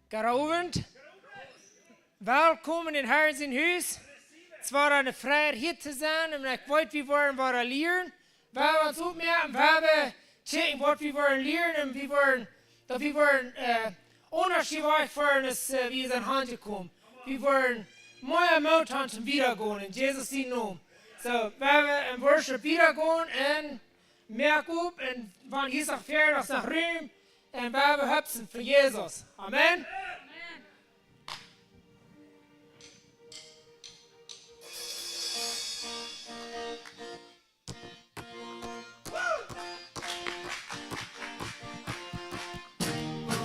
God Abend. Willkommen in Herrens huis. Het was een vrij hier te zijn, en ik weet wie we leren. We hebben ons opmerken, we hebben gekeken wat we willen leren, en we willen onderscheid voor ons, wie zijn handje komen. We willen mooie mouten wiedergaan in Jesus' naam. So, we hebben een worship wiedergaan en merk op, en van hier naar verder naar ruim, en we hebben hupsen voor Jezus. Amen.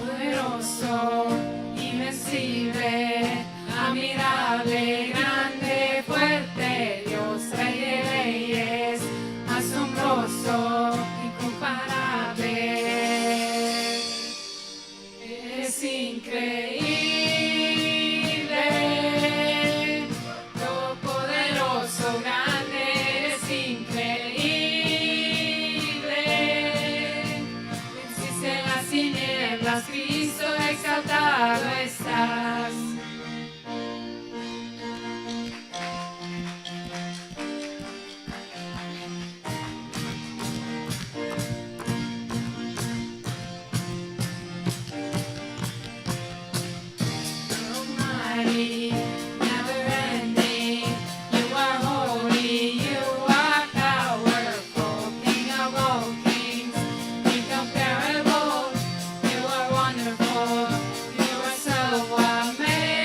Poderoso, invencible, admirable, grande, fuerte, Dios, Rey de Reyes, asombroso, incomparable. Es increíble, todopoderoso, grande, es increíble. Venciste las tinieblas, Cristo, exaltado estás. Almighty, never ending, you are holy, you are powerful, King of all kings, incomparable, you are wonderful, you are so amazing.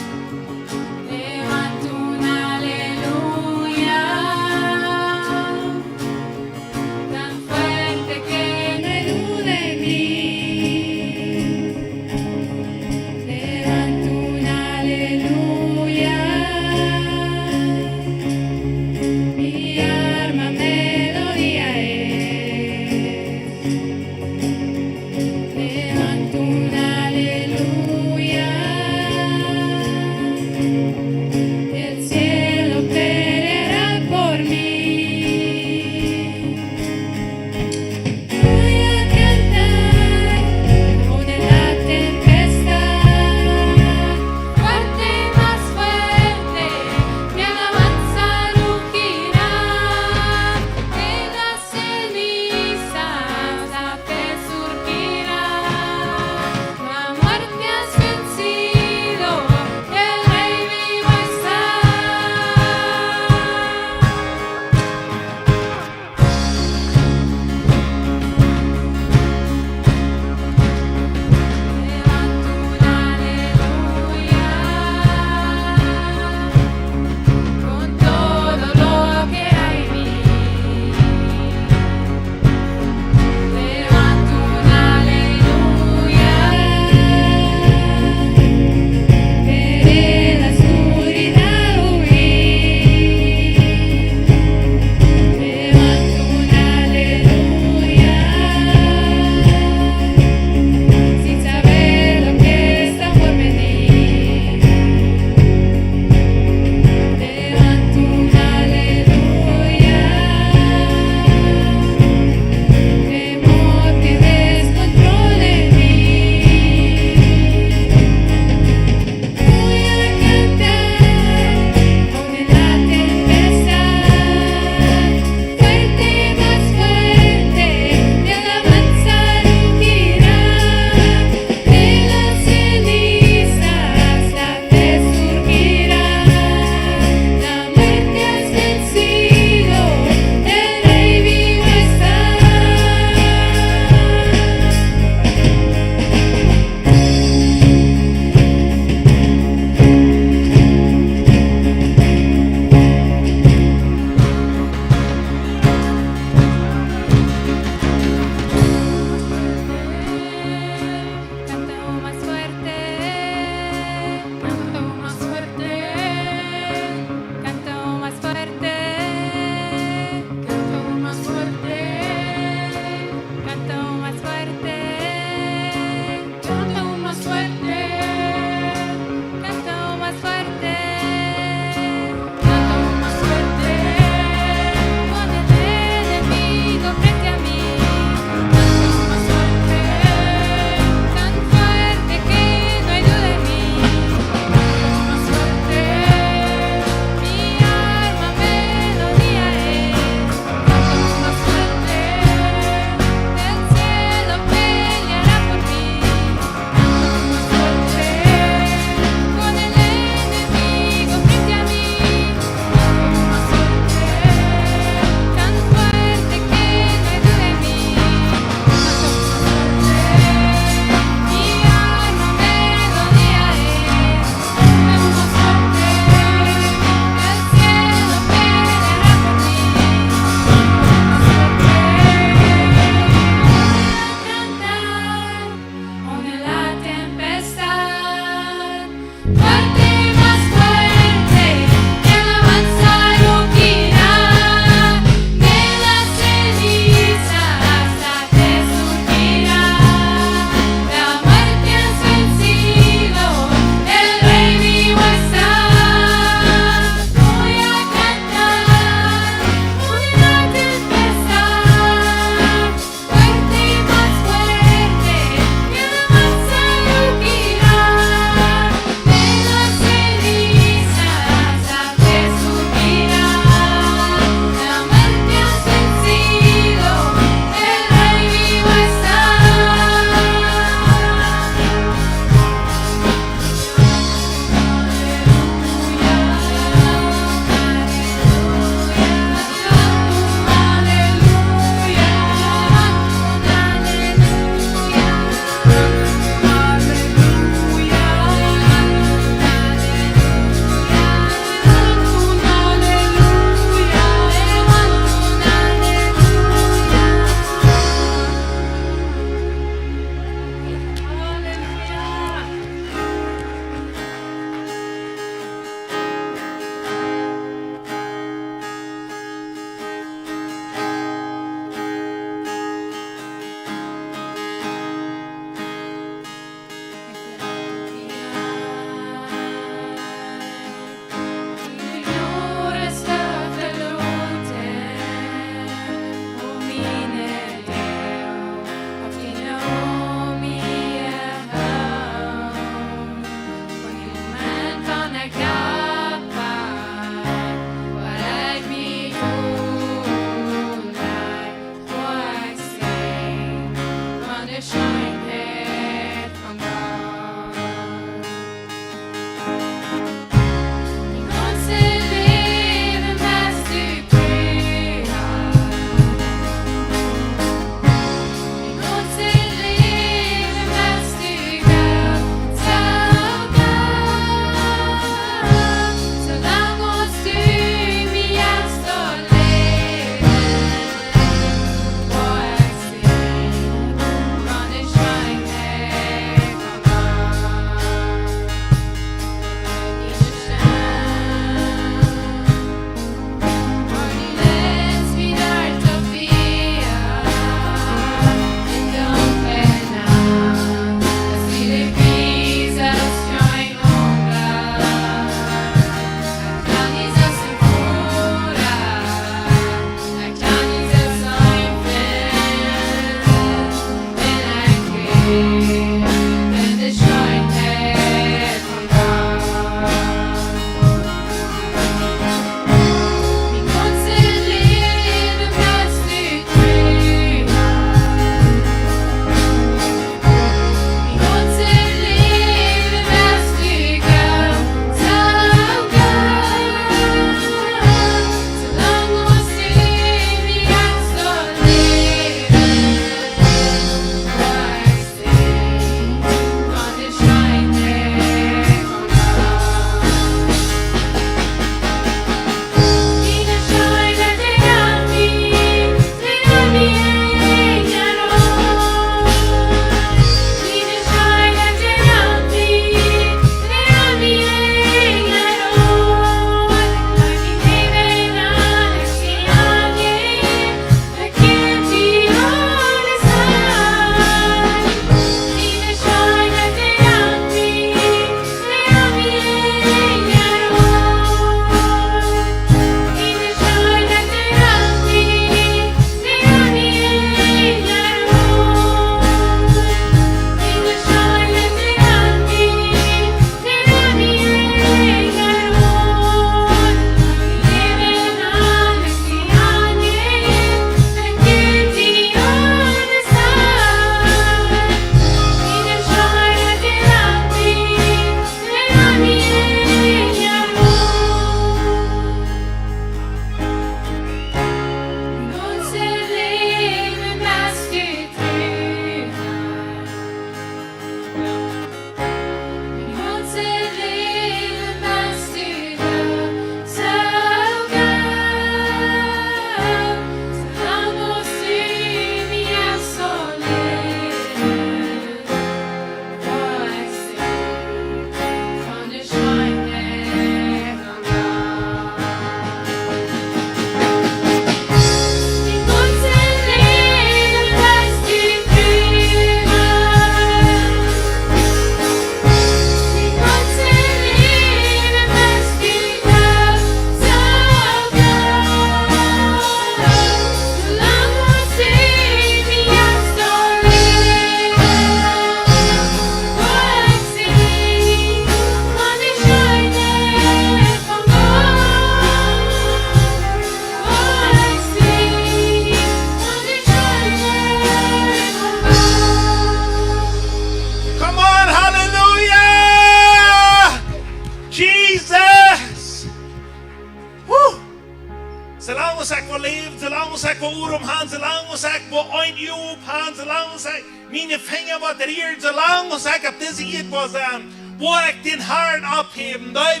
leven, zolang als ik wil oerom gaan, zolang als ik wil een uur opgaan, zolang als ik mijn vinger batteriert, zolang als ik op deze eet was aan, waar ik den Herrn abheben, da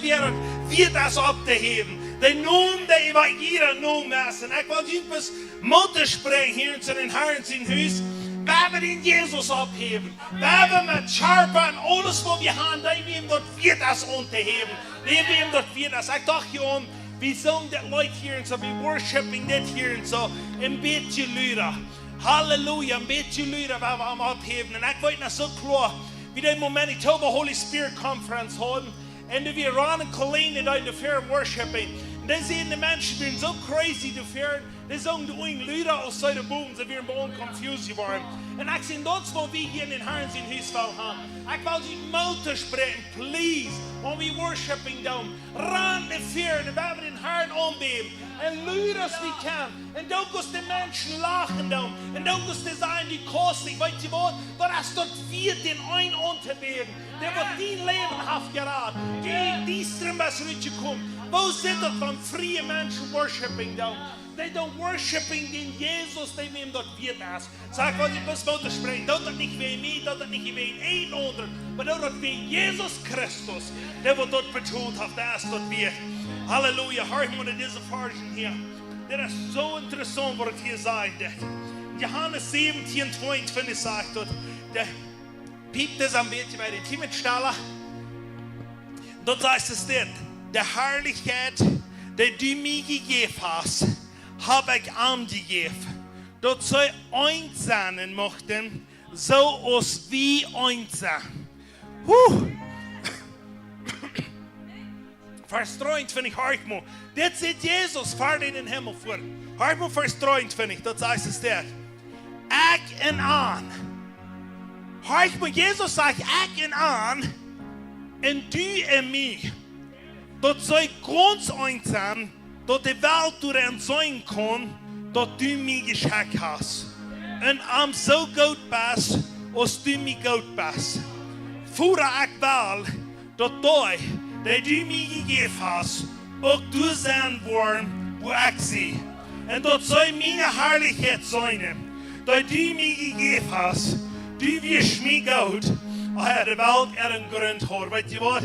wird das abzuheben. De noem die wat jeder noem is. En ik wil juist moeten spreken hier zu den Herrn zijn huis. We hebben den Jesus abheben. We hebben met Sharpa en alles wat we hebben, die we dat wird das unterheben. Die we dat wird das. Ik dacht gewoon, we zingen dat Leute hier en zo, we worshipping dit hier en zo. Een beetje luider. Halleluja, een beetje luider waar we hem abheben. En ik weet nog zo klar, wie den Manitoba Holy Spirit Conference hadden. En we waren een collega uit de fair worshipping. Dan zien de mensen die zo crazy te ver. Die zeggen de ogen luider als zij de boven. Ze weer gewoon confused geworden. En ik zie dat is wat we hier in den Herrn zijn huis wil hebben. Ik wil die motor spreken, please. When we worshipping doen. Ran de ver. En we hebben den Herrn aanbeben. En luider als we kan. En ook als de mensen lachen doen. En ook als de zijn die kostelijk. Weet je wat? Dat is dat viert den een unterbeben. Der wordt niet levenhaft geraden. Die strömbas uitgekomen. Wo zit dat van vrije mensen worshipping doen? They don't worshipping den Jesus, die nemen dat wird das. Sag, was ich muss weiter sprechen. Dat nicht wegen mir, dat nicht wegen ein oder, aber dat wegen Jesus Christus. Der wird dort betont hat, das dort wird. Halleluja, hör ich mal in diese Version hier. Das ist so interessant, was hier sagt. Johannes 17, 22 sagt dort, der piept es am Bett bei den Timotstaller. Dort sagt es denn, der Herrlichkeit, die du mir gegeben hast, habe ich angegeben. Dort soll eins sein mochten, so als wie eins sein. Vers 23, hört mal. Das sieht Jesus, fahrt in den Himmel vor. Hört mal Vers 23, dort sagt es der. Ich und an. Hört mal, Jesus sagt, ich und an, und du und mich. Dat soll ganz eins sein, dass die Welt durch entzeugen kann, dass du mich geschenkt hast. Und am so gut bist, als du mich gut bist. Vorher ich will, dass du, die du mir gegeben hast, auch du sein wollen, wo ich sie. Und das soll meine Herrlichkeit sein, dass du mir gegeben hast, du wirst mich gut, als die Welt ihren Grund hat. Weißt du was?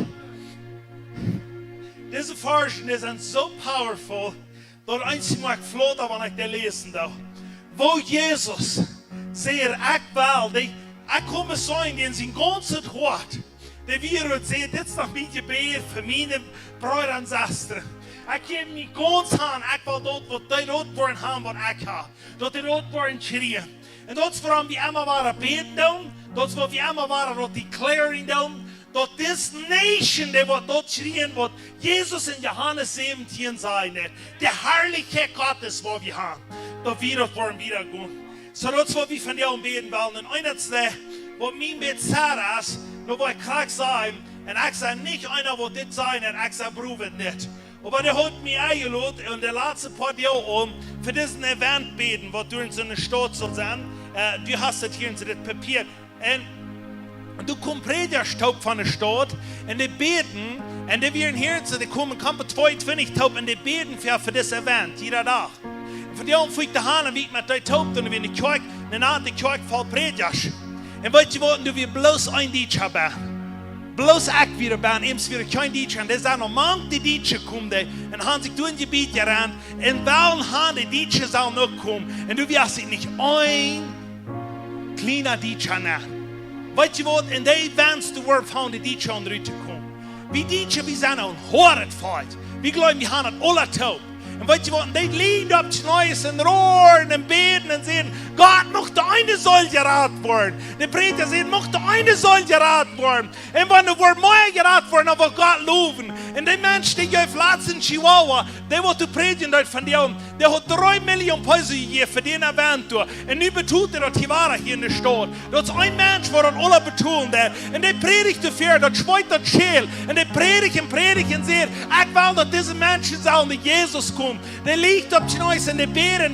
Diese Version ist so powerful, dass eins mag flotten, wenn ich die lesen darf. Wo Jesus sagt, ich will, ich komme sein, in sein ganzes Wort, der wir uns sehen, das ist noch mein Gebet für meine Brüder und Schwestern. Ich gebe mich ganz an, ich will dort, wo die dort wollen haben, was ich habe. Dort die dort wollen schreien. Und das ist, warum wir immer waren beten, das ist, wo wir immer waren, dort declaring, dat deze nation, die wat dort schrien, wat Jesus in Johannes 17 zei, de Herrlichkeit Gottes, wat we haben, dat wir dat wollen wieder gehen. So dat is wat we van jou beten willen. En eindelijk, wat mijn bet zei is, dat wat ik graag zei, en ik zei niet einer, wat dit zei, en ik zei, proef het niet. Aber der hat mich eingeladen und der laatste paar Jahre für diesen Event beten, was du in so einer Stadt soll sein. Du hast das hier in so das Papier. Und du kommst Predigerstaub von der Stadt und die beten, und die werden hier, die kommen 22 Taub und die beten für das Event, jeder Tag. Und von dem fliegt der Hahn, wie ich mit der Taub, und wir in die Kirche, eine Art Kirche voll Predigers. Und weißt du was, du wirst bloß ein Dienst haben. Bloß ich wieder ben, ems wieder kein Dienst haben. Das sind noch manche Dienste kommen, und haben sich durch ein Gebiet gerannt, und welchen haben die Dienste sollen noch kommen. Und du wirst nicht ein kleiner Dienst haben. Weet je wat, in de events de woord van de Dienst aan eruit te komen. Wie Dienst, we zijn een horen feit. We geloven, we gaan het alle toe. En weet je wat, die liegen op het neues en roeren en beten en zeggen, Gott, nog de eine soll geraad worden. De prediger zeggen, nog de eine soll geraad worden. En wanneer wordt mij geraad worden, dan wil Gott loven. En die mensen die je laatst in Chihuahua, die wat de predigen uit van die der hat 3 Millionen Peso gegeben für den Event. Und nu betont dat hier waren hier in der Stadt. Dat is ein Mensch, der das alle betont. Und der predigt dafür, das schweigt das Scheel. Und der predigt und sagt, ich will, dass diese Menschen sollen mit Jesus kommen. Der liegt auf die Neues in der Beer,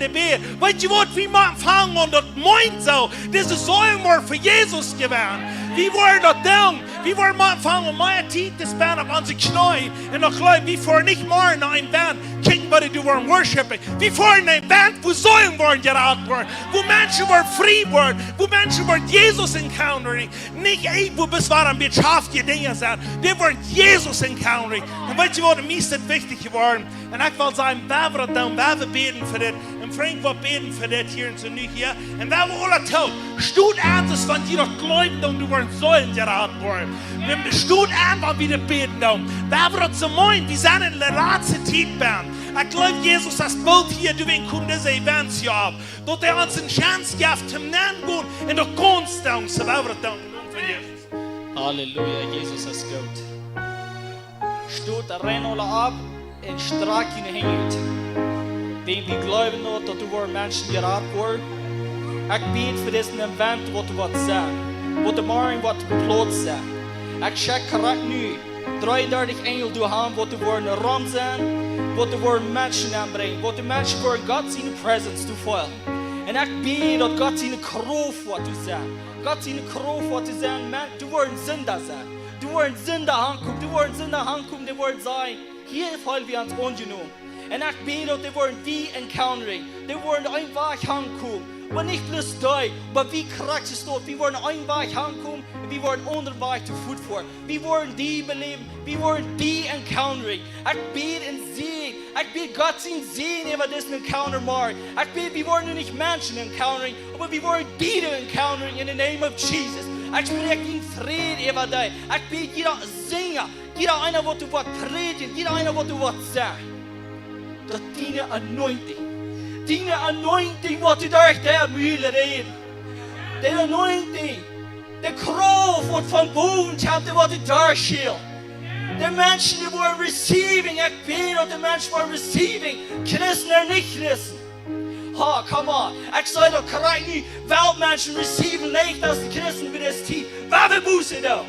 Weißt du was, wie man fangen und das meint so, diese Säulen waren für Jesus gewesen. Wie wollen das denn? Wir wollen mal anfangen, meine Zeit das Band auf unsere Knie. Und ich glaube, wir fahren nicht morgen nach einem Band, kicken, was du wollen worshipen. Wir fahren eine Band, wo Säulen wollen geraten werden, wo Menschen wollen frei werden, wo Menschen wollen Jesus encountering. Nicht irgendwo, bis wir an wirtschaftliche Dinge sind. Wir wollen Jesus encountering. Und weißt du, was am meisten wichtig geworden? Und ich will sagen, wir beten für das. Und Frank will beten für das hier in Zunich hier. Und wir alle tun. Stut an, dass wenn die doch glauben, und du wollen Säulen geraten werden. Wir stut an, wenn wir beten. Wir wollen zu meinen, wir sind in der letzten Zeit. Ich glaube, Jesus, das Bild hier, du willst kommen, diese Events hier ab. Dort uns eine Chance gibt, zum Nennen gehen, in der Kunst, so wir danken für Jesus. Halleluja, Jesus ist gut. Stoot de rennolen ab en strak in de hengelt. Den wir glauben noch, dass du Menschen geraten worden. Ich bete für diesen Event, was du willst sagen. Was du morgen geplant sein. Ich check direkt nu 33 Engel du haben, was du wollen rum sein, was du wollen Menschen anbringen, was die Menschen wollen Gott seine Präsenz zu folgen. Und ich bete, dass Gott seine Kraft was du sagen. Gott seine Kraft was du sagen, du wollen Sünder sein. Du wollen Sünder angucken, du wollen Sünder angucken, die wollen sagen, hier fallen wir ans ungenommen. Und ich bete, dass die wollen die encountering, die wollen einfach angucken. Aber nicht bloß da, aber wie krass ist das? Wir wollen einfach ankommen, wir wollen unterwegs zu Fuß fahren. Wir wollen die beleben, wir wollen die encountering. Ich bete in Segen, ich bete Gott sein Segen über diesen Encounter machen. Ich bete, wir wollen nicht Menschen encountering, aber wir wollen die encountering in the name of Jesus. Ich spreche in Frieden über dich. Ich bete jeder Sänger, jeder einer, was du was predigen, jeder einer, was du was sagen. Das deine Anointing. Deine Anointing, was du durch der Mühle reden. Der Anointing, der Kraft, was von Boden kommt, was du durchschillt. Die Menschen, die wollen receiving, ich bete, und die Menschen wollen receiving, Christen oder nicht Christen. Ha, come on. Ich sage doch, gerade nie, Weltmenschen receiving, nicht als die Christen wie das Tiet. Wer will Buße da?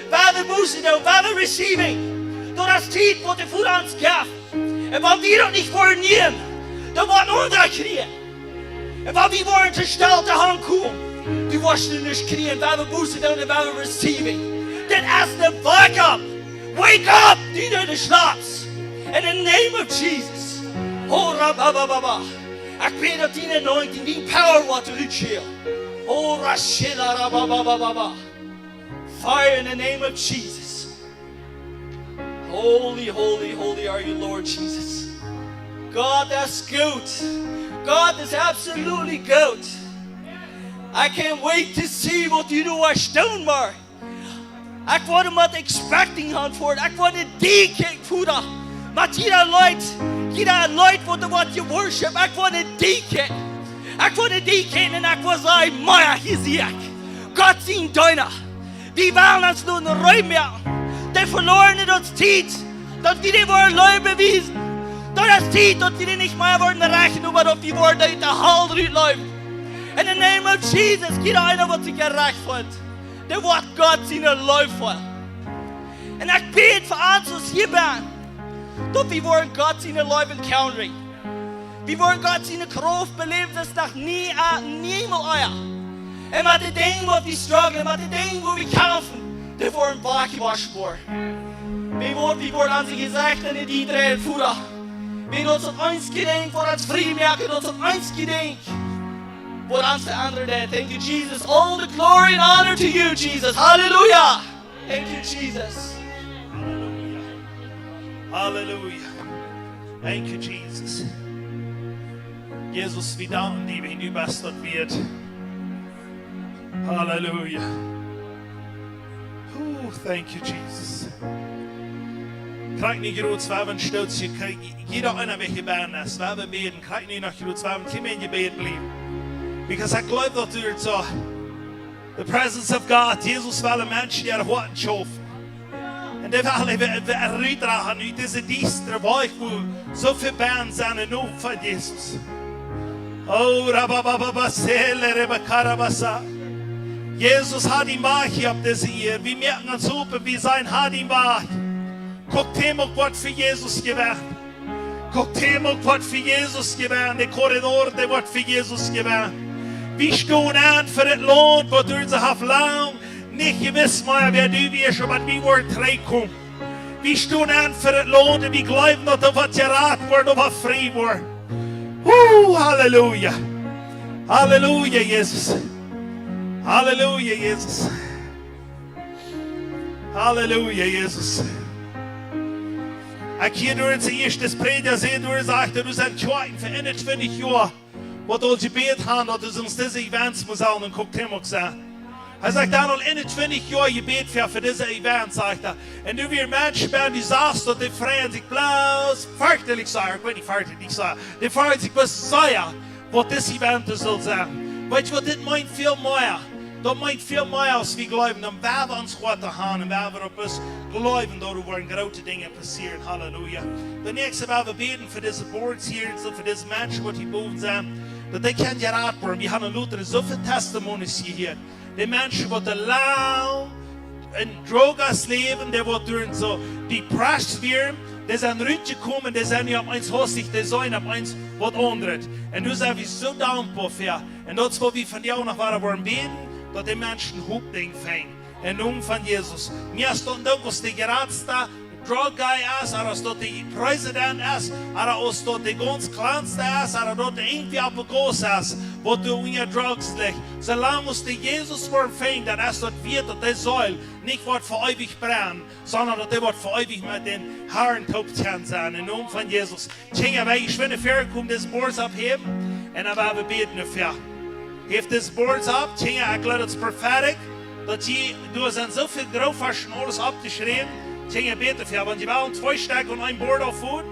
Wer will Buße da? Wer will receiving? Doch das Tiet, was du vor uns gab. Und wenn wir doch nicht wollen nehmen, dann wollen unsere kriegen. Und wenn wir wollen zur Stelle ankommen, die wollen nicht kriegen, wer will Buße da und wer will receiving. Denn erst wake up, die du nicht schlafst. In the name of Jesus. Oh, rabababa. Ich bete deine Anointing, die Power, what to chill. Oh, Rashila, rabababa. Fire in the name of Jesus. Holy, holy, holy are you, Lord Jesus. God, that's good. God is absolutely good. I can't wait to see what you do at Stonemar. Ik word hem wat expecting aan voor. Ik word een diekik voor dat. Met jeder Leute, wat je worship. Ik word een diekik. Ik word een diekik en ik was zeggen, Maya, hier zie ik. God zien deiner. Wir wollen uns nur einen Räum machen. Der verloren in uns Zeit. Dass wir die wollen Leute bewiesen. Dass das Zeit, dass wir die nicht mehr wollen erreichen, aber dass wir wollen in der Halle reinlaufen. In the name of Jesus, jeder einer, was sich erreicht wird. Der wird Gott seine Läufe. Und ich bete für uns, was hier bin, dass wir wollen Gott seine Läufe encountering. Wir wollen Gott seine Kraft beleben, das nach niemals euer. Und mit den Dingen, wo wir strugglen, mit den Dingen, wo wir kämpfen, die wollen weggewaschen werden. Wir wollen an sie gesagt, in die drei Fuhrer. Wir uns auf eins gedenken, vor uns frei merken, uns auf eins gedenken. Vor uns verändern. Thank you, Jesus. All the glory and honor to you, Jesus. Hallelujah. Thank you, Jesus. Hallelujah. Thank you, Jesus. Jesus, wir danken dir, wenn du bist dort wird. Hallelujah. Thank you, Jesus. Krijg niet groot zwaar een stootje. Jeder einer welche Bern ist. Wir haben beten. Krijg niet nog groot zwaar. Kim in je bed blijven. Because I glaube that there's the presence of God. Jesus will Menschen die Worten schaffen. Und der will erreichen in diese düstere Woche, wo so viele Bern sind nur von Jesus. Oh, Rabababasele, Rebekarabasa. Jesus hat die Macht auf diese Erde. Wir merken uns oben, wie sein hat die Macht. Guckt ihm auch, was für Jesus gewährt. Guckt ihm auch, was für Jesus gewährt. Der Korridor, der wird für Jesus gewährt. Wir stehen an für das Land, wo du uns auf lang nicht gewiss mehr, wer du wirst, aber wie wir reinkommen. Wir stehen an für das Lohn, wir glauben, dass du was geraten wird, dass was frei wird. Halleluja. Halleluja, Jesus. Halleluja, Jesus. Halleluja, Jesus. Ik hier door het eerste spreken, zei door zegt, dat we zijn twijfel voor 21 jaar. Wat ons gebed gaan, dat we ons deze events moeten aan en guckt hem ook zijn. Hij zegt dan al 21 jaar gebed voor deze events, zegt hij. En nu weer mensen bij die zagen dat die vrienden zich bloos, fartelijk zeggen, ik weet niet fartelijk zeggen. Die vrienden zich best zeggen, wat deze event zal zijn. Weet je wat, dit meint veel meer. Dat meint veel meer als we geloven. Dan waar we ons God te gaan en waar we op ons geloven dat er worden grote dingen passeren. Halleluja. De nächste waar we beten voor deze boards hier en voor deze mensen wat hier boven zijn. Dat die kan geraad worden. We hebben Luther zoveel testimonies hier. Die mensen wat te lang in drogas leven. Die wat door zo depressed werden. Die zijn eruit gekomen. Die zijn niet op eens hostig. Die zijn op eens wat onderd. En nu zijn we zo dankbaar voor. En dat is wat we van jou nog waren worden beten. Dat die mensen hoopding fijn. In de naam van Jezus. Meer stond ook als de geraadste drug guy is, als dat de president is, als dat de ganz kleinste is, als dat de eentje op de goos is, wat du in je drugs ligt. Zolang als de Jezus worden fijn, dan is dat weer dat de Säule nicht wordt voor eeuwig brennen, sondern dat die wordt voor eeuwig met den Herren taugt gaan zijn. In de naam van Jezus. Tjinga, wij schwinnen ver, kom deze boords opheben, en dan gaan we beten ervoor. Geef deze boards op, Tjinga, ik laat het prophetic, dat du zijn zoveel grauwvaschen alles opgeschreven. Tjinga, beter voor, want je wil een 2 stek en een board opvoeden.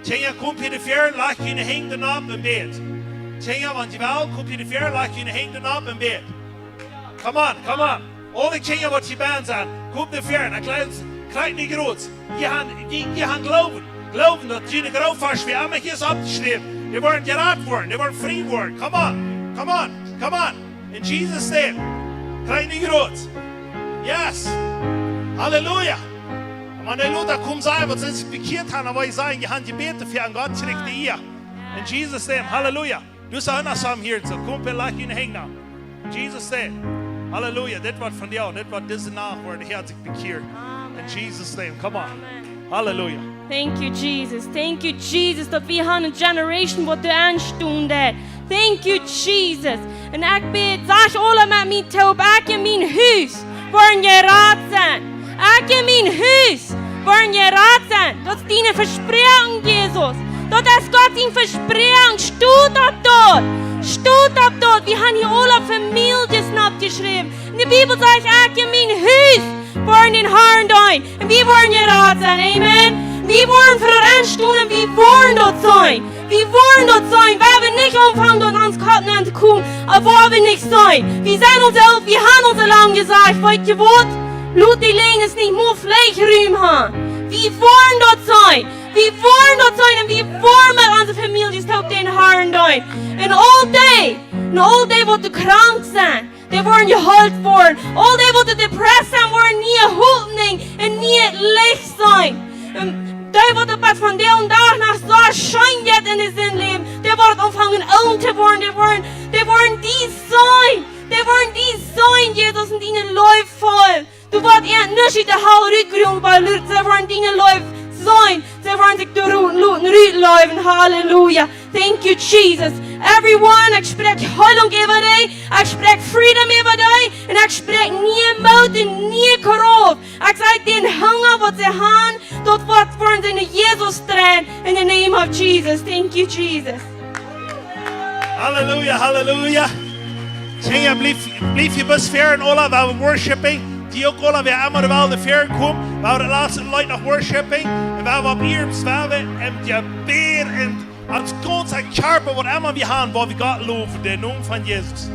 Tjinga, kom je de ver, lag je in de hengden op en bed. Tjinga, want je wil, kom je de ver, lag je in de hengden op en bed. Come on, come on. Alle Tjinga wat je bent zijn, kom de ver, en krijg niet groot. Je gaat geloven. Geloven dat je de grauwvaschen weer allemaal is opgeschreven. Die worden geraad worden, die worden vrij worden. Come on, come on, come on. In Jesus' name. Krijg niet groot. Yes. Halleluja. Maar de Luther komt zeggen, wat ze zich bekeerd hebben, waar je zeggen, je hebt gebeten voor een God schrikt hier. In Jesus' name. Halleluja. Du zou anders samen hier zijn. Kom bij lachen in de hengnaam. In Jesus' name. Halleluja. Dit wordt van jou. Dit wordt deze nacht waar de Heer zich bekeerd. In Jesus' name. Come on. Halleluja. Thank you, Jesus. Thank you, Jesus, dat we hebben een generation wat de aanstoen dat. Thank you, Jesus. En ik bid, zeg alle met mij toe, ik in mijn huis, waar je raad zijn. Ik in mijn huis, waar je raad zijn. Dat is die verspreching, Jesus. Dat is God die verspreching. Stoot op dat. Stoot op dat. We hebben hier alle families opgeschreven. In de Bijbel zegt, ik in mijn huis, waar in Herren zijn. En wie worden je raad zijn, amen. Wir wollen für uns tun und wir wollen dort sein. Wir wollen dort sein, weil wir nicht anfangen, dort ans Karten anzukommen, aber wo wir nicht sein. Wir sind uns auch, wir haben uns lang gesagt, weil ihr wollt, Blut die Länge ist nicht nur Fleischräume haben. Wir wollen dort sein. Wir wollen dort sein und wir wollen mit unserer Familie auf den Herren sein. Und all day, wo du krank sein, die wollen geheilt worden. All day, wo du depressed sein, wollen nie Hoffnung und nie Licht sein. Die wat op van de en dag naar zo schijn wird in het leven, die wordt aanvangen oud te worden, die worden die zijn, Jezus, en die leuf vol. Du wordt niet in de hal rückgrund bij Lurt, ze worden die leuf zijn, ze worden zich door routen ruitleiven, halleluja. Thank you, Jesus. Everyone, ik spreek heilung over die, ik spreek freedom over die, en ik spreek nie moed en nie korov. Ik zeg den hunger wat ze hebben, dat wordt voor in Jezus trainen, in the name of Jesus. Thank you, Jesus. Halleluja, halleluja. Tjinga, blijf je best ver in alle, waar we worshiping. Die ook alle weer allemaal wel de ver komen, waar we de laatste light nog worshiping. En waar we op hier zwaven, en je beer en als God zijn scherpen, wat allemaal we gaan, waar we God loven, de naam van Jezus.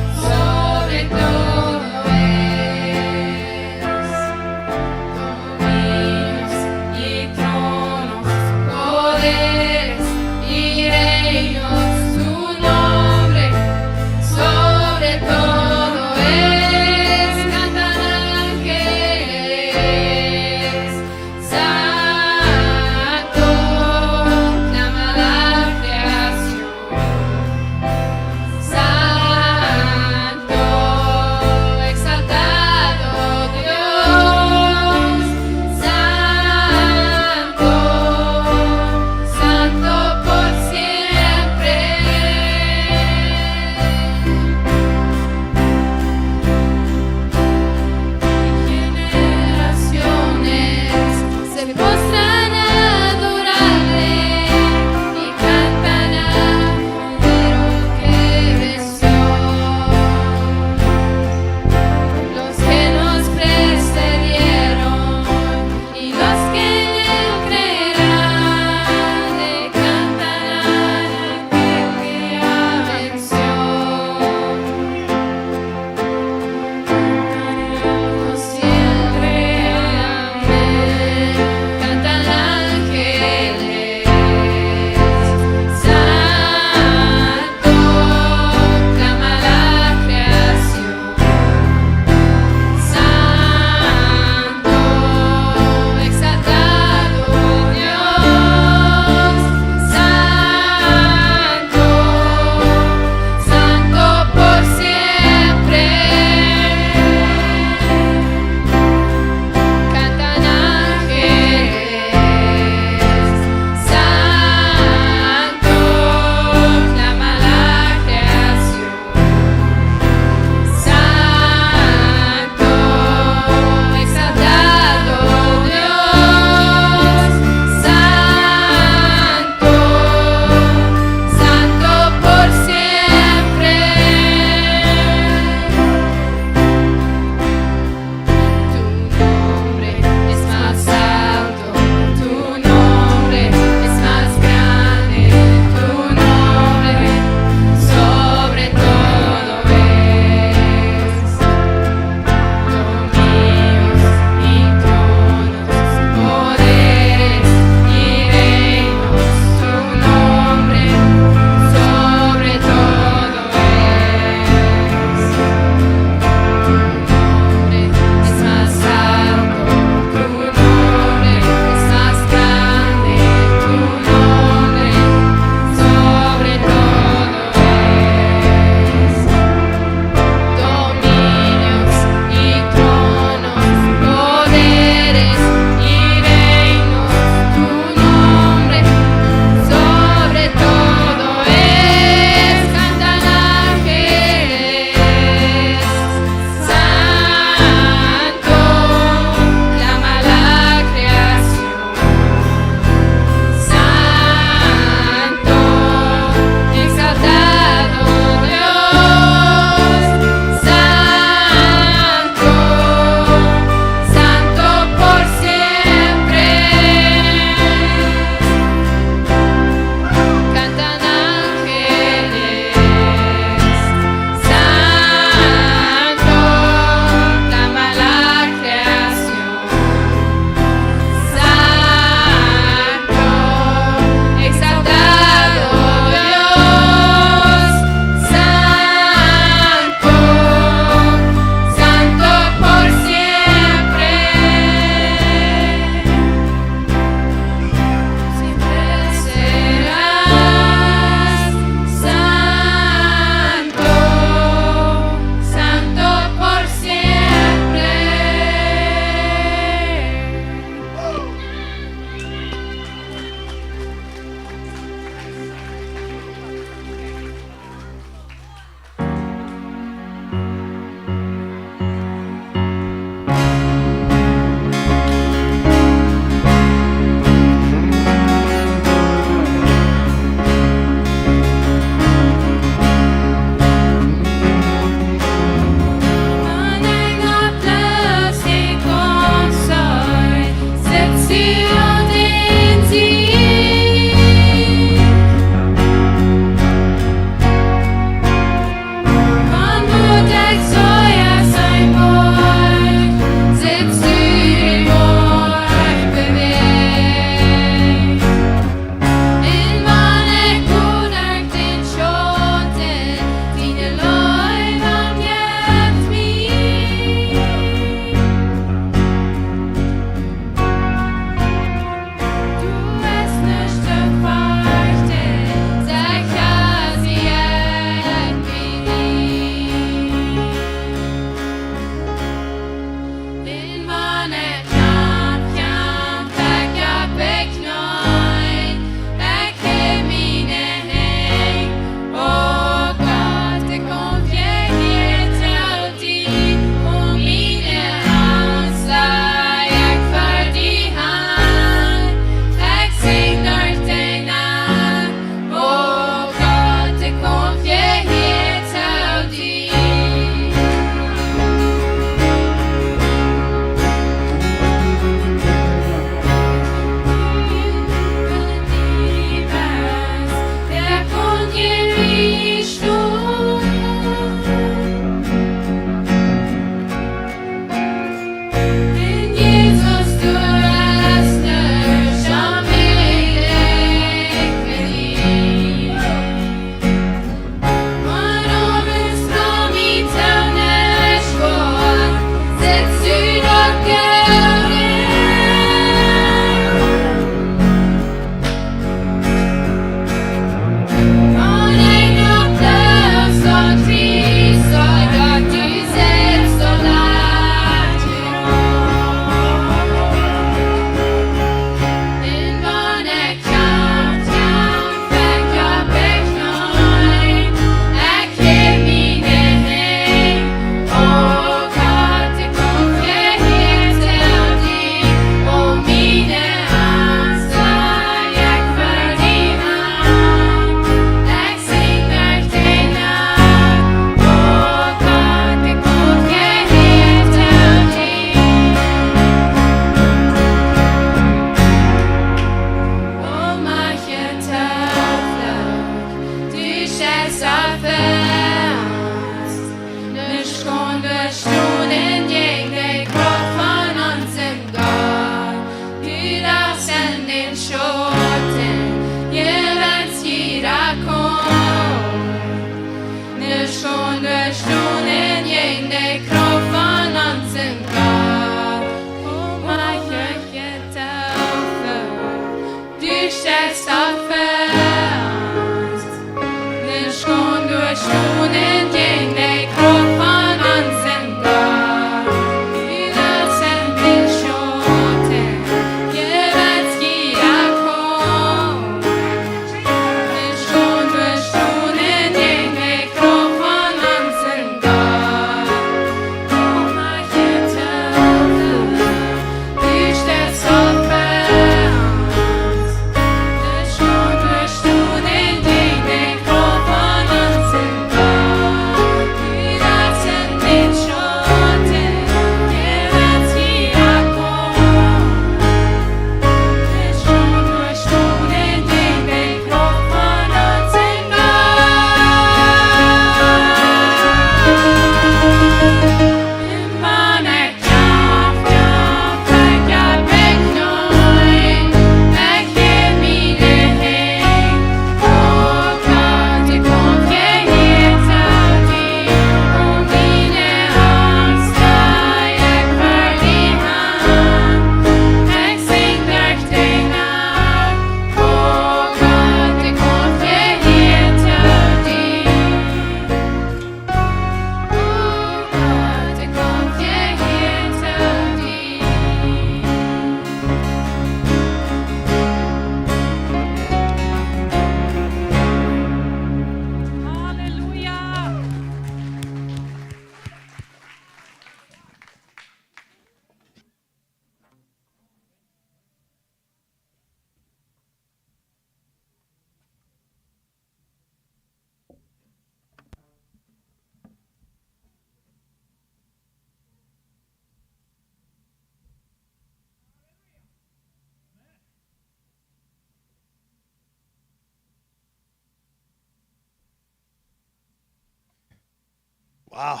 Wow.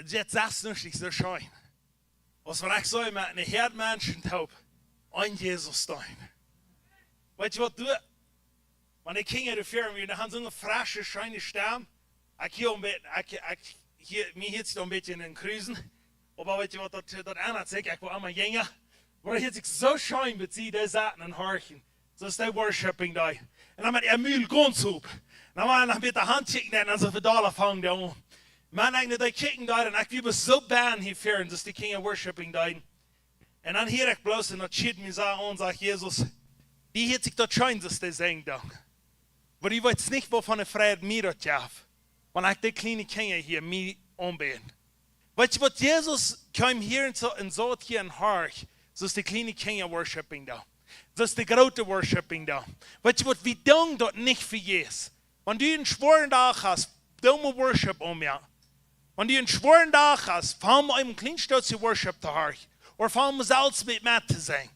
Jetzt sagst du nicht so schön. Was man echt so mit einem Herdmenschen taub, ein Jesus stein. Weißt du was du? Wenn ich hinge dafür, wir haben so eine frische, schöne Stamm. Ich hier ein bisschen, mir jetzt ein bisschen in den Krüsen. Aber weißt du was, das andere sagt, ich war einmal jünger. Waar het ik zo schijn met die daar zaten en horchen. Zo is de worshiping daar. En dan met die muil grond op. Dan waren we met de hand chicken en zo verdalen vangen daar om. Man eigenlijk dat chicken daar en ik was zo bang hier voor en dus die king worshiping daar. En dan hier ik bloos en dat shit me zei en zeg Jezus, die heeft zich dat schijn dus te zeggen dan. Maar je weet niet waarvan een vrijheid meer dat jaf. Want ik de kleine king hier mee ombeen. Weet je wat Jezus kwam hier en zo het hier in Harch. So is de kleine Kinder worshiping da. So is de grote worshiping da. Weet je wat, we doen dat niet voor Jezus. Wanneer je een schworen dag hast, doen we worship om ja. Wanneer je een schworen dag hast, vallen we een klein stukje worship te haar. Of vallen we zelfs met te zijn.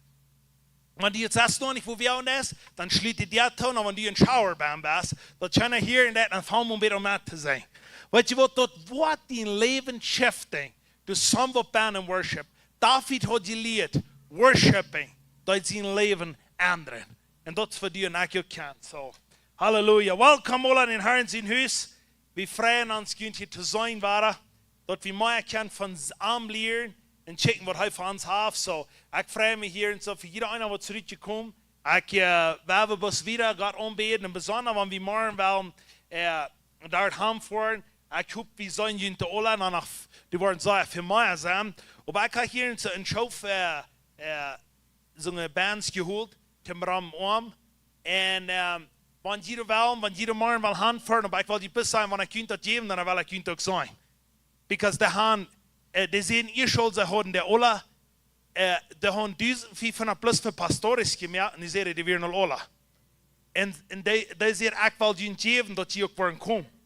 Wanneer je het zegt nog niet voor jou is, dan schliet je die toon. En wanneer je een showerbaan bent, dan kan je hier en dat en vallen we weer met te zijn. Weet je wat, dat wordt die leven shifting. Dus samen wat baan en worship. David had geleerd, worshiping, dat zijn leven anderen. En dat is voor die en ik ook kan. So, halleluja. Welkom allen in Herren zijn huis. We vrijen ons hier te zijn waren. Dat we meer kunnen van hem leren. En checken wat hij voor ons heeft. So, ik vrij me hier en zo voor iedereen wat teruggekomen. Ik we bus weer gaat aanbeden. En bijzonder, wanneer we morgen wel daar gaan voeren. Ik hoop, we zijn hier te allen. En die worden zo veel meer zijn. Maar ik heb hier een schof zo'n bands gehoord. Kamram om. En wanneer je wel, wanneer je morgen wel gaan voeren. Maar ik wil die best zijn, wanneer ik kunt dat geven, dan wil ik kunt ook zijn. Because de gaan, de zijn eerst ze hadden de alle. De gaan dus 500 plus voor pastores gemaakt. En die zeiden, die weer naar alle. En die zeiden, ik wil je geven dat je ook worden komen.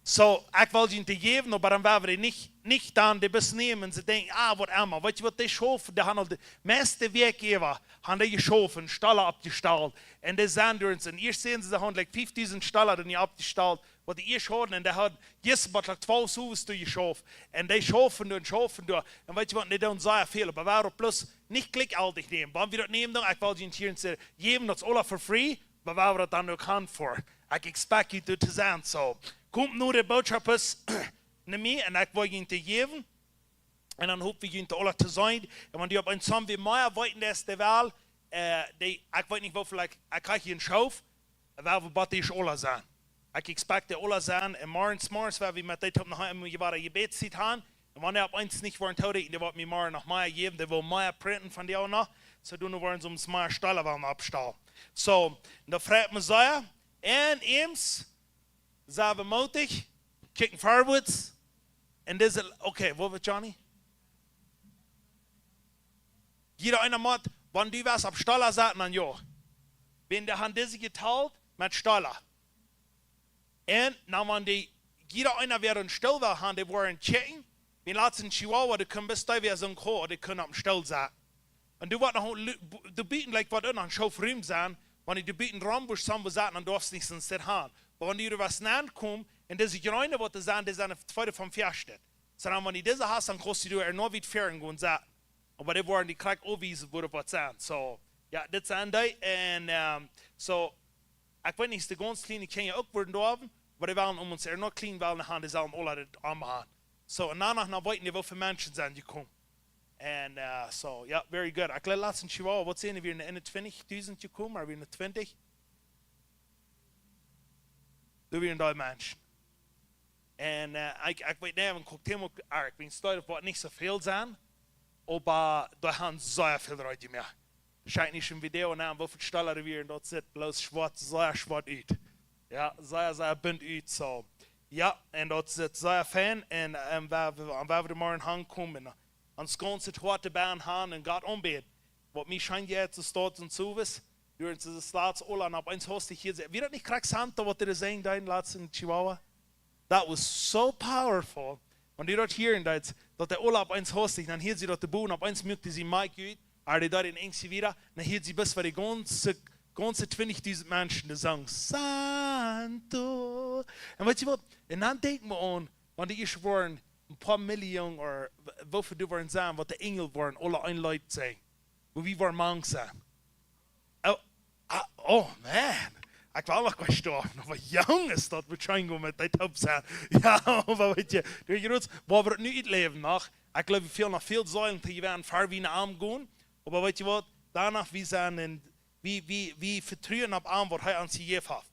So, ik wil je te geven, maar dan waren we niet aan de besnemen. En ze denken, wat allemaal. Weet je wat, die schoven, die hadden de meeste werkgever, hadden die geschoven, stallen opgestald. En die zijn door ons. En eerst zien ze, ze hadden like 5000 stallen die opgestald. Wat die eerst hadden, en die hadden, yes, maar like 12 hoeven te geschoven. En die schoven door. En weet je wat, die doen zeer veel. Maar we waren plus niet klikaldig nemen. Wanneer we dat nemen, dan, ik wil je hier en geven, dat is alles for free. Maar we dat dan ook gaan voor. Ik expect je te zijn, zo. Komt nu de boodschappers naar mij en ik wil je te geven. En dan hoop ik je te alle te zijn. En wanneer op een samen weer meer weten is de wel. Ik weet niet hoeveel ik krijg je een schoof. Waar we wat is alle zijn. Ik expect de alle zijn. En morgens waar we met dit op nog een je waar je bed zit gaan. En wanneer op eens niet worden houden, dan wordt me morgen nog meer geven. Die wil meer printen van jou nog. Zo doen we worden soms meer stallen wel opstal. Zo, dan vraagt me zeer. En eens. Zijn we moedig, kijken forwards. En dit is, oké, wat wordt Johnny? Jeder einer macht, wanneer die was op Staller zaten dan ja. Wenn der han deze geteilt met Staller. En nou wanneer jeder einer weer een stil wil gaan, die worden checken. Wenn laatst in Chihuahua, die kunnen best weer zo'n koor, die kunnen op stil zaten. En die wordt nog, de bieten like wat een schoofruim zijn, wanneer die bieten Rambusch samen zaten, dan dorfst niet zo'n zit gaan. Maar wanneer je was naankomt, en deze groene wat te zijn, die zijn het tweede van Vierstedt. So dan wanneer deze hast, dan kost je er nog wat veren gaan zaten. Maar die worden die krijg opwijzen voor wat zijn. So, ja, dit zijn die. En, so, ik weet niet, de ganz kleine kinderen ook worden dorven, maar die willen om ons er nog klein willen gaan, die zullen alle het aanbaan. So, en daarna naar weten die hoeveel mensen zijn die komen. En, so, ja, very good. Ik laat in Chihuahua, wat zijn we in de 20.000 gekomen, maar we in de 20? Doe weer een duim mensen. En ik weet niet, ik kijk helemaal erg. Ik ben stolz op wat niet zoveel zijn. Maar daar gaan zeer veel eruit meer. Schijnt niet een video na, hoeveel stellen er weer en dat zit bloos zeer zwart uit. Ja, zeer bunt uit. So. Ja, en dat zit zeer fijn. En waar we er morgen aankomen. En ons ganze het harte baan gaan en gaat ombeden. Wat mij schijnt jetzt te starten en zoiets. During this last all and up eins hostig hier. Wir hat nicht krank Santa, what they're saying da in last in Chihuahua. That was so powerful. Und die dort hier in dat der Urlaub eins hostig, dann hier sie dort der Boden ab eins möchte sie Mike gut, aber die dort in Engsi wieder, dann hier sie bis für die ganze ganze 20.000 Menschen, die sagen, Santo. Und weißt du was? Und dann denken wir an, wenn die erst waren, ein paar Millionen, oder wofür die waren sagen, was die Engel waren, alle ein Leute sein. Wo wir waren Mann sein. Oh, man. Ich war noch gestorben, aber jung ist das wahrscheinlich mit der Taub sein. Ja, aber weißt du, wo wir nicht leben nach, ich glaube, wir noch viel Säulen, die werden fair wie ein Arm gehen, aber weißt du was, danach, wir sind, wie vertrauen ab Arm, was er an sich gegeben hat.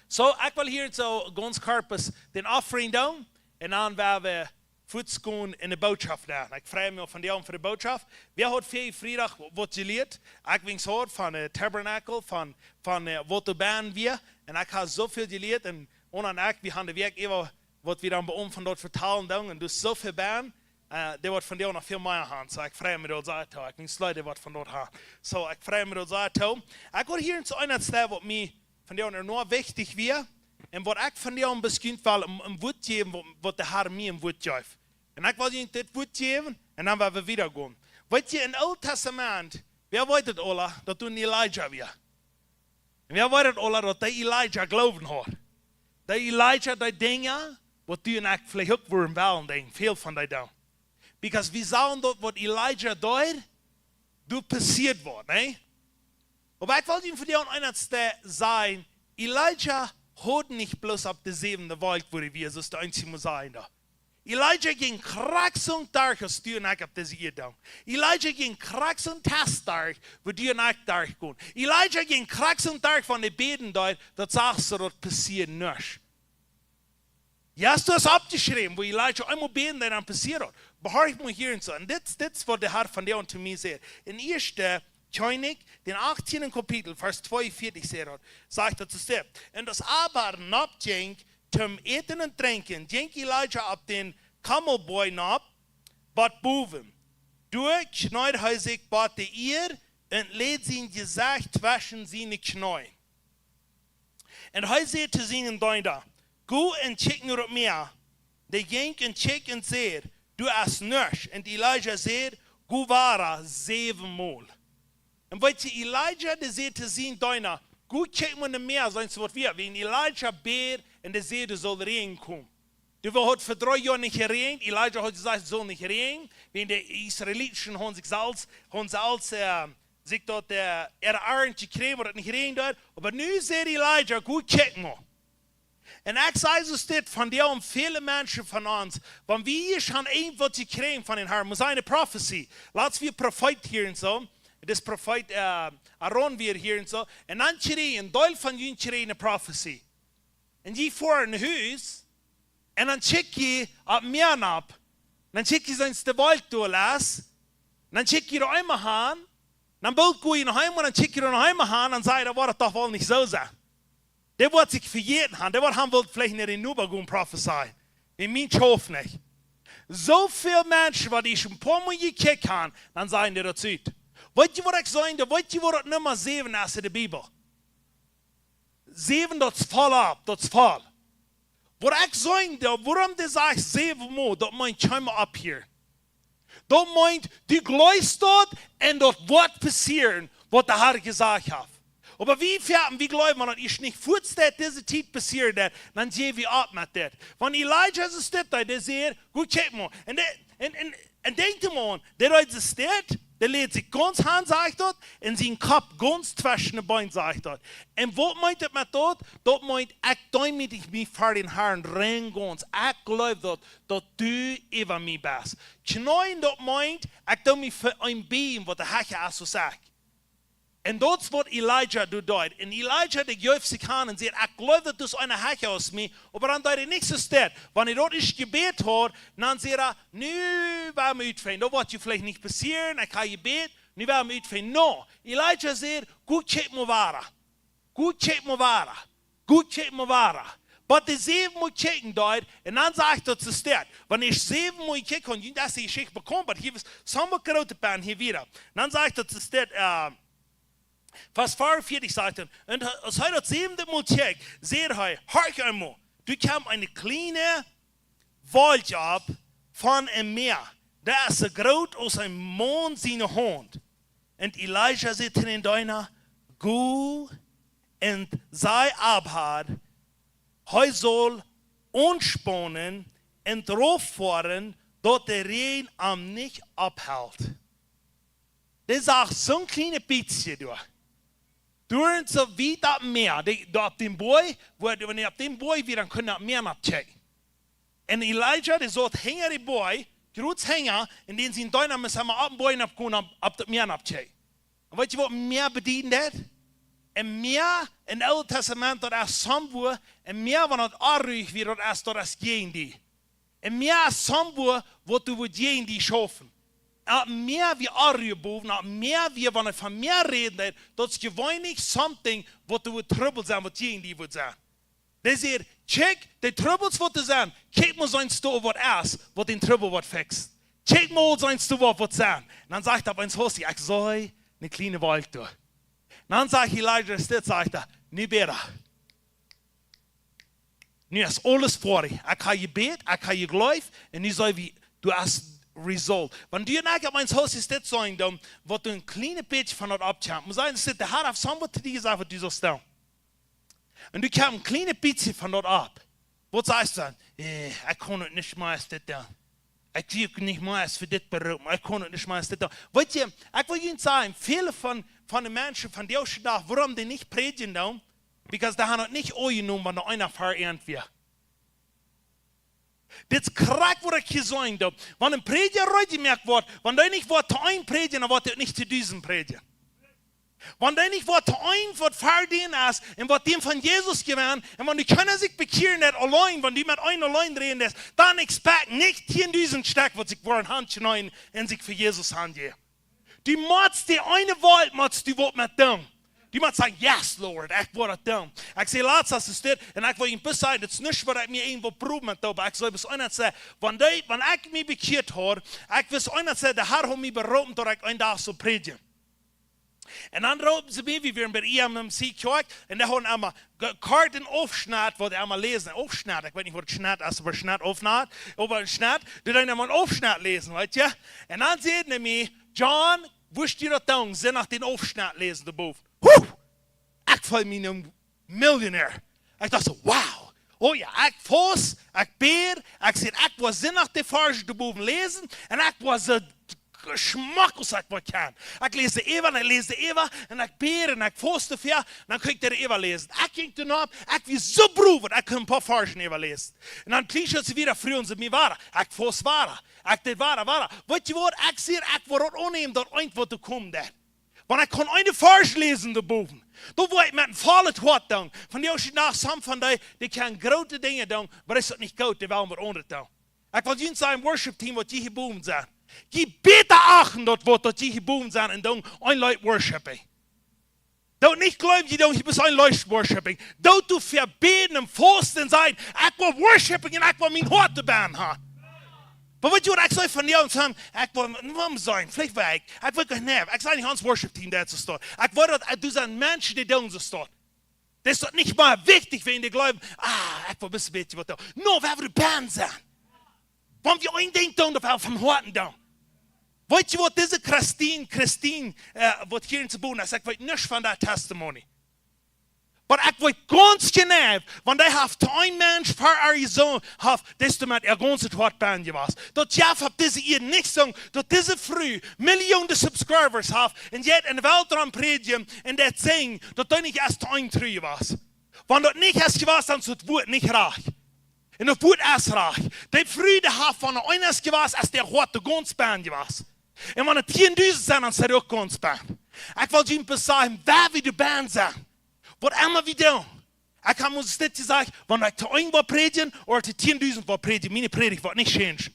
So, ich will hier so ganz kurz den Offering down, und dann werden wir Fuß gehen in der Botschaft lernen. Ich freue mich von dir für die Botschaft. Wir haben viel Freitag was gelehrt. Ich bin so von der Tabernacle, von was du beten wir. Und ich habe so viel gelehrt. Und wir haben den Weg immer, was wir dann bei uns von dort vertalen. Und du so viel beten, der wird von dir noch viel mehr haben. So, ich freue mich, dass du das hast. Ich bin Leute, die von dort haben. So, ich freue mich, dass du das hast. Ich will hier zu einer Stelle, was mir von dir nur wichtig wird. Und was ich von dir bestimmt will, Wort geben, was der Herr mir im Wort gibt. Und ich will Ihnen das Wort geben, und dann werden wir wieder gehen. Weißt du, im Alten Testament, wer weiß alle, dass du ein Elijah wirst? Wer weiß alle, dass der Elijah glauben hat? Der Elijah, die Dinge, was du und ich vielleicht auch wollen wollen, viel von dir da. Because wir sagen dort, was Elijah dort, du passiert wird, ne? Aber ich wollte Ihnen von dir an einer Stelle sagen, Elijah hat nicht bloß auf der 7. Welt, wo wir, das ist der einzige sein da. Elijah ging krass und dark, als du und ich auf das hier da. Elijah ging krass und tastark, wo du und ich dark gehen. Elijah ging krass und dark von den Beten dort, das sagst du, das passiert nicht. Ja, hast du das abgeschrieben, wo Elijah einmal beten, dann passiert hat. Behör ich mal hier und so. Und das ist, was der Herr von dir und zu mir sagt. In 1. König, den 18. Kapitel, Vers 42 sagt er zu dir. Und das aber abging zum Eten und Trinken, ging Elijah ab den Kamelboy ab, bat boven. Durch schneid er sich bat der ihr und lädt sein Gesicht zwischen seine Knie. Und er sagte zu seinen Däuner, go und check nur mir. Der ging und check und sagt, du hast nichts. Und Elijah sagt, go war 7-mal. Und weißt du, Elijah, der sagt zu seinen Däuner, gut check mal mehr, sonst wird wir. Wenn Elijah bet und der sagt, es soll Regen kommen. Du hat für 3 Jahre nicht geregnet. Elijah hat gesagt, es soll nicht regnen. Wenn die Israeliten haben sich dort erarnt gekriegt, weil es nicht regnet hat. Aber nun sagt Elijah, gut check mal. Und ich sage es dir von dir und viele Menschen von uns, wenn wir schon irgendwas gekriegt von den Herrn, muss eine Prophecy. Lass wir Prophet hier und so. Das Prophet Aaron wir hier und so. Und dann ein Teil von ihnen eine Prophecy. Und die vor ein Haus, und dann check ich ab mir ab. Dann check ich sonst die Welt durchlässt. Dann check ich noch einmal an. Dann bald gehe ich noch einmal, dann check ich noch einmal an und sage, das war doch wohl nicht so sein. Der wird sich für jeden haben. Der wird haben wollte vielleicht nicht in Nubagun prophezeien. In mein Schof nicht. So viele Menschen, die ich ein paar Mal gekickt habe, dann sagen die dazu. Weißt du, was ich sagen? Weißt du, was Nummer 7 ist in der Bibel? 7, das fall ab, das fall. Was ich sagen, warum der sagt 7 Mal, das meint, schau mal ab hier. Das meint, du glaubst dort und dort wird passieren, was der Herr gesagt hat. Aber wie glauben wir, dass ich nicht kurz diese Zeit passiert, dann sehen wir ab mit das. Wenn Elijah ist das, der sagt, gut, check mal. Und denkt mal, der hat das, der lädt sich ganz hand, sagt dort, und seinen Kopf ganz zwischen den Beinen, sagt dort. Und was meint das mit dort? Das meint, ich däume mich vor den Herrn rein ganz. Ich glaube dort, dass du über mich bist. Knäuen das meint, ich däume mich für ein Bein, was der Herr so sagt. Und das ist, was Elijah dort. Und Elijah, der gibt sich an und sagt, ich glaube, dass du so eine Hecke aus mir, aber dann deut nicht so steht. Wenn er dort nicht gebet hat, dann sagt er, nö, werden wir mitfinden. Das wird vielleicht nicht passieren, ich habe gebet, nö, werden wir mitfinden. No, Elijah sagt, gut, check mal wara. Gut, check mal wara. Gut, check mal wara. Aber die 7 Mal checken dort, und dann sagt er zu steht. Wenn ich 7 Mal checke und das die Geschichte bekomme, aber hier ist sommer große Band hier wieder. Dann sagt er zu steht, Vers 44 sagt er, und als er das 7. Mal checkt, seht er, hör einmal, du kam eine kleine Wald ab von einem Meer. Der ist so groß aus einem Mond seine Hand. Und Elijah sagt in den Deuner, go en zij abhad, hij zal ontspannen en erop varen, dat de regen hem niet abhält. Das ist auch so ein kleines bisschen da. Durch so wie das Meer, da auf dem Boy, wenn ihr auf dem Boy wieder, dann könnt ihr mehr nachchecken. Und Elijah, der sagt, hänger die Boy, groß hänger, in den sie in Deutschland müssen, haben wir auf dem Boy nachkommen, auf das Meer nachchecken. Und weißt du, was Meer bedient das? Ein Meer, im Alten Testament, das ist Sambu, ein Meer, wenn das anruhig wird, das ist gegen die. Ein Meer ist Sambu, wo du gegen die schaffen. Mehr wie Arjeboven, mehr wie wenn ich von mehr reden, das ist gewöhnlich something, was du Trouble sein, was gegen die wird sein. Das ist, check, die Troubles, was du sein, check mal sein Sto, was ist, was den Trouble wird fixt. Check mal sein Sto, was sein. Dann sagt er, eins Hossi, ich soll eine kleine Welt durch. Dann sagt Elijah, sagt er, nicht besser. Nu ist alles vor dir. Ich kann je bet, ich kann je glauben, und nu soll wie, du hast result. Wenn du nicht auf mein Haus ist, das sein, dann wird du ein kleines bisschen von dort abchampen. Man sagt, der Herr hat sommer zu dir gesagt, was du sollst tun. Und du kannst ein kleines bisschen von dort ab. Was sagst du dann? Ich kann nicht mehr als das tun. Ich kriege nicht mehr als für das berufen. Ich kann nicht mehr als das tun. Weißt du, ich will Ihnen sagen, viele von den Menschen, von denen ich dachte, warum die nicht predigen, dann? Because die haben nicht angenommen, wenn da einer verehrt wird. Das ist krass, was ich hier sagen darf. Wenn ein Prediger heute merkt wird, wenn der nicht wird zu einem predigen, dann wird er nicht zu diesem predigen. Wenn der nicht wird zu einem wird verdienen ist, und wird dem von Jesus gewähren, und wenn die können sich bekehren, nicht allein, wenn die mit einem allein reden ist, dann expect nicht hier in diesem Steck, was sich vor ein Handchen ein und sich für Jesus handelt. Die machst die eine Welt, machst die Wort mit dem. Die moet zeggen, yes, Lord, ik wil het doen. Ik zei laatst als het dit, en ik wil je best zeggen, het is niet wat ik me een wil proeven met jou, maar ik zou best een zeggen, wanneer ik me bekeerd hoor, ik wist een zeggen, de Herr heeft me beroepen, dat ik een dag zou predigen. En dan roepen ze me, wie we bij IMMC kijken, en dan hebben we kaarten aufschnaat, wat we allemaal lezen. Aufschnaat, ik weet niet wat het schnaat is, maar schnaat aufnaat, over schnaat, dan hebben we een aufschnaat lezen, weet je. En dan zei hij me, John, wist je dat doen? Ze nach den aufschnaat lezen erboven. Ik voel me een miljonair. Ik dacht zo, wauw. Oh ja, ik voos, ik beer, ik zei, ik was zin nach de farge erboven lezen, en ik was zo geschmack als ik wat kan. Ik lees de Eva, en ik beer, en ik voos te ver, en dan kan ik de Eva lezen. Ik ging toen op, ik was zo broer, ik kon een paar fargen Eva lezen. En dan kliesje ze weer vroeg, en ze me waren. Ik voos waren. Ik deed waren. Weet je wat, ik zei, ik word onneem dat eind wat te komen daar. Want ik kon eine Farge lezen erboven. Dan wil ik met een vallet wat doen. Van die als je naar samen van die kan grote dingen doen, maar is dat niet goed, die willen we onder doen. Ik wil jullie zeggen, worship team, wat je geboomd zijn. Je beter achten dat je geboomd zijn en dan een leid worshipen. Dat niet geloven je dan, je bent een leid worshipen. Dat du verbeden en fasten zijn, ik wil worshipen en ik wil mijn hart erbij hebben. Maar weet je wat ik zei van jou en zeggen, ik wil zijn, vielleicht weg. Ik wil geen neer. Ik zei niet Hans worship team daar zu staan. Ik wil dat du zijn mensen die doen zu staan. Dat is toch niet maar wichtig, wenn die geloven, ik wil een beetje wat doen. No, we hebben de band zijn. Want we één ding doen, dat we van harten doen. Weet je wat deze Christine, wat hier in Zerbun is, ik weet niets van dat testimony. Maar ik weet ganz genau, want hij heeft een mens voor Arizona, dat met er ganz het hart band was. Dat Jeff op deze eer niet zong, dat deze vrouw miljoenen subscribers heeft, en jet in de wereld aan predigen, en dat zingen, dat hij niet eerst een trui was. Want dat niet eerst was, dan is het woord niet raak. En het woord is raak. Die vrouw die heeft van een eerst was, als der hart de ganz band was. En wanneer het 10.000 zijn, dan is het ook ganz band. Ik wil je zeggen, waar we de band zijn. Wat immer we doen. Ik heb ons dit gezegd, wanneer ik te een wil predigen, of te 10.000 wil predigen, mijn predigt wordt niet changen.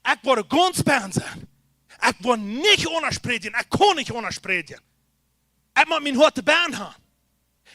Ik word ganz band zijn. Ik word niet anders predigen, ik kan niet anders predigen. Ik moet mijn hart te band hebben.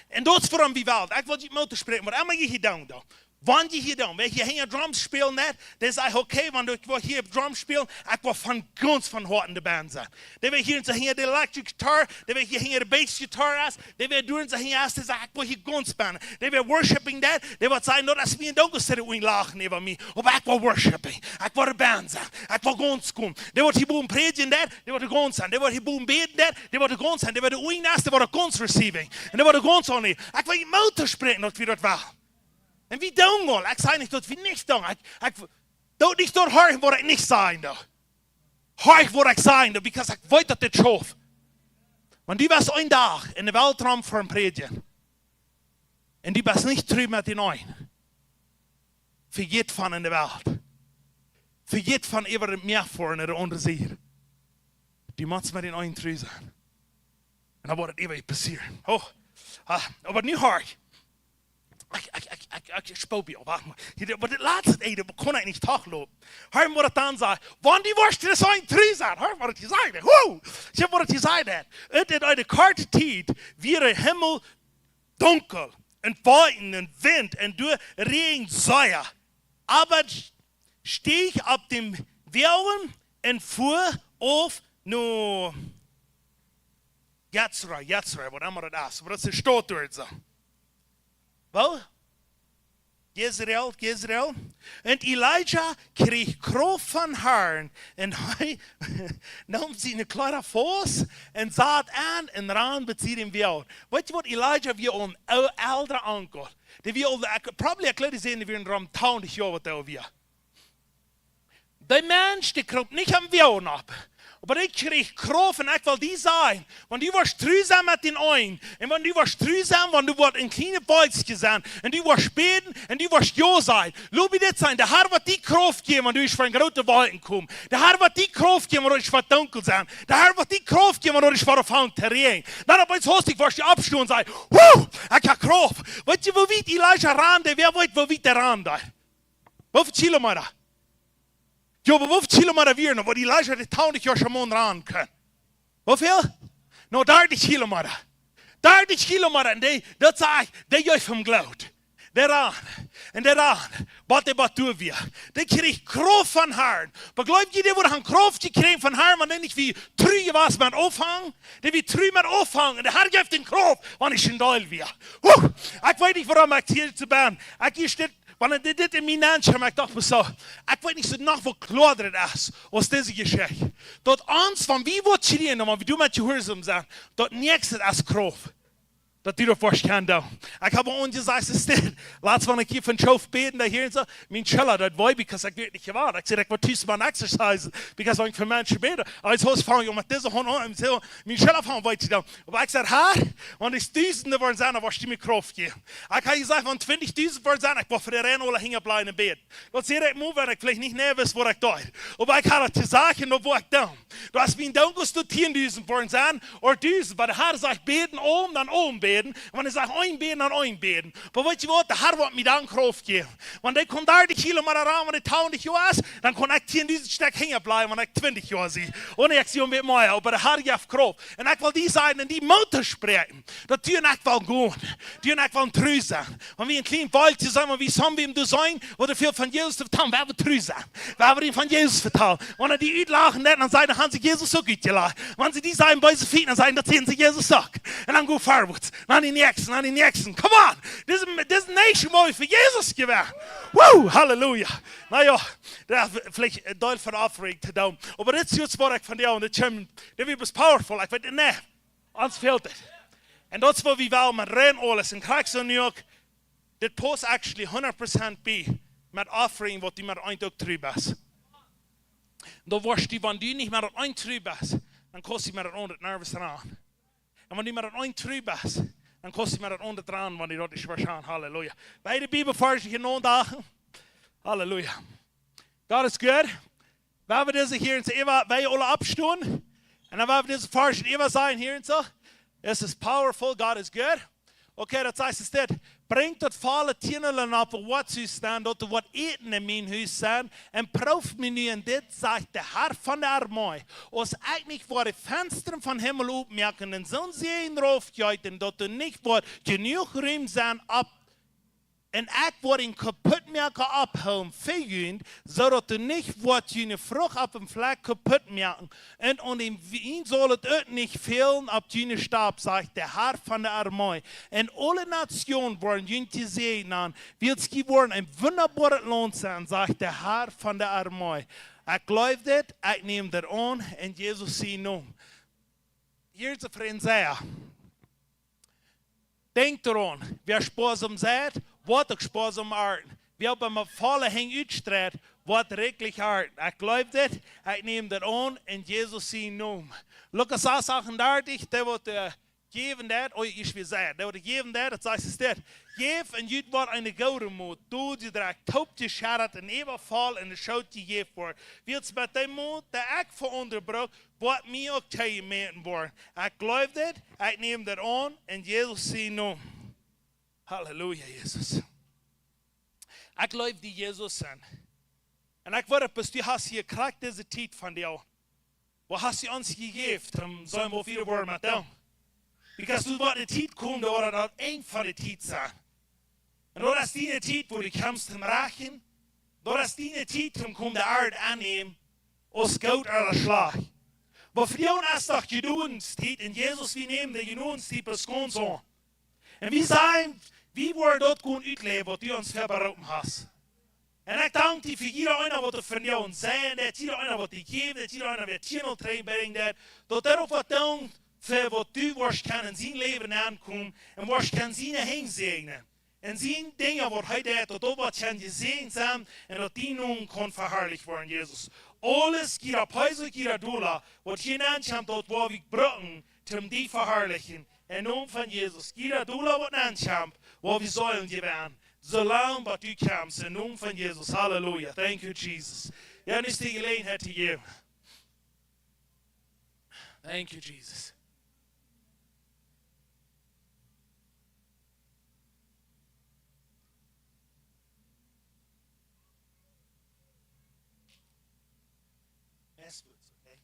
En dat is waarom we wel. Ik wil je moeten spreken, wat immer je gedaan hebt. Wann je hier dan, weet je, hier drums spelen net, dan zeg ik, oké, want ik wil hier drums spelen, ik wil van ganz van hart in de band zijn. Dan wil je hier de electric guitar, dan wil je hier de bass guitar als, dan wil je doen ze hier als, dan zeg ik wil hier ganz spelen. Dan wil worshiping dat, dan wil zeggen, dat is mij en ook zitten we lachen over mij, maar ik wil worshiping, ik wil de band zijn, ik wil ganz komen. Dan wil je boem predigen dat, dan wil je ganz zijn. Dan wil je boem beden dat, dan wil je ganz zijn. Dan wil je oeien als, dan wil je ganz receiving. En dan wil je ganz aan niet. Ik wil je motor spreken, dat we dat wel. En wie doen wel? Ik zei niet dat we niks doen. Ik doe niet door horen wat ik niet zijn. Hoor wat ik zijn, because ik weet dat dit schoof. Want die was een dag in de weltraum voor een predigen. En die was niet terug met die een. Vergeet van in de wereld. Vergeet van over het meer voor en de onderzee. Die moet met die een terug zijn. En dan wordt het even passeren. Oh, maar nu hoor ik. Ik spook je op, wacht maar. Maar het laatste eten kon ik niet teruglopen. Hoor wat het dan zei. Want die worst er zo'n drie zijn. Hoor wat het gezegd heeft. Woe! Zeg wat het gezegd heeft. Het is uit de korte tijd weer de hemel donker. En waaien en wind en door regen zuier. Aber steeg op dem Wellen en voer of no. Jetzra, wat immer das ist. Aber das ist stot dort so. Wel? Jezreel. En Elijah kreeg kracht van Herrn. En hij nam zijn kleine voos en zat aan en ran met zijn wiel. Weet je wat Elijah weer een oudere onkel? Die wil, probably ik laat je zien, die weer een 20 jaar wat daar weer. Die mens, die kroop niet aan wiel op. Maar ik kreeg kracht en ik wil die zijn. Want die was truzaam met den een. En want die was truzaam, want die wordt een kleine boodschap zijn. En die was beten en die was ja zijn. Loop je dit zijn. De Heer wat die kracht geven, want du is van grote wolken komen. De Heer wat die kracht geven, want du is van donker zijn. De Heer wat die kracht geven, want du is van afhang te regen. Dan op iets hostig was je opstoen en zei, woe, ik heb kracht. Weet je, wie Elijah raande? Wer weet wie der raande? Hoeveel kilometer? Ja, maar hoeveel kilometer weer nog, waar die Elijah de 20 jaar schon ran kan? Hoeveel? Nou, 30 kilometer. 30 kilometer, en dat zei ik, die juist hem geloofd. Daaraan, wat hij wat doen weer. Die kreeg kracht van Herrn. Maar geloof je, die wordt een kracht gekregen van Herrn, want niet wie terug was met opvang. Die wie terug met opvang. En de Herr geeft een kracht, want ik schendal weer. Ik weet niet waarom ik hier te ben. Ik hier zit. Want dit in mijn naam, maar ik dacht me zo, ik weet niet zo nog wat klaarder is als deze geschichte. Dat ons van wie wordt schreeuwen, maar wie du met je hoorzaam zijn, dat niks is kracht. Dat die ervoor kan doen. Ik heb ons gezegd, laatst wanneer ik hier van Schof beten, daar hier en zo, mijn Schiller, dat wil because ik weet niet gewaar. Ik zei, ik wil tussen mijn exercise, because ik voor mensen beten. Aber jetzt hast du mit dieser Hand an, mein Schiller van weet je dan. Aber ik zei, want is duizenden worden zijn, dan was die mir Kraft geven. Ik heb gezegd, van 20.000 worden zijn, ik wil voor de Rennole hingen blijven in bed. Dat zie ik moe, wenn ik vielleicht niet meer wist, wat ik doe. Aber ik had het gezegd, en wat ik doe. Du hast mijn donkels tot 10.000 worden zijn, of 1000, maar de Herr zegt, beten om, dan om beten. Want hij zegt, een dan een beden. Maar weet je wat, de Herr wordt mij dan kracht geven. Want hij kon 30 kilometer aan, want hij 20 jaar is, dan kon ik 10.000 stuk hingen blijven, want ik 20 jaar zie. En ik zie hem met mij, maar de Herr geeft kracht. En ik wil die zijn en die motor spreken. Dat doen ik wel gaan. Dat ik wel trouw zijn. Want wie een klein woordje zijn, maar wie zijn we hem te zijn, wat er veel van Jezus te vertellen, we hebben trouw zijn. We hebben hem van Jezus vertellen. Want die uitlachen, dan zeggen, dan gaan ze Jezus ook uitgelachen. Want ze die zijn bij zijn voeten, dan zeggen, dat zijn ze Jezus ook. En dan go forward. Naar die nächsten. Come on. This is nation mooi voor Jezus geweest. Woo, halleluja. Nou ja, dat is vielleicht een deel van de afrekening te doen. Maar dit is iets wat ik van jou, en dat is powerful. Ik weet het niet. Ons fehlt het. En dat is wat we wel met rein alles. En krijg zo nu ook, dit past actually 100% bij met offering wat die met een ook terug is. Dan wordt die van die niet met een terug is, dan kost die met een 100 nervous eraan. En wanneer die met een terug is, dan kost hij maar het onder dran, want dat is waarschijnlijk. Halleluja. Bij de Bibelversie genoemd dagen. Halleluja. God is goed. We hebben deze hier in Eva, wij alle abstoen. En dan hebben we deze versie Eva zijn hier en zo. Es is powerful, God is good. Oké, dat heißt es dit. Brengt het vallen tienelen op wat u staan, dat er wat eten in mijn huis zijn. En proef me nu en dit, zegt de Herr van de armoei. Als ik niet voor de vensteren van hemel opmerken en zo'n zee in de hoofd juiten, dat er niet wordt genoeg ruim zijn op En ik word een kapotmaker abhouden voor jullie, zodat er niet wordt jullie vrucht op een vlek kapot maken. En on dem Wien soll het ook niet fehlen op jullie stab, sagt der Herr von der Armee. En alle Nationen worden jullie te segnen, wird es geworden ein wunderbares Land sein, sagt der Herr von der Armee. Ik geloof dit, ik neem dat aan en Jezus zijn naam. Hier is een vriend zeggen. Denk eraan, wer sparsam seid, wordt ook sparsam aarden. Wie op een vallen heen uitstreedt, wordt rijkelijk aarden. Ik geloof dit, ik neem dat aan en Jezus zijn naam. Lucas 38, dat wordt geven dat, oh ich will sagen, dat wordt geven dat zegt es dit. Geef en jut wordt een gouden moed. Doe je direct, taupt je schadet en even val en de schoot je geef voor. Wilt met die moed, dat ik voor onderbroek, wordt mij ook tegen meten worden. Ik geloof dit, ik neem dat aan en Jezus zijn naam. Halleluja, Jezus. Ik geloof die Jezus zijn. En ik word op du hast hier gekrakt deze tijd van jou. Wat hast je ons gegeven, om zullen we veel worden met jou. Because du wordt de tijd komt, dat dat een van de tijd zijn. En dat is die tijd, wo du kommst zum Rachen. Dat is die tijd, om kom de aarde aannemen, als goud oder slag. Maar voor jou is toch Genoenstijd, en Jezus, we nemen de Genoenstijd als gewoon zo. En we zijn, wie worden dat gewoon uitleven, wat du ons verberoepen hast. En ik dank je voor iedereen wat er van jou zijn, dat iedereen wat je geeft, dat iedereen wat je nog terugbrengt, dat er ook wat dank voor wat du was kan in zijn leven aankomen, en was kan zijn heen zegenen. En zien dingen wat hij deed, dat wat kan gezegend zijn, en dat die nun kan verherrlicht worden, Jezus. Alles, jeder Päuse, jeder Dollar, wat je aankomt, dat waar we brücken, zum die verherrlichen. En nun van Jezus, jeder Dollar wat aankomt, waar we zullen gewinnen. Zolang wat u komt, in naam van Jezus. Halleluja. Thank you, Jesus. Ja, nu is die gelegenheid te geven. Thank you, Jesus. Yes, okay.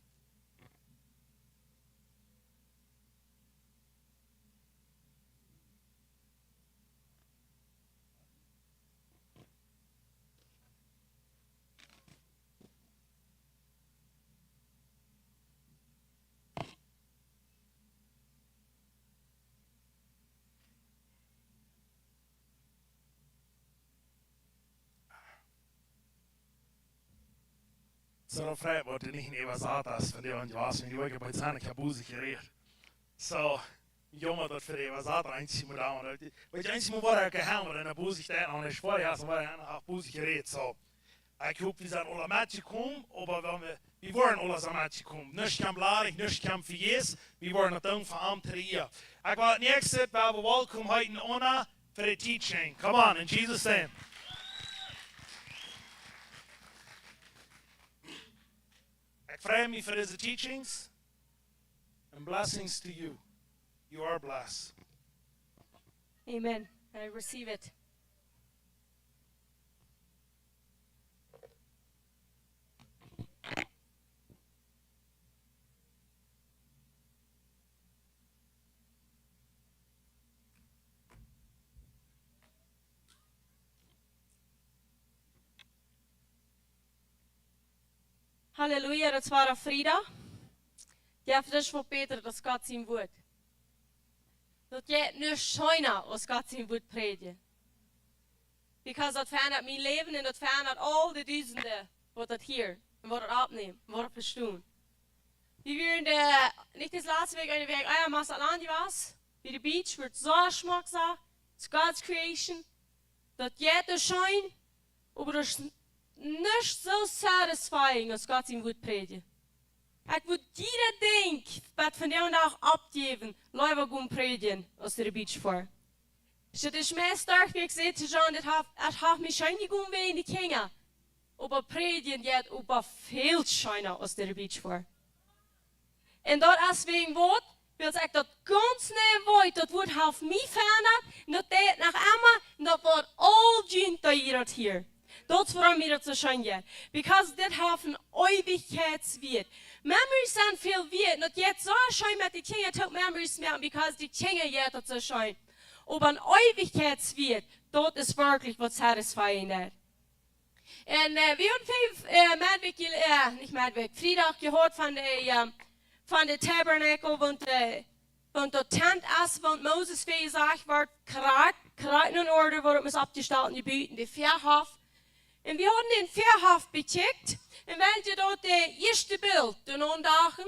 Så då frågade jag till ni vad satas för det var inte vad som jag var på ett annat kabuz geredet. Så jag måste för det var sat einzig med da und weil einzig mal war der Herr und der Bus ich da und ich war ja so war ein Bus geredet so. Ich hoffe wir sind alle Match kommen, aber wenn wir wollen alle Match kommen. Nicht kann bladig, nicht kann für Jesus. Wir wollen dann von Amteria. Ich war nächstes bei welcome heute Anna für the teaching. Come on in Jesus name. Ik vraag me voor deze teachings and blessings to you. You are blessed. Amen. I receive it. Halleluja, dat was Frida. Ja, das ist von Peter, das Gott sein Wort. Dat jij nu schijnen als God zijn woord predigen. Because dat verändert mijn leven en dat verändert al die duizenden wat dat hier en wat dat opneemt, wat dat verstaan. Die werden niet das laatste week eine Weg, ja, Masalandi was, wie de beach, wordt zo schmackzaam, it's God's creation, dat jij te schijnen, aber dat is nicht so satisfying als God zijn woord predigen. Ik wil ieder ding wat van jou dag opgeven, liever gaan predigen als de beach voor. Dus het is mij sterk, wie ik zei te John, het heeft mij schijnlijk gaan wee in de kingen. Aber predigen gaat over veel schijner als de beach voor. En dat is wegen woord, wil ik dat ganz nieuw woord, dat woord heeft mij veranderd, en dat deed nach einmal, en dat wordt al dient dat je dat hier. Dat is waarom wir das so schön gehen. Because das hat ein Ewigkeitswert. Memories sind viel wert. Und jetzt so schön mit den Kindern, tut Memories mehr, because die Kinder jetzt das so schön. aber ein Ewigkeitsweg, dort ist wirklich was satisfying ist. Und wir haben Freitag gehört von der Tabernakel, und der Tent ist, und Moses wie gesagt, wird gerade in Ordnung, wo es abgestalten, die Büten, die Vierhof. Und wir haben den Vierhof becheckt, und wenn ihr dort das erste Bild, den Ondagen,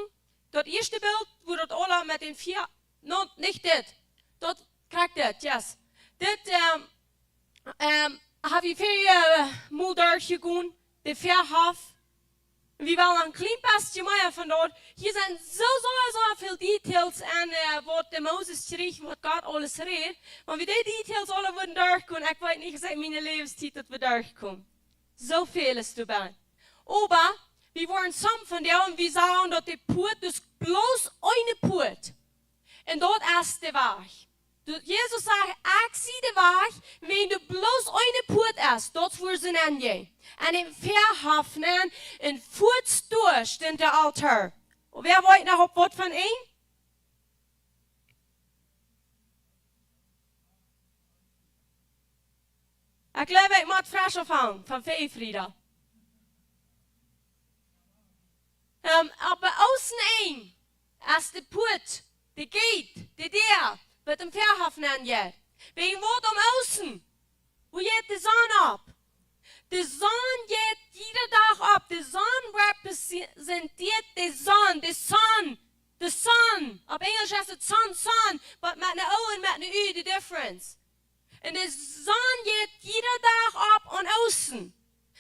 das erste Bild, wo dort alle mit den vier, no, nicht das, dort kriegt das, yes. Das, habe ich viel Mal durchgegangen, der Vierhof. Wir wollen ein klein bisschen mehr von dort. Hier sind so viele Details an, was der Moses schrieb, was Gott alles redet. Und wie die Details alle würden durchkommen, ich weiß nicht, seit meiner Lebenszeit, dass wir durchkommen. So viel ist dabei. Aber wir waren zusammen von dir und wir sahen, dass der Put, das bloß eine Put. Und dort ist der Weg. Jesus sagt, ich sehe den Weg, wenn du bloß eine Put hast, dort wo sie hingehen. Und im Vierhof nehmen, und Fuß durch den Altar. Und wer wollte noch was von ihm? Ich glaube, ich muss frisch anfangen, von Frieda. Aber außen ein, als der Put, der geht, der wird im Vierhof nennen. Wegen was außen? Wo geht die Sonne ab? Die Sonne geht jeden Tag ab. Die Sonne repräsentiert die Sonne. Die Sonne. The sun. Op English is het sun. But met een O en met een U, the difference. En de zon geht jeder Tag ab und außen.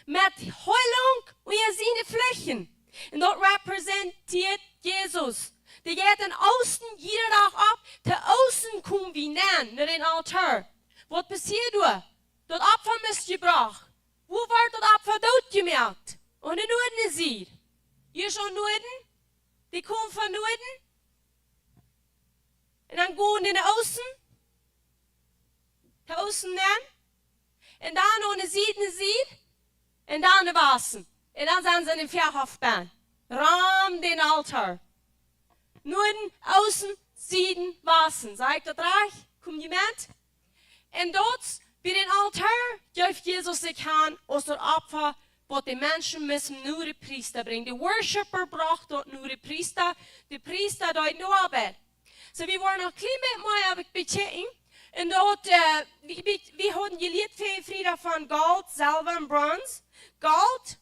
Met Heilung und ihr seht die Flächen. Und dort repräsentiert Jesus. Die geht in außen jeder Tag ab. Te außen kommen wir nach den Altar. Was passiert da? Dat Opfer ist gebracht. Wo wird das Opfer dort gemerkt? Und in Norden ist hier. Hier schon Norden. Die kommen von Norden. Und dann gehen die nach außen. Nach außen dann. Und dann ohne Süden. Und dann de Wassen. Und dann sind sie in den Vierhofbahn. Raum den Altar. Norden, außen, Süden, Wassen. Sagt das reich? Kommt jemand? Und dort, bei den Altar, gibt Jesus sich an, aus der Opfer, was die Menschen müssen nur die Priester bringen. Die Worshipper braucht dort nur die Priester dort nur Arbeit. So, wir wollen noch ein klein bisschen mehr bechecken. Und dort, wir haben geleerd für Frieda von Gold, Silber und Bronze. Gold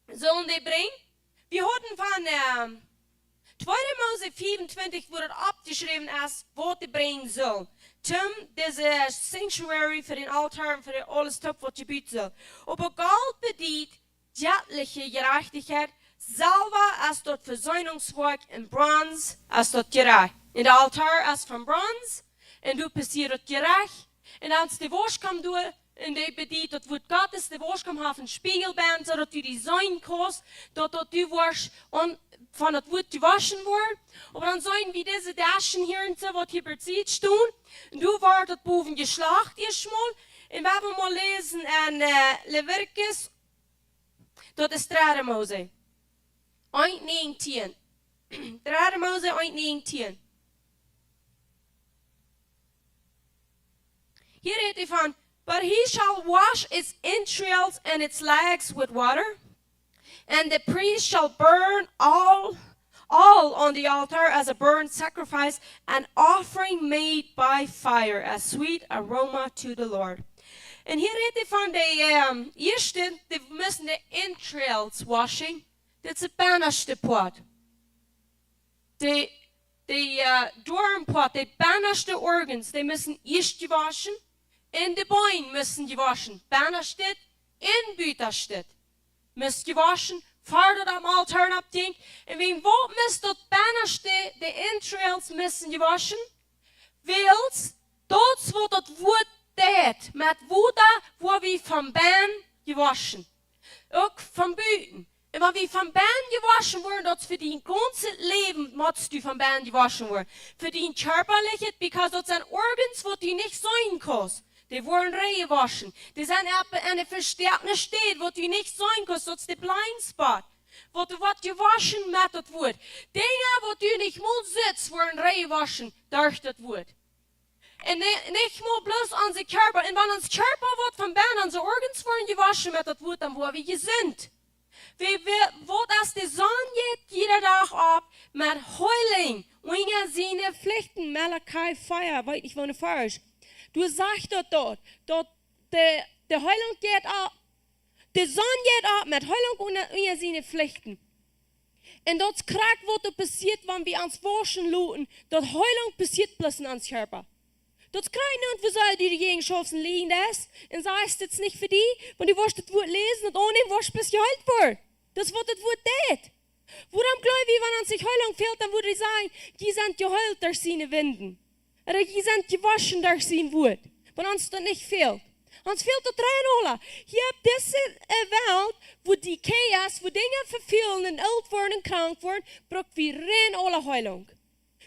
sollen die bringen. Wir hatten von 2. Mose 24, wo das abgeschrieben ist, was die bringen sollen. Deze sanctuary für den Altar und für alles Top, was je bieten soll. Aber Gold bedient göttliche Gerechtigkeit, Silber als dort Versöhnungswerk und Bronze als dort gerecht. In der Altar ist von Bronze und du passiert gerecht. Und als die Wasch kommt durch, und die bedient, dort wird Gottes, die Wasch kommt auf ein Spiegelband, so dass du die sein kannst, dort du wasch und von das Wut gewaschen worden. Aber dann sollen wir diese Daschen hier und so, was hier bezieht, stehen. Und du warst dort boven geschlacht, erstmal. Und wir haben mal lesen in Leviticus, dort ist 3. Mose 1:19. 3. Mose 1:19. Hier redet von, but he shall wash its entrails and its legs with water. And the priest shall burn all on the altar as a burnt sacrifice, an offering made by fire, a sweet aroma to the Lord. And hier redet van de eerste, die müssen de entrails washing. Dat is het binnenste part. De Darmpart, de binnenste organs, die müssen eerst gewaschen. En de Beine müssen gewaschen. Binnenste en buitenste. Müsst gewaschen, fordert am Altar abdingt. Und wegen wo müsst das Binnenste, die Entrails müssen gewaschen? Weil dort, wo das Wut steht, mit Wuda, wo wir vom Bein gewaschen. Auch vom Büten. Und wenn wir vom Bein gewaschen wurden, das für dein ganzes Leben musst du vom Bein gewaschen werden. Für dein körperliches, because das sind Organs, wo du nicht sein kannst. Die wurden reingewaschen. Die sind eine verstärkte Stelle, wo du nicht sein kannst. Das ist der Blindspot. Wo du was gewaschen mit das Wort. Dinge, wo du nicht mal sitzt, wurden reingewaschen durch das Wort. En nicht nur bloß unser Körper. Und wenn uns Körper wird von Bern, unsere Organs werden gewaschen mit das Wort, dann wo wir gesund. Wat als de zon geht jeder Tag ab mit Heuling, ohne seine Pflichten, Malachi 4, weiß ich, wo ne falsch. Du sagst dort, der Heulung geht ab, der Sonne geht ab mit Heulung ohne seine Pflichten. Und dort krank wird passiert, wenn wir uns waschen lassen, dort Heulung passiert bloß in uns Körper. Dort krijgen und wir sollen die Gegenschaften liegen das, und sagst jetzt nicht für die, wenn die wirst das Wort lesen und ohne wirst bis geheilt wird. Das wird das Wort tät. Woran glaube ich, wenn uns sich Heilung fehlt, dann würde ich sagen, die sind geheilt durch seine Winden. Oder die sind gewaschen durch sein Wort. Wenn uns das nicht fehlt. Uns fehlt das rein, hier habt diese Welt, wo die Chaos, wo Dinge verfehlen und alt werden und krank werden, braucht wir rein alle Heilung.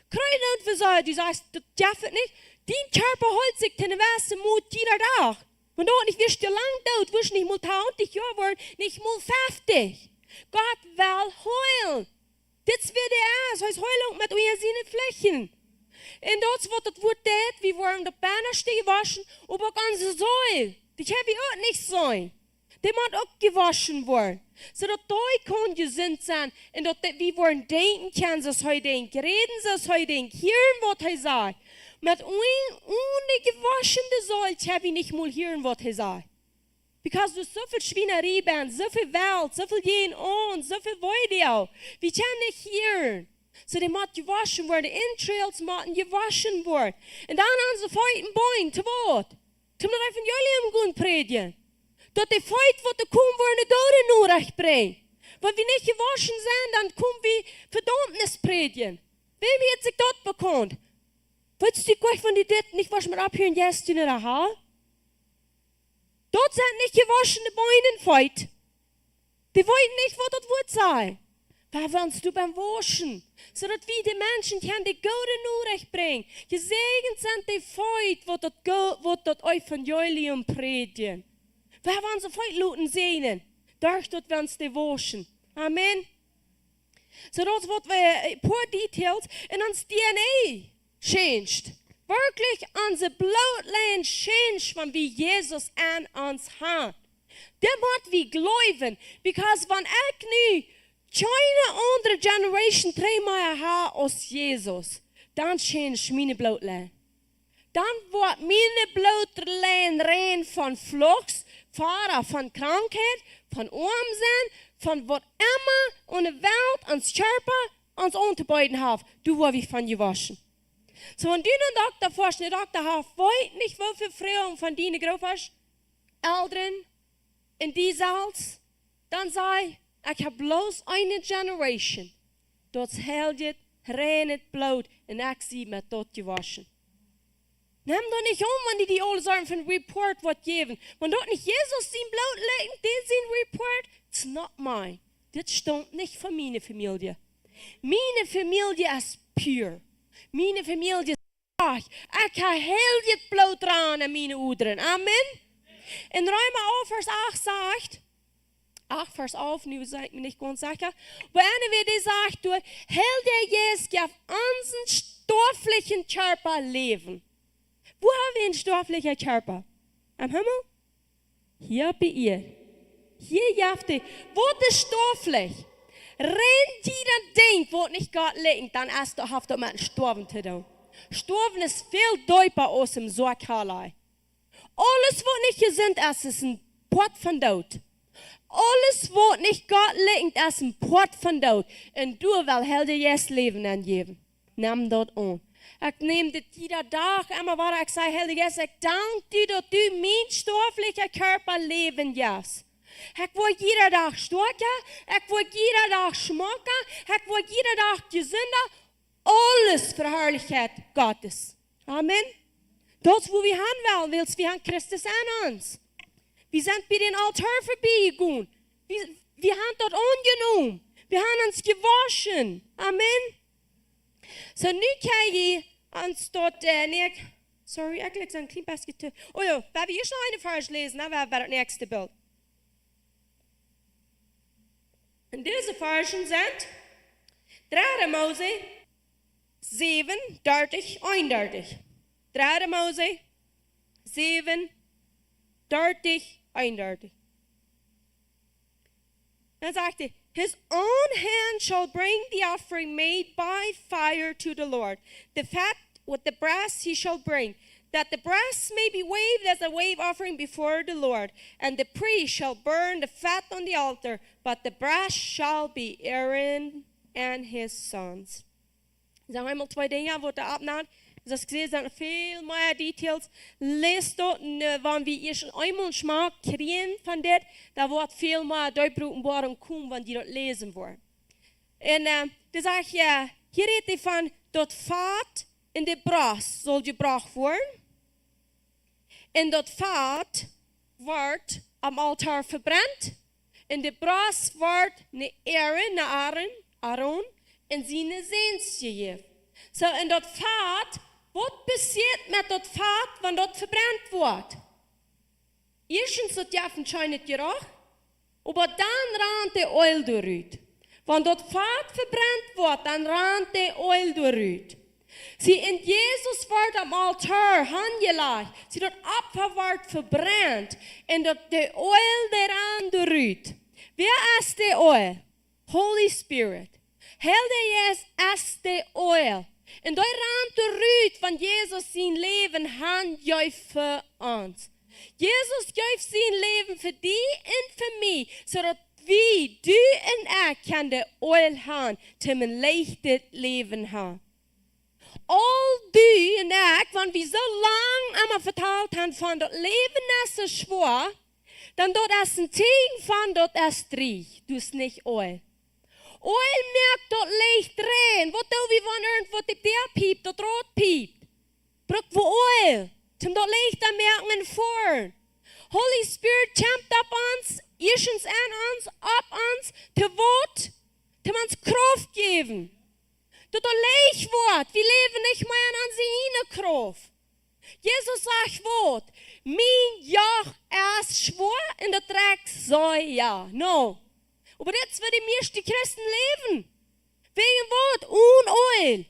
Krijgen und wir sagen, du sagst, das darf nicht. Dein Körper holt sich den besten Mut jeder Tag. Und dort nicht wirst du lang tot, wirst nicht mal 20 Jahre werden, nicht mal 50. Gott will heulen. Das wird erst, heißt Heulung mit euren seine Flächen. Und dort wird das Wort tät, wir wollen die Banner stehen waschen, aber ganze Säule. Das habe ich auch nicht sein. Die muss auch gewaschen werden. So dass die kann gesund sein. Und dass wir wollen denken können, was er denkt, reden, was er denkt, hören, was er sagt. Mit ohne gewaschene Säule habe ich nicht mal hören, was er sagt. Because du so viel Schweinerei bist, so viel Welt, so viel gehen on, so viel Video. Wir können nicht hören. So die muss gewaschen werden, die Entrails müssen gewaschen werden. Und dann haben sie feiten Bein zu Wort. Zum Evangelium gehen predigen. Dass die Feit, was da kommen, wollen, Gott nur recht bringen. Wenn wir nicht gewaschen sind, dann kommen wir Verdammnis predigen. Wem wird sich dort bekannt? Willst du gleich, wenn die das nicht waschen mit abhören, jetzt in der Haar? Dort sind nicht gewaschene Beine in Feit. Die wollen nicht, was das Wort sei. Was willst du beim Waschen? So dass wir die Menschen können die Gute nur recht bringen. Gesegnet sind die Feit, was das Evangelium predigen. Wir wollen so Feit luten sehen. Durch das werden sie waschen. Amen. So das wird ein paar Details in uns DNA changed. Wirklich unser Blutland changed, wenn wir Jesus an uns haben. Der muss wir glauben, because wenn ich nie keine andere Generation dreimal habe als Jesus, dann changed meine Blutland. Dann wird meine Blutland rein von Flucht, von Krankheit, von Armsein, von was immer in der Welt, uns Körper, uns unterbeiden haben. Du wirst wie von gewaschen. So, wenn du einen Doktor forschst, der Doktor hat weit nicht wo für Frauen von deinen Großeltern, Eltern, in die Salz, dann sei, ich habe bloß eine Generation, dort hält reines Blut und ich sie mit dort gewaschen. Nimm doch nicht wenn die alle sagen von Report was geben. Wenn dort nicht Jesus sein Blut legt, der sein Report, it's not mine. Das stimmt nicht von meiner Familie. Meine Familie ist pure. Meine Familie ist reich. Ich habe heilig Blut dran an meine Udern. Amen. In Römer 8, Vers 8 sagt, 8 Vers 11, nu seid mir nicht ganz sicher, aber eine wird die sagt, du, heilig Jesus auf unseren stofflichen Körper leben. Wo haben wir einen stofflichen Körper? Am Himmel? Hier bei ihr. Hier habt ihr. Wo ist stofflich? Wenn jeder denkt, wo nicht Gott liegt, dann hast du mit einem Sterben zu tun. Sterben ist viel deutlicher aus dem Sorghalei. Alles, was nicht gesund ist ein Port von Tod. Alles, was nicht Gott liegt, ist ein Port von Tod. Und du willst helder jetzt Leben angeben. Nimm dort an. Ich nehme das jeder Tag, immer wieder, ich sage, Heilige Geist, ich danke dir, dass du mein stofflicher Körper leben lässt. Ich will jeder Tag stärker, ich will jeder Tag schmacker, ich will jeder Tag gesünder. Alles für Herrlichkeit Gottes. Amen. Das, wo wir haben wollen, wir haben Christus an uns. Wir sind bei den Altar vorbeigegangen. Wir haben dort angenommen. Wir haben uns gewaschen. Amen. So, nu kan je ons dort, sorry, ik leg een klein beetje. Oh ja, we hebben eerst nog een vers lezen, dan hebben we het nächste beeld. En deze versen zijn 3 Mose 7, 30, 31. 3 Mose 7, 30, 31. Dann sagt er, his own hand shall bring the offering made by fire to the Lord. The fat with the brass he shall bring, that the brass may be waved as a wave offering before the Lord. And the priest shall burn the fat on the altar, but the brass shall be Aaron and his sons. Sagen wir einmal 2 Dinge, wo der abnimmt. Das gesehen sind viel mehr Details. Lest dort, wann wir schon einmal einen Geschmack kriegen von das, da wird viel mehr durchbrüten worden kommen, wenn die dort lesen wollen. Und da sage ich, ja, hier redet ich von, dort Fahrt in der Brass soll gebracht werden. Und dort Fahrt wird am Altar verbrannt. Und der Brass wird Aaron und seine Sehns gegeben. So, und dort Fahrt, was passiert mit dort Fahrt, wenn dort verbrannt wird? Erstens, das darf anscheinend gerochen, aber dann rannt der Öl durch. Wenn dort Fahrt verbrannt wird, dann rannt der Öl durch. Sie in Jesus wird am Altar angelegt, sie dort Opfer wird verbrannt, und dort der Öl daran durch. Wer ist der Öl? Holy Spirit. Helder ist der Öl. Und da rannt durch, wenn Jesus sein Leben hat, für uns. Jesus gibt sein Leben für dich und für mich, sodass wir, du und ich, kann der Öl haben, zum ein leichtes Leben haben. All du und ich, wenn wir so lange einmal verteilt haben, von das Leben ist so schwer, dann dort ist ein Zeichen von dort ist Riech, du ist nicht Öl. Öl merkt dort leicht drehen, wo du wie wenn irgendwo der piept, dort rot piept. Braucht wo Öl, zum dort leicht da merken vor. Holy Spirit kämpft ab uns, erstens an uns, ab uns, zu Wort, zu uns Kraft geben. Dort leicht wird, wir leben nicht mehr an unsere Kraft. Jesus sagt Wort, mein Joch ist schwer und der Dreck soll ja. No. Aber jetzt wird die meisten Christen leben. Wegen Wort, Öl.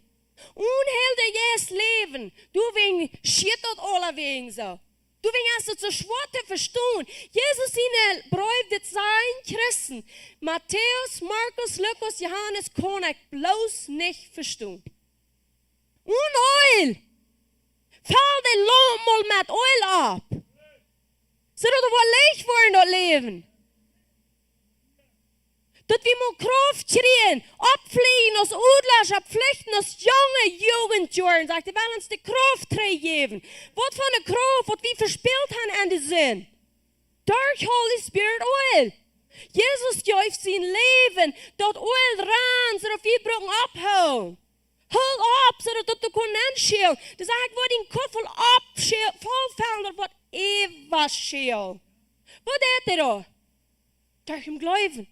Unheldiges Leben. Du wegen shit dort alle wegen so. Du wegen hast du so schwer zu verstehen. Jesus in Brief das sein Christen. Matthäus, Markus, Lukas, Johannes kann ich bloß nicht verstehen. Öl. Fall den Lamp mal mit Öl ab. So dass du leicht worden dort leben. Dat we moeten kracht kriegen, abfliegen aus Udlasch, abflechten aus junge Jugendjahren, sagt er, weil uns die Kraft geben. Wat von der Kraft, wat wir verspielt haben an den Sinn. Durch Holy Spirit Oil. Jesus gibt sein Leben, dort Oil ran, so dass wir brauchen abholen. Hol ab, so dass du kannst anschielen. Das sagt, wo den Kopf voll abschielen, vollfallen, das wird ewig schielen. Was ist er da? Durch den Glauben.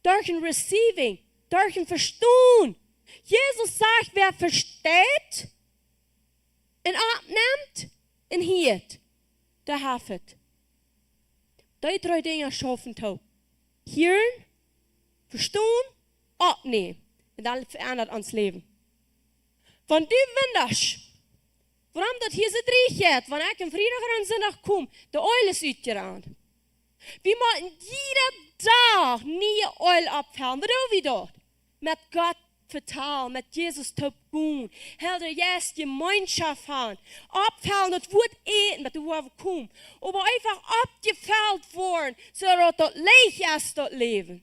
Durch ein Receiving, durch ein Verstehen. Jesus sagt, wer versteht und abnimmt und hielt, der haftet. Die 3 Dinge schaffen tau. Hören, verstehen, abnehmen. Und dann verändert uns Leben. Wenn du wunderst, warum das hier so riecht, wenn ich am Freitag und Sonntag komme, der Öl ist ausgerannt. Wir müssen jeden Tag nie Öl abfallen. Was tun wir dort? Mit Gott vertrauen, mit Jesus tun. Helder, yes, Gemeinschaft haben. Abfallen, das wird eten, das wird kommen. Aber einfach abgefällt worden, so dass dort Leich ist, dort leben.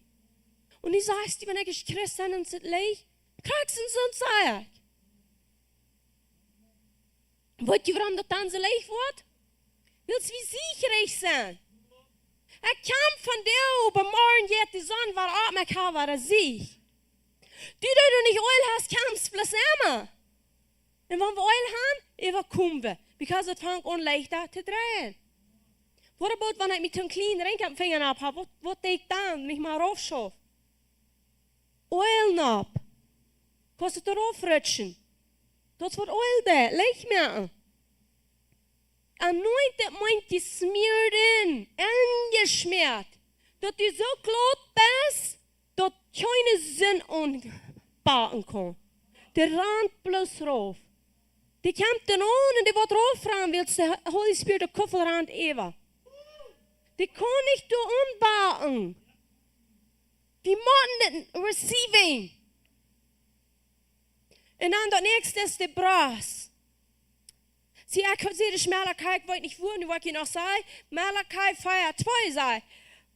Und ich sage, wenn ich Christ bin und es Leich, kriegst du so ein Zeug. Wollt ihr, warum das dann so Leich wird? Willst du wie sicherig sein? Ich kam von der übermorgen jetzt die Sonne war ab, ich habe war sie. Du nicht Öl hast, kannst du bloß immer. Und wenn wir Öl haben, überkommen wir. Because es fängt an leichter zu drehen. What about, wenn ich mit einem kleinen Ring am Finger ab habe, was ich dann, mich mal raufschaffe? Öl ab. Kannst du darauf rutschen. Das wird Öl da, leg mir. Anointed meint gesmeerd in, angeschmiert. Dat du so klot bist, dat keine Sinn anbauen kann. Der Rand bloß rauf. Det komt den aan en det wordt overfragen, wil de Holy Spirit de koffelrand Eva. Det kan niet door aanbaken. Die moeten het receiving. En dan dat nächste is de braas. Zie, ik had gezegd, Malachi, ik weet niet hoe, nu wat je nog zei. Malachi 4:2 zei.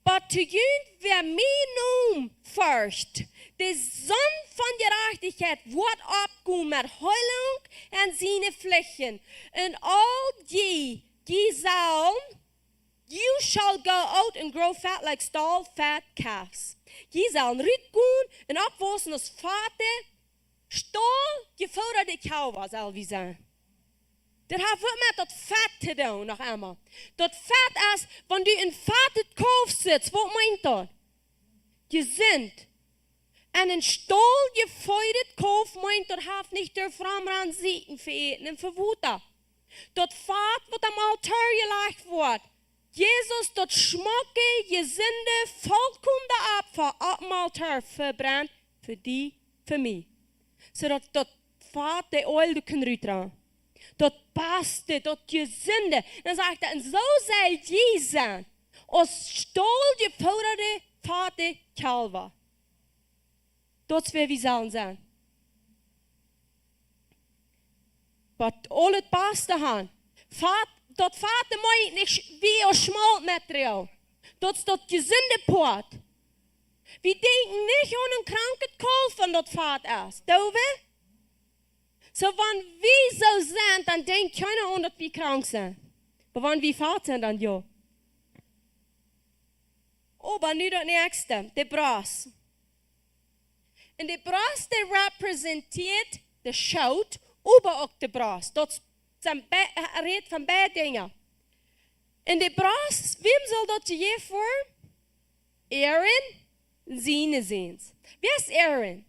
But to you, wer mij noemt first. De zon van gerechtigheid wordt opgekomen met heiling en zijn vlechten. En al die zullen, you shall go out and grow fat like stall fat calves. Je zullen uitgaan en opwassen als vaten, stal gevoederde kalver, zal we zijn. Dat heeft wat met dat vet te doen, nog eenmaal. Dat vet is, wanneer je een vet kalf zit, wat meint dat? Gezond. En een stal gevoederd kalf meint dat heeft niet de vramraan zitten voor eten en voor water. Dat vet wat am altaar gelegd wordt. Jezus, dat smakke, gezonde, volkomen Opfer op dem altaar verbrannt voor die, voor mij. Zodat dat vet de olie kan uitdragen. Dat paste, dat gezonde. Dan zegt hij, en zo zal je zijn. Als stal gevoederde vaten kalver. Dat is wie we zullen zijn. Wat al het paste gaan. Dat vaten moet niet wie als smaltmateriaal. Dat is dat gezonde poort. We denken niet aan een kranke kalf van dat vaat is. Doen we? Zo wanneer we zo zijn, dan denkt keiner aan dat we krank zijn. Maar wanneer we vaat zijn, dan ja. Oh, maar nu dat nächste, de braas. En de braas, die representeert de schout, maar ook de braas. Dat redt van beide dingen. En de braas, wem zal dat je geven voor? Aaron, zijn zoons. Wie is Aaron?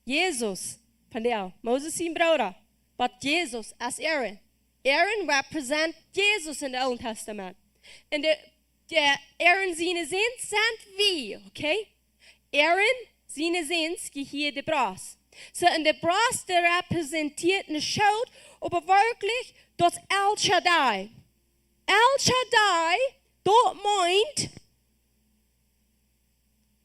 Jezus. Van jou. Moses zijn broer. But Jezus is Aaron. Aaron represent Jezus in het Oude Testament. En de Aaron zijn zoons zijn wie, oké? Aaron zijn zoons geheel de braas. So in de braas de representeert een schout, maar werkelijk dat is El Shaddai. El Shaddai, dat meint,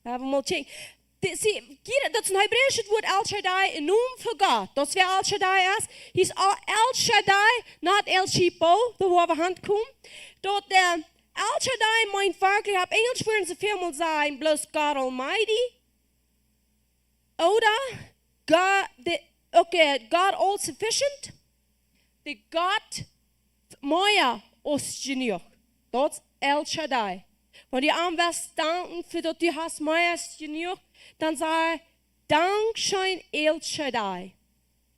laten we mal checken. Dat is een Hebreeuws woord El Shaddai, een naam voor God. Dat is wie El Shaddai is. Hij is El Shaddai, not El Shipo, de waar we hand komen. Dat El Shaddai meint werkelijk, op Engels worden ze veel meer zijn, bloos God Almighty. Oder God all sufficient. De God meer als genoeg. Dat is El Shaddai. Wanneer je aanwijst danken voor dat je hast meer als genoeg, dan zeg dankzij El Shaddai.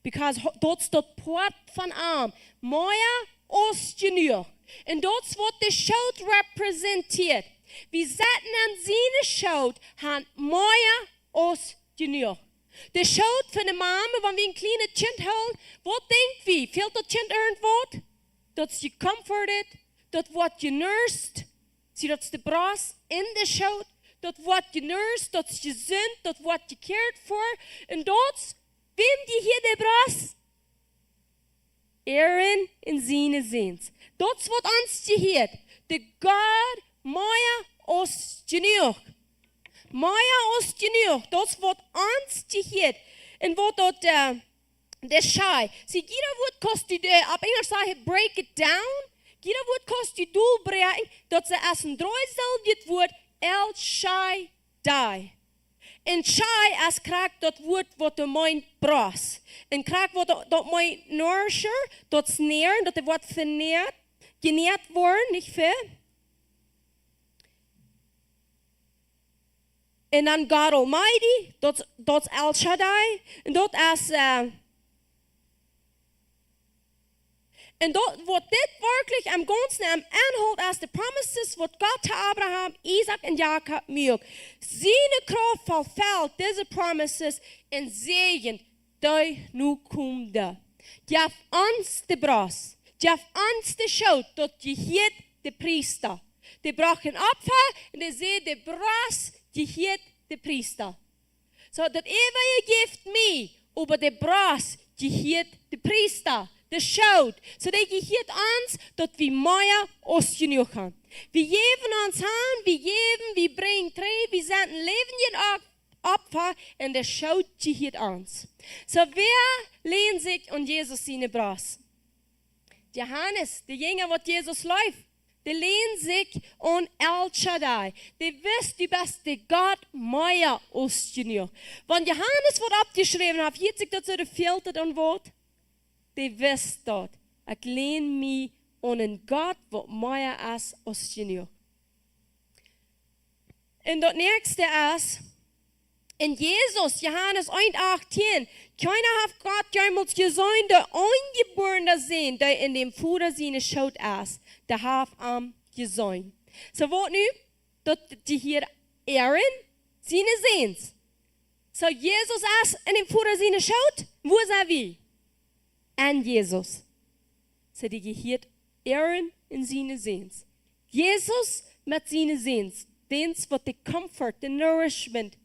Because dat is dat poort van arm. Meer als genoeg. En dat is wat de schout representeert. We zetten aan zijn schout aan meer als genoeg. De schout van de mama, wanneer we een kleine kind houden, wat denkt wie? Veel dat kind earned wordt? Dat is gecomforted, dat wordt genursed. Zie, dat is de braas in de schout. Dat wordt genursed, dat is gezond, dat wordt gekeerd voor. En dat is, wem die hier de braas? Aaron en zijn zoons. Dat is wat ons geheert. De God meer als genoeg. Meer als genoeg. Dat is wat ons geheert. En wat dat de schei. Zie, jeder woord kost je, op Engels zeggen, break it down. Jeder woord kost je doelbreken. Dat ze als een draaisel het woord El Shaddai. En Shai is krijg dat woord wat de meint braas. En krijg wat dat meint nourisher, dat sneren, dat er wordt verneerd, geneerd worden, niet veel. En dan God Almighty, dat is El Shaddai. En dat is... En dat, wat dit werkelijk am ganzen am aanhoudt als de promises wat God te Abraham, Isaac en Jacob maakt. Zijn kracht vervult deze promises en zegent die nu komende. Geef ons de braas. Geef ons de schout dat je heet de priester. Die bracht een opfer en die zei de braas je heet de priester. So dat even je geeft mij over de braas geheert de priester, de schout. Så de geheert ons dat we meer als genoeg gaan. We geven ons aan, we brengen tree, we zenden leven Opfer en de schout geheert ons. So wer lehnt sich an Jesus seine Bras? Johannes, der Jünger, wat Jesus läuft, der lehnt sich an El Shaddai. Der wisst, du bist der Gott mehr als genug. Wenn Johannes wird abgeschrieben hat, 40 dazu der Filter und Wort, der wisst dort, ich lehne mich an einen Gott, der mehr ist als genug. Und das nächste ist, in Jesus, Johannes 1,18, keiner hat Gott jemals gesehen, der Ungeborene sehen, der in dem Futter seine Schaut ist, der hat am gesehen. So, was nu? Dat die hier Aaron seine Sehens. So, Jesus ist in dem Futter seine Schaut, wo ist er wie? An Jesus. So, die gehört Aaron in seine Sehens. Jesus mit seinen Sehens, dens wat the comfort, the nourishment,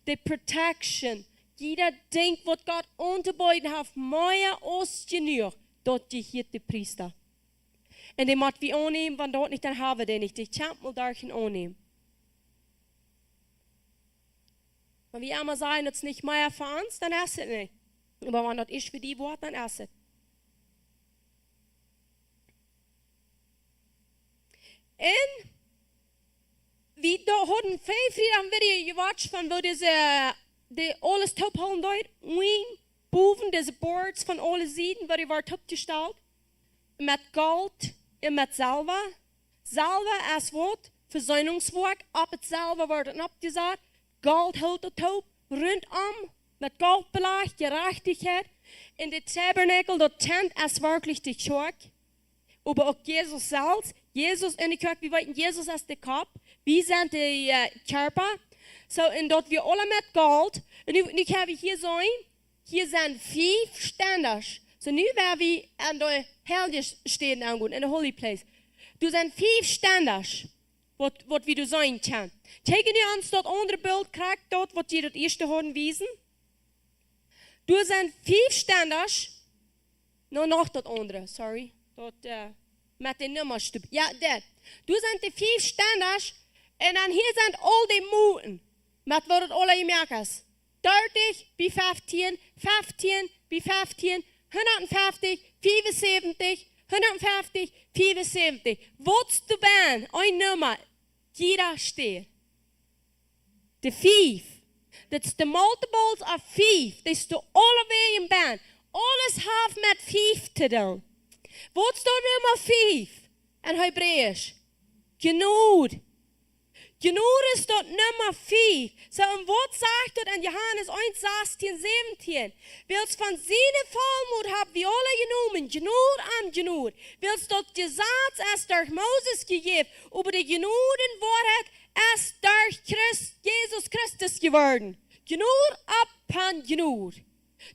the protection, jeder denkt, was Gott unterbeiden hat, mehr als genug, dort gehört der Priester. Und den muss wir annehmen, wenn dort nicht, dann haben wir den nicht. Die Tempel dürfen annehmen. Wenn wir einmal sagen, das ist nicht mehr für uns, dann ist es nicht. Aber wenn das ist für die Worte, dann ist es. Und wie da hatten viel Frieden am Video gewatcht von wo diese alles top holen dort, boven diese boards von alle Seiten, wo die war top gestellt, mit Gold und mit Salva. Salva ist Wort, Versöhnungswerk, ab het Salva wird dann abgesagt, Gold hält der top, rundum, mit Gold belegt, Gerechtigkeit, in der Tabernakel, der Tent ist wirklich die Kirche, aber auch Jesus selbst, Jesus in der Kirche, wir wissen, Jesus ist der Kopf, wir sind der Körper. So, und dort wir alle mit Gold. Und nu kann ich hier sagen, hier sind 5 Standards. So, nu werden wir an der Helge stehen, in der Holy Place. Du sind 5 Standards, was wir du sein kann. Tegen wir uns dort andere Bild, kriegt dort, was wir dort erste haben wiesen. Du sind 5 Standards. Noch dort andere, sorry. Dort, mit den Nummerstück. Ja, der. Du sind die 5 Standards. Und dann hier sind all die Muten. Met wat het alle gemerkt is. 30 bij 15, 15 bij 15, 150, 75, 150, 74. Wat du bent, een nummer, jeder steht. De 5. Dat is de multiples of 5. Dat is de alle wegen bent. Alles heeft met 5 te doen. Wat is de nummer 5? In Hebreeuws. Genoeg. Genoeg is dat nummer 5. So, und was sagt dort in Johannes 1, 16, 17? Wils van seine Vollmut haben wir alle genommen, genoeg an genoeg. Wils dat Gesetz ist durch Moses gegeben, aber die genoegen Wahrheit ist durch Jesus Christus geworden. Genoeg ab genoeg.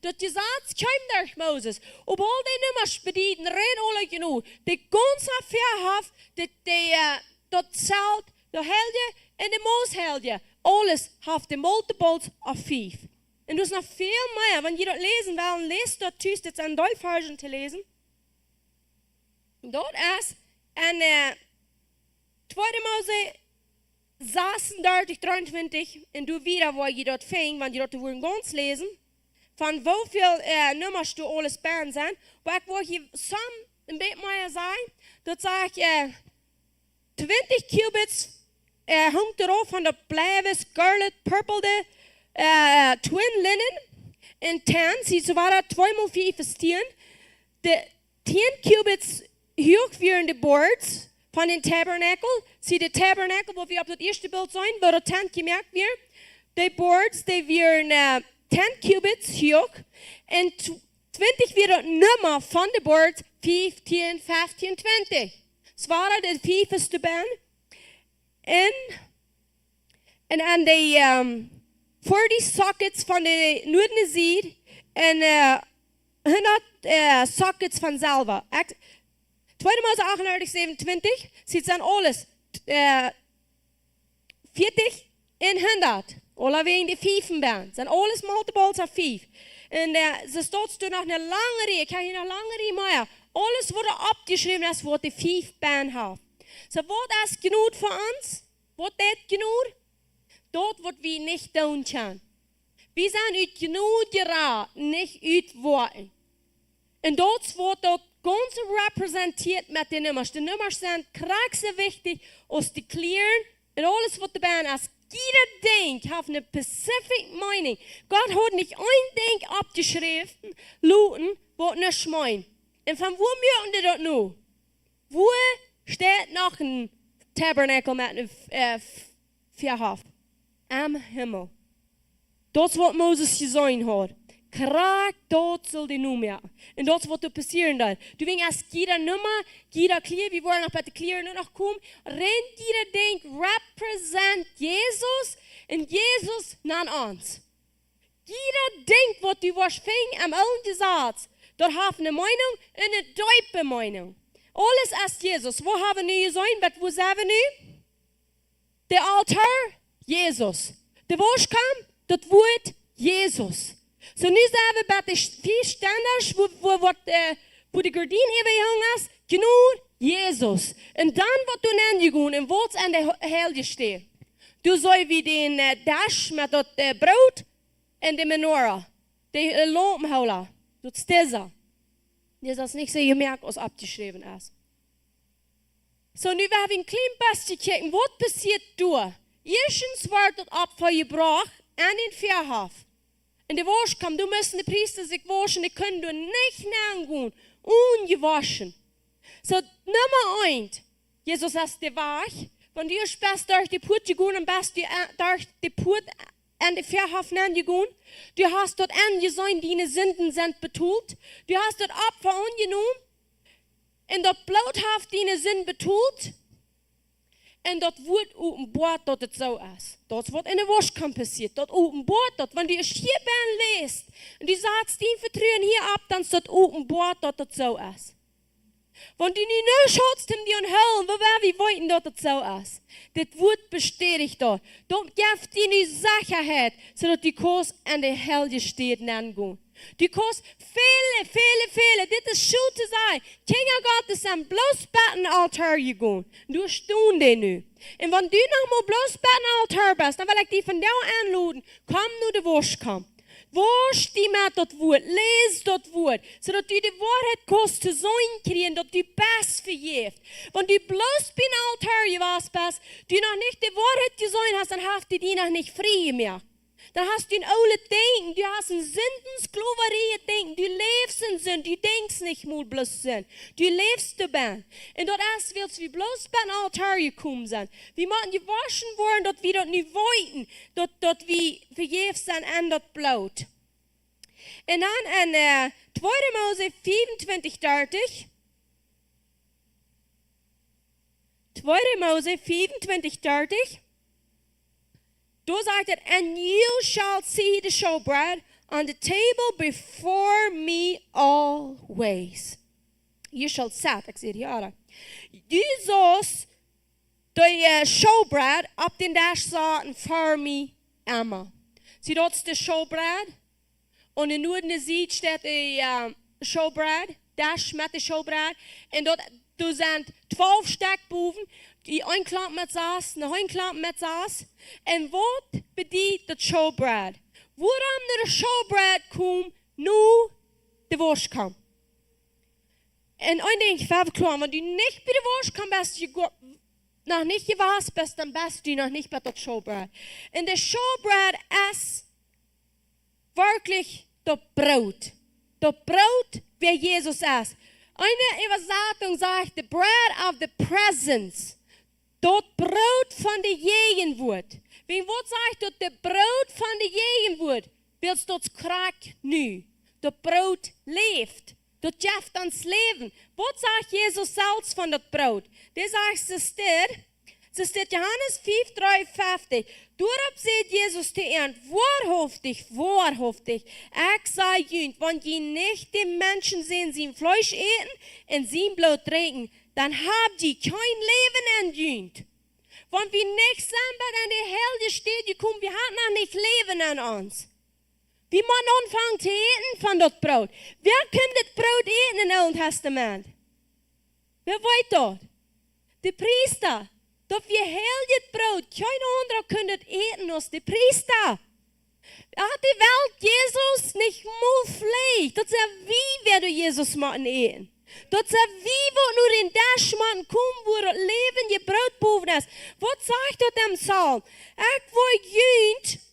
Dat Gesetz kwam durch Moses, aber all die Nummers bedienen, reden alle genoeg. Die ganze Verhaft, dat zelt, de helden en de mooshelden. Alles heeft de multiples of 5. En dus nog veel meer. Wanneer je dat lezen wil, lees dat thuis. Dat is een Duitsversion te lezen. Dat is in 2 Mose 36, 23. En du wieder, waar je dat vindt, wanneer je dat woorden ganz lezen. Van hoeveel nummers du alles bent zijn. Maar ik wil je samen een beetje meer zeggen. Dat zeg ik 20 cubits. Hangt erop van de blijven scarlet, purple, twin linen. En 10, zie je waar 2 mal 5 is 10. De 10 cubits hoog weer de boards van de tabernacle. Zie de tabernacle, waar we op het eerste beeld zijn, waar de tent gemerkt weer. De boards, die weer 10 cubits hoog. En 20 weer het nummer van de boards, 15, 15, 20. Zwaar de 5 is de band. En aan de 40 sockets van de noordelijke zijde en 100 sockets van Salva. 2 Mose 38, 27, ziet dan alles 40 en 100. Alle wegen die vijven bent. Zijn alles multiples of 5. En ze staat er nog een lange rij. Ik heb hier nog lange rij meer. Alles wordt opgeschreven als wat die 5 bent heeft. So wat is genoeg voor ons? Wat is genoeg? Dat wat we niet doen kunnen. We zijn uit genoeg geraakt, niet uit woorden. En dat wordt ook ganz representiert met de nummers. De nummers zijn krachtig wichtig als de kleren en alles wat erbij is. Jeder denkt heeft een specific meaning. God hat nicht ein Denk abgeschrieben, Luten, wat nicht meint. En van wo merken die dat nu? Wo steht noch ein Tabernakel met een vierhof? Am Himmel. Dat is wat Moses gezegd had. Kraak, dat zal die nu merken. En dat is wat er passieren daar. Du wegen als jeder nummer, jeder Klier, wir wollen noch bei den Klieren noch kommen, rennt jeder denkt, represent Jesus und Jesus nan uns. Jeder denkt, was du was fing am allen gesagt, dort haben eine Meinung und eine deutsche Meinung. Alles ist Jesus. Wo haben wir gesehen, wo sind wir nu? Der Altar, Jesus. Der Waschkamm, das Wort, Jesus. So nu zijn we bij de 4 standaards wo de gordijn even gehangen is, genoeg Jezus. En dan wat doen en je gaan en wat aan de heilige steen. Du zou wie den dash met dat brood en de menorah, de lampenhouden, dat steza. Dus dat is niet zo gemerkt als abgeschreven is. So nu we hebben een klein beetje kijken, wat passiert door? Eerstens wordt het opfer gebracht aan den Vierhof. In de Waschkamm, du müssen die Priester sich waschen, die können du nicht nachgehen, ungewaschen. So, Nummer 1, Jesus ist der Weg, wenn du erst bist durch die Put gegangen und bist du durch die Put an die Vierhof gegangen, du hast dort angesehen, deine Sünden sind betult, du hast dort Opfer angenommen, und dort Blut hat deine Sünden betult, en dat wordt openbaar dat het zo is. Dat is wat in de Waschkamm passiert. Dat openbaar dat. Wanneer je hier bent leest en die zaad die vertrouwen hier ab, dan is dat openbaar dat het zo is. Want die nu schaust hem die onhuilen, waar we weten dat het zo is. Dit wordt bestätigt daar. Dat geeft die nu zekerheid, zodat die koos aan de heilige stad gaan. Die koos vele, dit is zo te zijn. Kinder God is aan bloos bij een altaar gegaan. Du stoen die nu. En wanneer du nog maar bloos bij een altaar bent, dan wil ik die van jou aanladen. Kom nu de Waschkamm. Wasch die met dat woord, lees dat woord, zodat u de waarheid kost te zijn krijgen, dat u best vergeeft. Want u bloos bij een altaar geweest bent, du nog niet de waarheid gezien hast, dan heeft u die nog niet vrij meer. Dan hast du ein oude Denken, du hast ein Sündensklaverei Denken, du lebst in Sünd, du denkst nicht mal bloß Sünd, du lebst dabei. Und dort erst willst du bloß beim Altar gekommen sein. Wir müssen gewaschen worden, dass wir dort nicht wollten, dass wir vergeben sind an das Blut. Und dann in 2. Mose 24, 30. 2. Mose 24, 30. Da sagt er, and you shall see the showbread on the table before me always. You shall set, ik zie hier. Du zoals de showbread op den dash zaten voor me immer. Zie dat is de showbread? En in noorden ziet staat de showbread, dash met de showbread. En dat zijn 12 stekboven. Die een klant met saus, nog een klant met saus. En wat bedient dat showbread? Waarom de showbread komt nu de Waschkamm? En een ding even klar, want u niet bij de Waschkamm bent, je nog niet gewassen bent, dan bent u nog niet bij dat showbread. En de showbread is wirklich dat brood. Dat brood wie Jesus is. Eine Übersetzung sagt, the bread of the presence. Dat brood van de Gegenwart. Wie wat zegt dat de brood van de Gegenwart? Willst dat krak nu? Dat brood leeft. Dat geeft ons leven. Wat zegt Jezus zelfs van dat brood? Dit zegt ze staat Johannes 5, 53. Daarop zegt Jezus te hen, wahrhaftig, ik zei jullie, want je niet de mensen zijn Fleisch eten en zijn bloed drinken, dan habt ihr kein Leben in jullie. Wenn wir nicht selber in die Hälfte steht gekommen, wir hatten noch nicht Leben an uns. Wie man anfangen zu eten von das Brot. Wer kann das Brot eten im Alten Testament? Wer weiß das? Die Priester. Doch wir heldet Brot. Kein anderer kann das eten als die Priester. Hat die Welt Jesus nicht nur Fleisch. Das ist ja wie wir Jesus machen eten. Dat ze wie wat nu in dashman kom waar het leven je brood boven is. Wat zegt dat in Psalm? Ik word junt.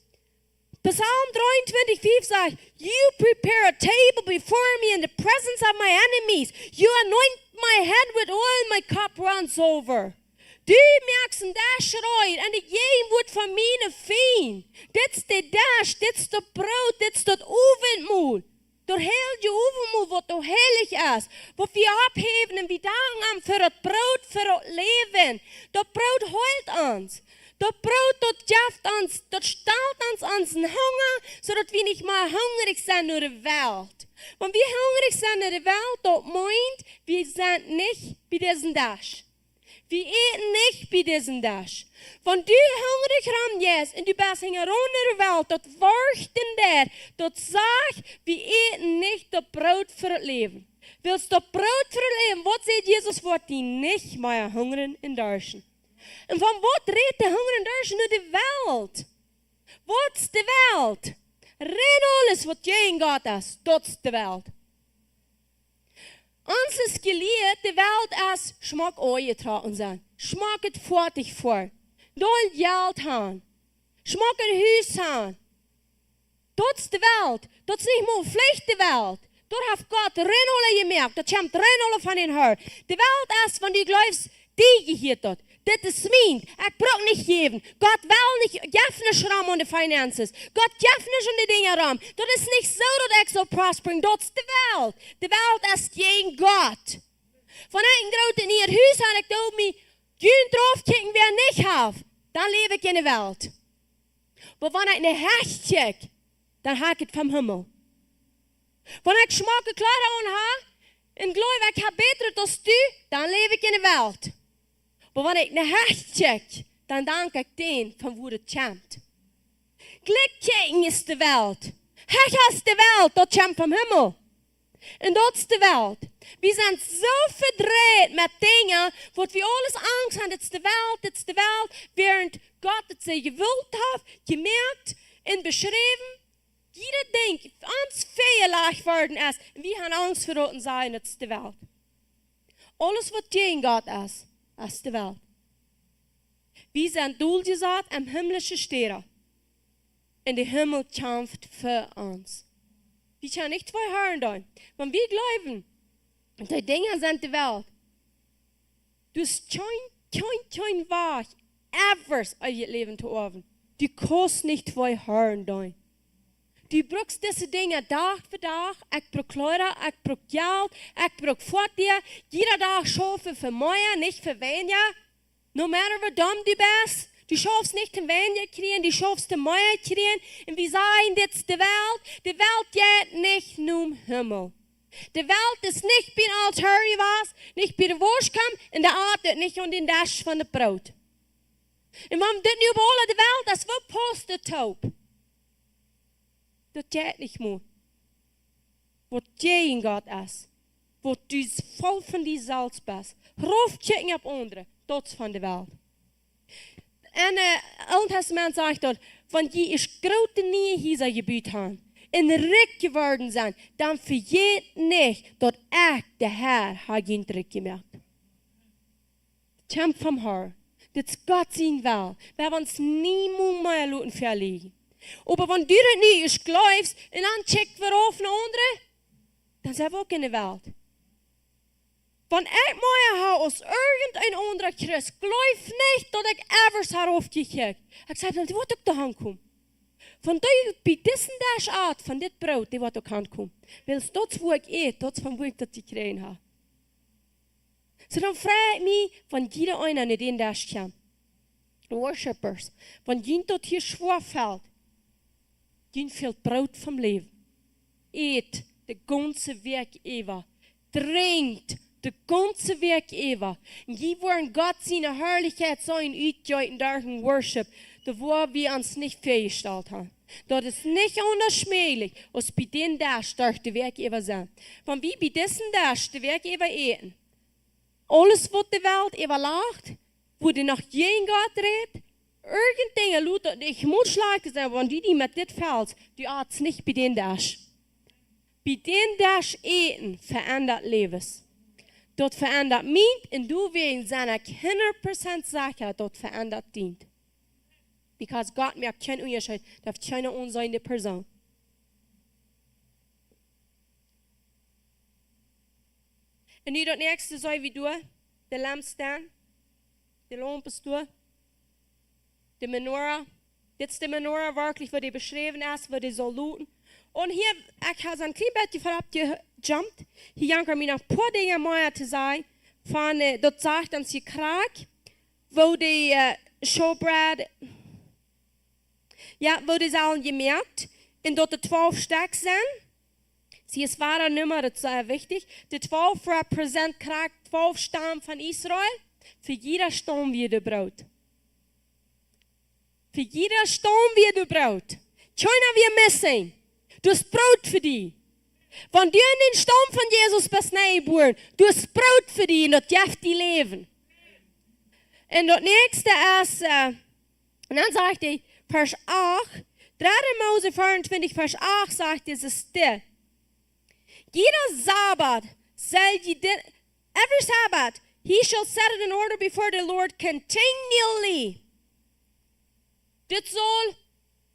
Psalm 23:5 zegt, you prepare a table before me in the presence of my enemies. You anoint my head with oil, my cup runs over. Du merkst een dash eruit en de jij wordt van mijn veen. Dit is de dash, dit is de brood, dit is dat ovenmoed. Door heel je overmoed wat door heilig is. Wat we opheven en we danken aan voor het brood, voor het leven. Dat brood heilt ons. Dat brood dat geeft ons, dat stelt ons onze hunger, zodat we niet meer hongerig zijn naar de wereld. Want we hongerig zijn naar de wereld, dat meint, we zijn niet bij deze dash. Wir eten nicht bei diesem Dash. Wenn du hungrig ranjäst und du bist in der Welt, das warten der, das sagt, wir eten nicht das Brot für das Leben. Willst du das Brot für das Leben? Was sagt Jesus, wird die nicht mehr hungern in Dörschen? Und von was redet der Hunger in Dörschen? Nur die Welt. Was ist die Welt? Rein alles, was gegen Gott ist, das ist die Welt. Ons is geleerd, de wereld is smaak olie traten zijn. Smaak het voortig voor. Dol geld gaan. Smaak het huis gaan. Dat is de wereld. Dat is niet meer vlecht de wereld. Dat heeft God renolle gemerkt. Dat komt renolle van in haar. De wereld is van die geloofs die hier tot. Dit is mijn. Ik brauch niet geven. God wil niet geven een schram aan de finances. God geeft niet aan de dingen ram. Dat is niet zo dat ik zal prosperen. Dat is de wereld. De wereld is geen God. Van een grote in het huis had ik door me geen drauf kijken wie ik niet heb. Dan leef ik in de wereld. Maar wanneer ik een hecht kijk, dan heb ik het van hemel. Wanneer ik smaken klaren aan heb, en geloof ik heb beter als du, dan leef ik in de wereld. Maar wanneer ik naar hecht check, dan dank ik den van waar het komt. Klikkijken is de wereld. Hecht is de wereld, dat komt van hemel. En dat is de wereld. We zijn zo verdreid met dingen, wat we alles angst hebben. Dit is de wereld, dit is de wereld. Während God het ze gewild heeft, gemerkt en beschreven. Jeder denkt, ons veilig worden is. En we hebben angst voor dat zijn, dit is de wereld. Alles wat tegen God is. Als de Welt. Wir sind durchgesagt am himmlischen Städter. Und der Himmel kämpft für uns. Wir können nicht zwei hören da. Wenn wir glauben, die Dinge sind die Welt. Du hast kein Weg, etwas auf ihr Leben zu haben. Du kannst nicht zwei hören da. Du brauchst diese Dinge Tag für Tag. Ich brauche Kleider, ich brauche Geld, ich brauche vor dir. Jeder Tag schaffen für mehr, nicht für weniger. No matter wie dumm du bist, du schaffst nicht für weniger kriegen, du schaffst für mehr kriegen. Und wir sagen, das ist die Welt. Die Welt geht nicht nur im Himmel. Die Welt ist nicht bei dem Altar was, nicht bei der Wurstkamm, und der Art nicht an den Dash von dem Brot. Und wenn das nicht über alle die Welt ist, wo postet taub? Dat geht nicht mehr. Wat gegen Gott ist. Wat du voll von die Salz bist. Raufkicken auf andere. Dat is van de Welt. En het Oude Testament sagt dort, wenn die is grote Niehiese gebied haben, in Rick geworden zijn, dan vergeet niet dat ik, de Herr, heb geen druk gemerkt. Het komt van haar. Dit is God zijn wel. We hebben ons niemand meer laten verlegen. Aber wenn du das nicht glaubst und dann checkt wir auf eine andere, dann sind wir auch in der Welt. Wenn ich mehr habe als irgendein anderer Christ, glaub nicht, dass ich etwas heraufgekickt. Ich sage, die wird auch da hinkommen. Von bei diesen Art, von diesem Brot, die wird auch hinkommen. Weil es dort, wo ich esse, dort, von wo ich das gekriegt habe. So dann frage ich mich, wenn jeder einer in den Dash kommt. Worshippers, wenn jemand dort hier schwer fällt, Geen veel brood vom Leben. Eet de ganze Weg über. Trinkt De ganze Weg über. Und die wollen Gott seine Herrlichkeit so in Utgeiten durch den Worship, da wo wir uns nicht festgestellt haben. Dat is niet onschmählich, als bij den dag durch de Weg über zijn. Van wie bij dessen dag de Weg über eten. Alles wat de Welt überlacht, wo de nog geen Gott redt, irgenddingen loopt dat ik moet schlagen zijn, want die met dit veld, die arts niet bij den dag. Bij den dag eten verändert levens. Dat verändert mij en du wegen seiner 100% sicher, dat verändert dient. Because God maakt geen onderscheid, dat heeft geen onzijnde persoon. En nu dat nächste zou we doen, de lampstand, de lampenstoel, de menorah. Dit is de menorah werkelijk wat hij beschreven is, wat hij zal doen. En hier, ik heb een klein beetje voorop gejumpt. Hier janker me nog een paar dingen meer te zeggen. Van, dat zegt ons je kraak, wo de showbread, ja, wo die al gemerkt, en dat de 12 sterk zijn. Zie je zware nummer, dat is sehr wichtig. De 12 represent kraak 12 stammen van Israël. Für jeder Stamm wird de brood. Für jeder Stamm wird de brood. Keiner wir missen. Du hast Brot für die. Wenn du in den Stamm von Jesus bist geboren, du hast Brot für die und das gibt die Leben. Und das nächste ist, und dann sagt er, Vers 8, 3. Mose 24, Vers 8 sagt es still. Jeder Sabbat soll every Sabbath, he shall set it in order before the Lord continually. Dit soll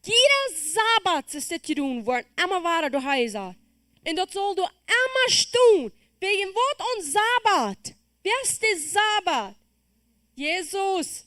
jeder Sabbat is dit doen worden, immer waar du heiser. En dat zal du immer doen. Wegen wat on Sabbat? Wer ist der Sabbat? Jesus.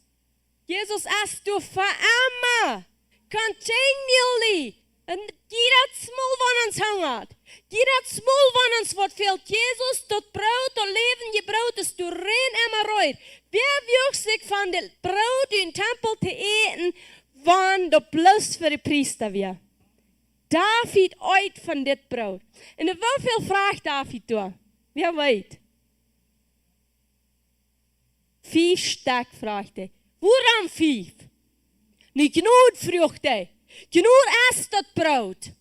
Jesus ist du für immer. Continually. En jeder smul van ons hungert. Jeder smul van ons wat fehlt Jesus, dat brood, dat leven je brood is du rein immer reut. Wer wucht sich von dem Brot in den Tempel zu eten, wann dat bloß für die Priester wir. David uit van dit brood. En hoeveel vraagt David door? Wie weet? 5 stek vraagt hij. Waarom 5? Niet genoeg vroeg hij. Genoeg is dat brood.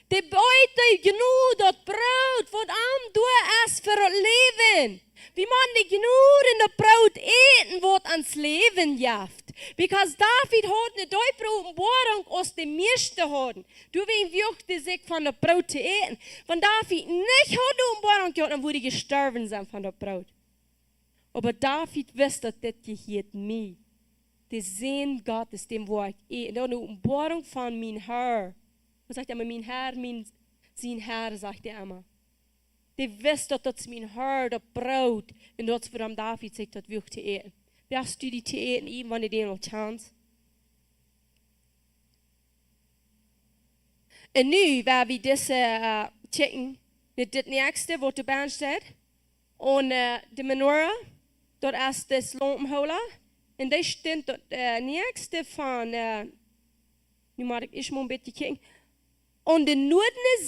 De buiten genoeg dat brood wat aan doe is voor het leven. Wie man niet genoeg in dat brood eten wat ons leven jaft. Because David had een duiper openbaring als de meeste hadden. Du wen wuchte zich van dat brood te eten. Wenn David nicht had de openbaring gehad, dan würde gestorben zijn van dat brood. Aber David wist dat dit geheet mij. De zin God is dem waar ik eet. En dan de openbaring van mijn Herr. Wat zegt hij maar? Mijn Herr, zijn Herr, zegt hij immer. Die wist dat dat mijn Herr, dat brood. En dat is waarom David zich dat wil te eten. Wärst du die te eten, even wanneer die nog chance. En nu, waar we deze checken, dit nächste wat erbij staat. En de menorah, dat is de lampenhouden. En daar staat dat nächste van, nu moet ik eens maar een beetje kijken. En de noordene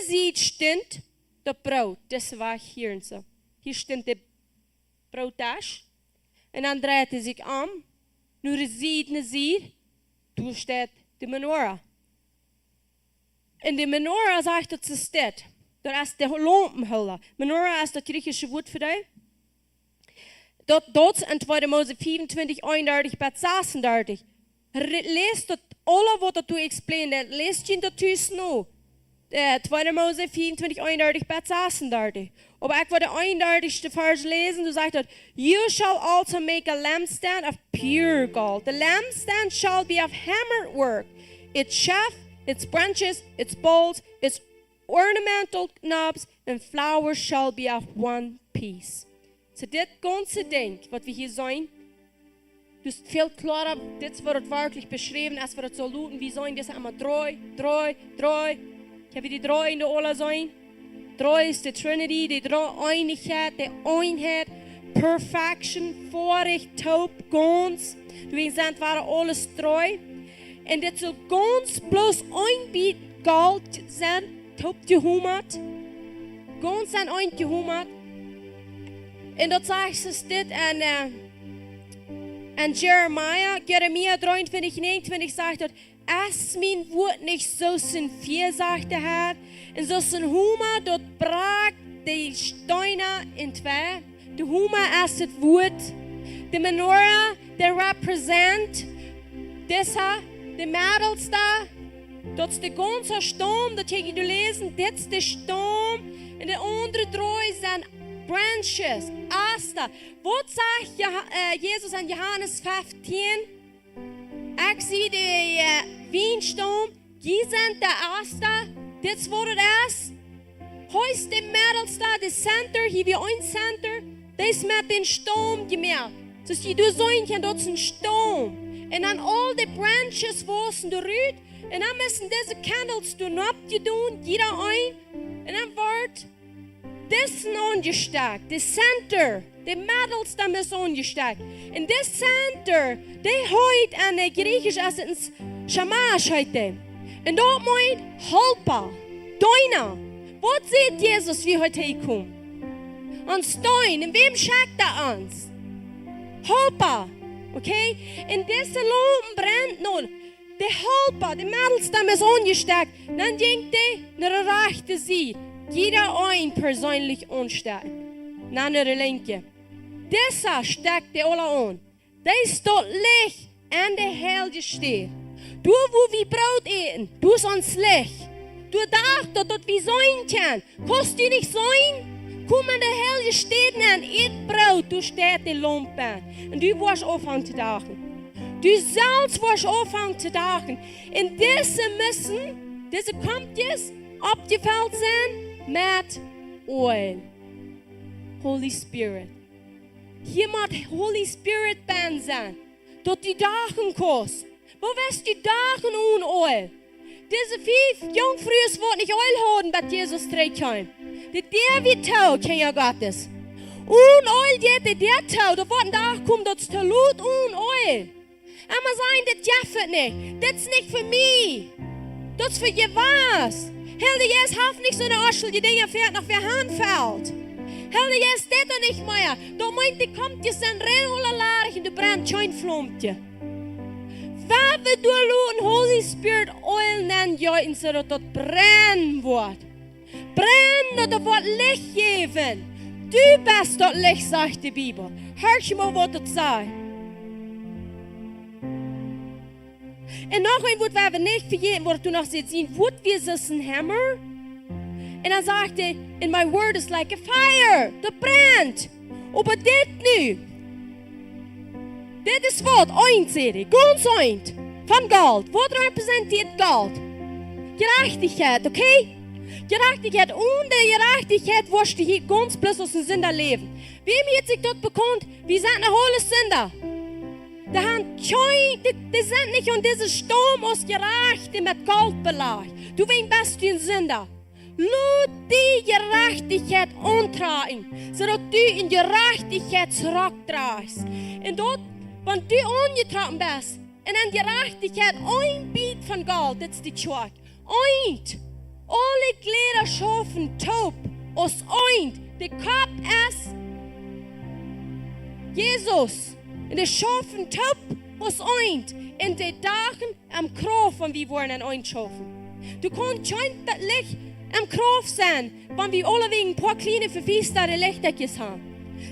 ziet staat dat brood. Dat was hier en zo. Hier staat de broodtas. En dan draait hij zich om. Nu de ziet, toen staat de menorah. En de menorah zegt dat ze staat. Dat is de lampenhouden. Menorah is dat Griechische woord voor die. Dat in 2 Mose 25, 31 bis 36. Lees dat alle wat dat u explained. Lees je dat thuis nu. 2 Mose 24, 31 bis 36. Aber ich werde 31. Vers lesen. Du sagst dort, you shall also make a lampstand of pure gold. The lampstand shall be of hammered work. Its shaft, its branches, its bowls, its ornamental knobs and flowers shall be of one piece. So dit ganze Ding, wat we hier zijn, dus veel klarer, dit wordt werkelijk beschreven, als we het zo looten, wie zijn dit allemaal drei. Ik heb die drei in de oorlog zijn. Drei is de Trinity, de dreieinigheid, de eenheid, perfection, voorrecht, taub, gans. Du zijn waren alles drei. En dit zal gans bloos een bied goud zijn, taub gehummerd. ganz aan eindgehoemd. En dat zegt ze dit en Jeremia 23, 29 sagt dort, als mein Wort nicht so sind viel, sagt der Herr, und so sind Huma, dort brach die Steine in zwei. De Huma ist das Wort. De Menorah, der repräsent, dessa, de Mädels da, dat is de ganze Sturm, dat je du lesen, dit is de Sturm, en de andere drei zijn branches, Aster. Wat sagt Jesus an Johannes 15? Ik zie de Wiensturm, die zijn de Aster, dit is wat het is. Hoe is de Mädels da, de center, hier wie een center, dat is met den Sturm gemerkt. Dus je doet zo'n dat is een Sturm. En dan al die branches wassen eruit. En dan müssen diese Candles doen, jeder ein. Und dann wird dessen angesteckt, the center, die Mädels, da müssen angesteckt. Und das Center, die heute an der Griechisch als ins Schamasch heute. Und dort meint Helper, Deiner. Was sieht Jesus, wie heute herkommt? An Stein, in wem schickt uns? Helper, okay? Und diese Lampen brennt nun. De Helper, de Mädels, die is angesteckt. Dann denkt die naar de rechte Seite. Jeder ein persönlich ansteckt. Dann naar de linke. Dieser steckt die alle an. Die steht Licht an der Helge steht. Du, wo wir Brot eten, du ist ans Licht. Du dachtest, dass wir sein können. Kannst du nicht sein? Komm an der Helge steht an, eet Brot, du steht die Lampe. Und du wirst aufhören zu dachten. Du selbst wirst anfangen zu dachten. Und diese kommt jetzt abgefüllt sein mit Oil. Holy Spirit. Hier muss Holy Spirit Band sein. Dort die Dachen kannst. Wo wirst du dachen ohne Oil? Diese 5 Jungfrüs wird nicht Oil haben, was Jesus trägt heim. Der wird tot, Herr Gottes. Und Oil, der tot, da wird ein Dach kommen, das ist Lut und Oil. Aber sagen, das jaffet nicht. Das ist nicht für mich. Das ist für je was. Hilde, jetzt haft nicht so eine Aschel, die Dinge fährt nach wer Hand fällt. Hilde, jetzt das nicht mehr. Da meint, die kommt jetzt ein Rennholler und du brennt kein Flammte. Wer wird du den Holy Spirit Oil nennen, ja, so dass das brennen wird. Brennen, das wird Licht geben. Du bist das Licht, sagt die Bibel. Hör mal, was das sagt. En nog een woord waar we niet vergeten worden toen nog steeds zien. Wat wie is een hammer? En dan zegt hij, and my word is like a fire. Dat brennt. Maar dit nu. Dit is wat? Eind, zeg ik. Ganz eind. Van goud. Wat representeert goud? Gerechtigheid, oké? Gerechtigheid. Ohne Gerechtigheid wirst du hier ganz bloß aus dem Sünder leben. Wem hat sich dort bekannt? Wir sind eine hohle Sünder. Die sind nicht an diesem Sturm aus Gerechte mit Gold belegt. Du, wen bist du ein Sünder? Lass die Gerechtigkeit antragen, sodass du in Gerechtigkeit zurücktragst. Und dort, wenn du angetragen bist, und an Gerechtigkeit ein Biet von Gold, das ist die Schwach. Eint. Alle Glieder schaffen taub aus eint. Der Kopf ist Jesus. Und die schaffen taub aus eint. Und die Dachen am Kraft, wenn wir wollen an eint schaffen. Du kannst kein Licht am Kraft sein, wenn wir alle wegen ein paar kleine verfiesterte Lichterchen haben.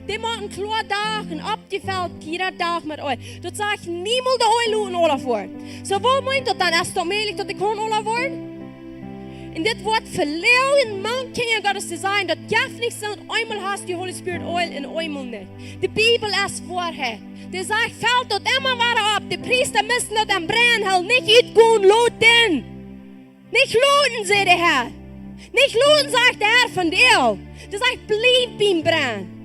Die machen klar Dagen, abgefällt, jeder Tag mit euch. Das sage ich niemals der Eul und alle vor. So, wo meint das dann? Erst allmählich, dass die kann alle wollen? Und das Wort verlieren, man kann ja Gottes sein, das darf nicht sein, einmal hast du Holy Spirit Oil und einmal nicht. Die Bibel ist Wahrheit. Die sagt, fällt dort immer weiter ab. Die Priester müssen dort am Brennhall nicht utgehen, looten. Nicht looten, sagt der Herr. Nicht looten, sagt der Herr von dir. Der sagt, bleib beim Brennen.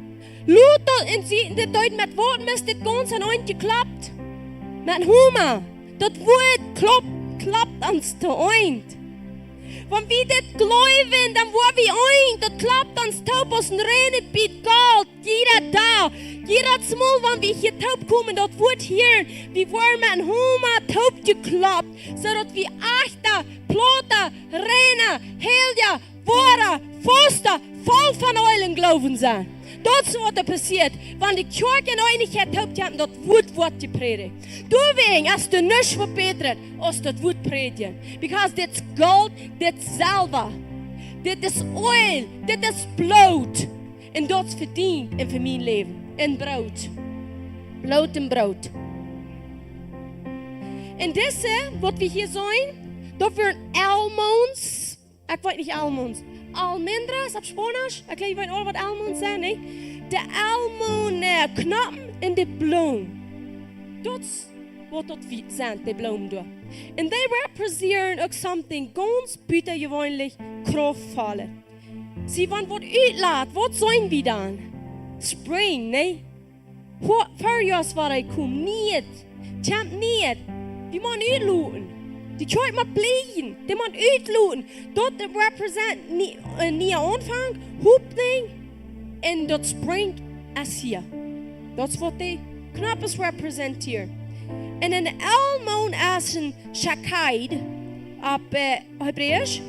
Loot und sie, das deuten mit Worten, ist das ganz an euch geklappt. Mit Humor. Das Wort klappt ans Oint. Wenn wir das glauben, dann wollen wir ein, das klappt ans Taub aus dem Rennen mit Gold. Jeder da, jeder Mal, wenn wir hier taub kommen, das wird hier, wir wollen mit einem Humor taub geklappt, sodass wir Achter, Plotter, Renner, Helder, Wara, Foster, voll von euren Glauben sein. Das ist, was da passiert. Wenn die Kirche in Einigkeit habt, das Wort gepredigt. Du wegen, als du nicht verbetert, als das Wort predigen. Because that's Gold, that's Salva, that's Oil, that's Blut. Und das verdient in für mein Leben. In Brot. Blut und Brot. Und das, was wir hier sehen, das werden Almonds. Ich weiß nicht Almonds. Almendras op Spanisch. Ik weet al wat almonds zijn, nee? De almonknoppen in de bloem. Dat is wat dat zijn, de bloem door. En die representeren ook something ganz buitengewoonlijk krachtvollen. Zie, want wat uitlaat, wat zijn we dan? Spring, nee? Voorjaars waar ik kom, niet. Tjamp niet. Die man uitloten. Die Kirche moet blijven. Die moet uitloten. Dat represent een nieuwe aanvang, hooping. En dat springt als hier. Dat is wat de knappes representeren. En een almond als een shakheid op Hebreeuws.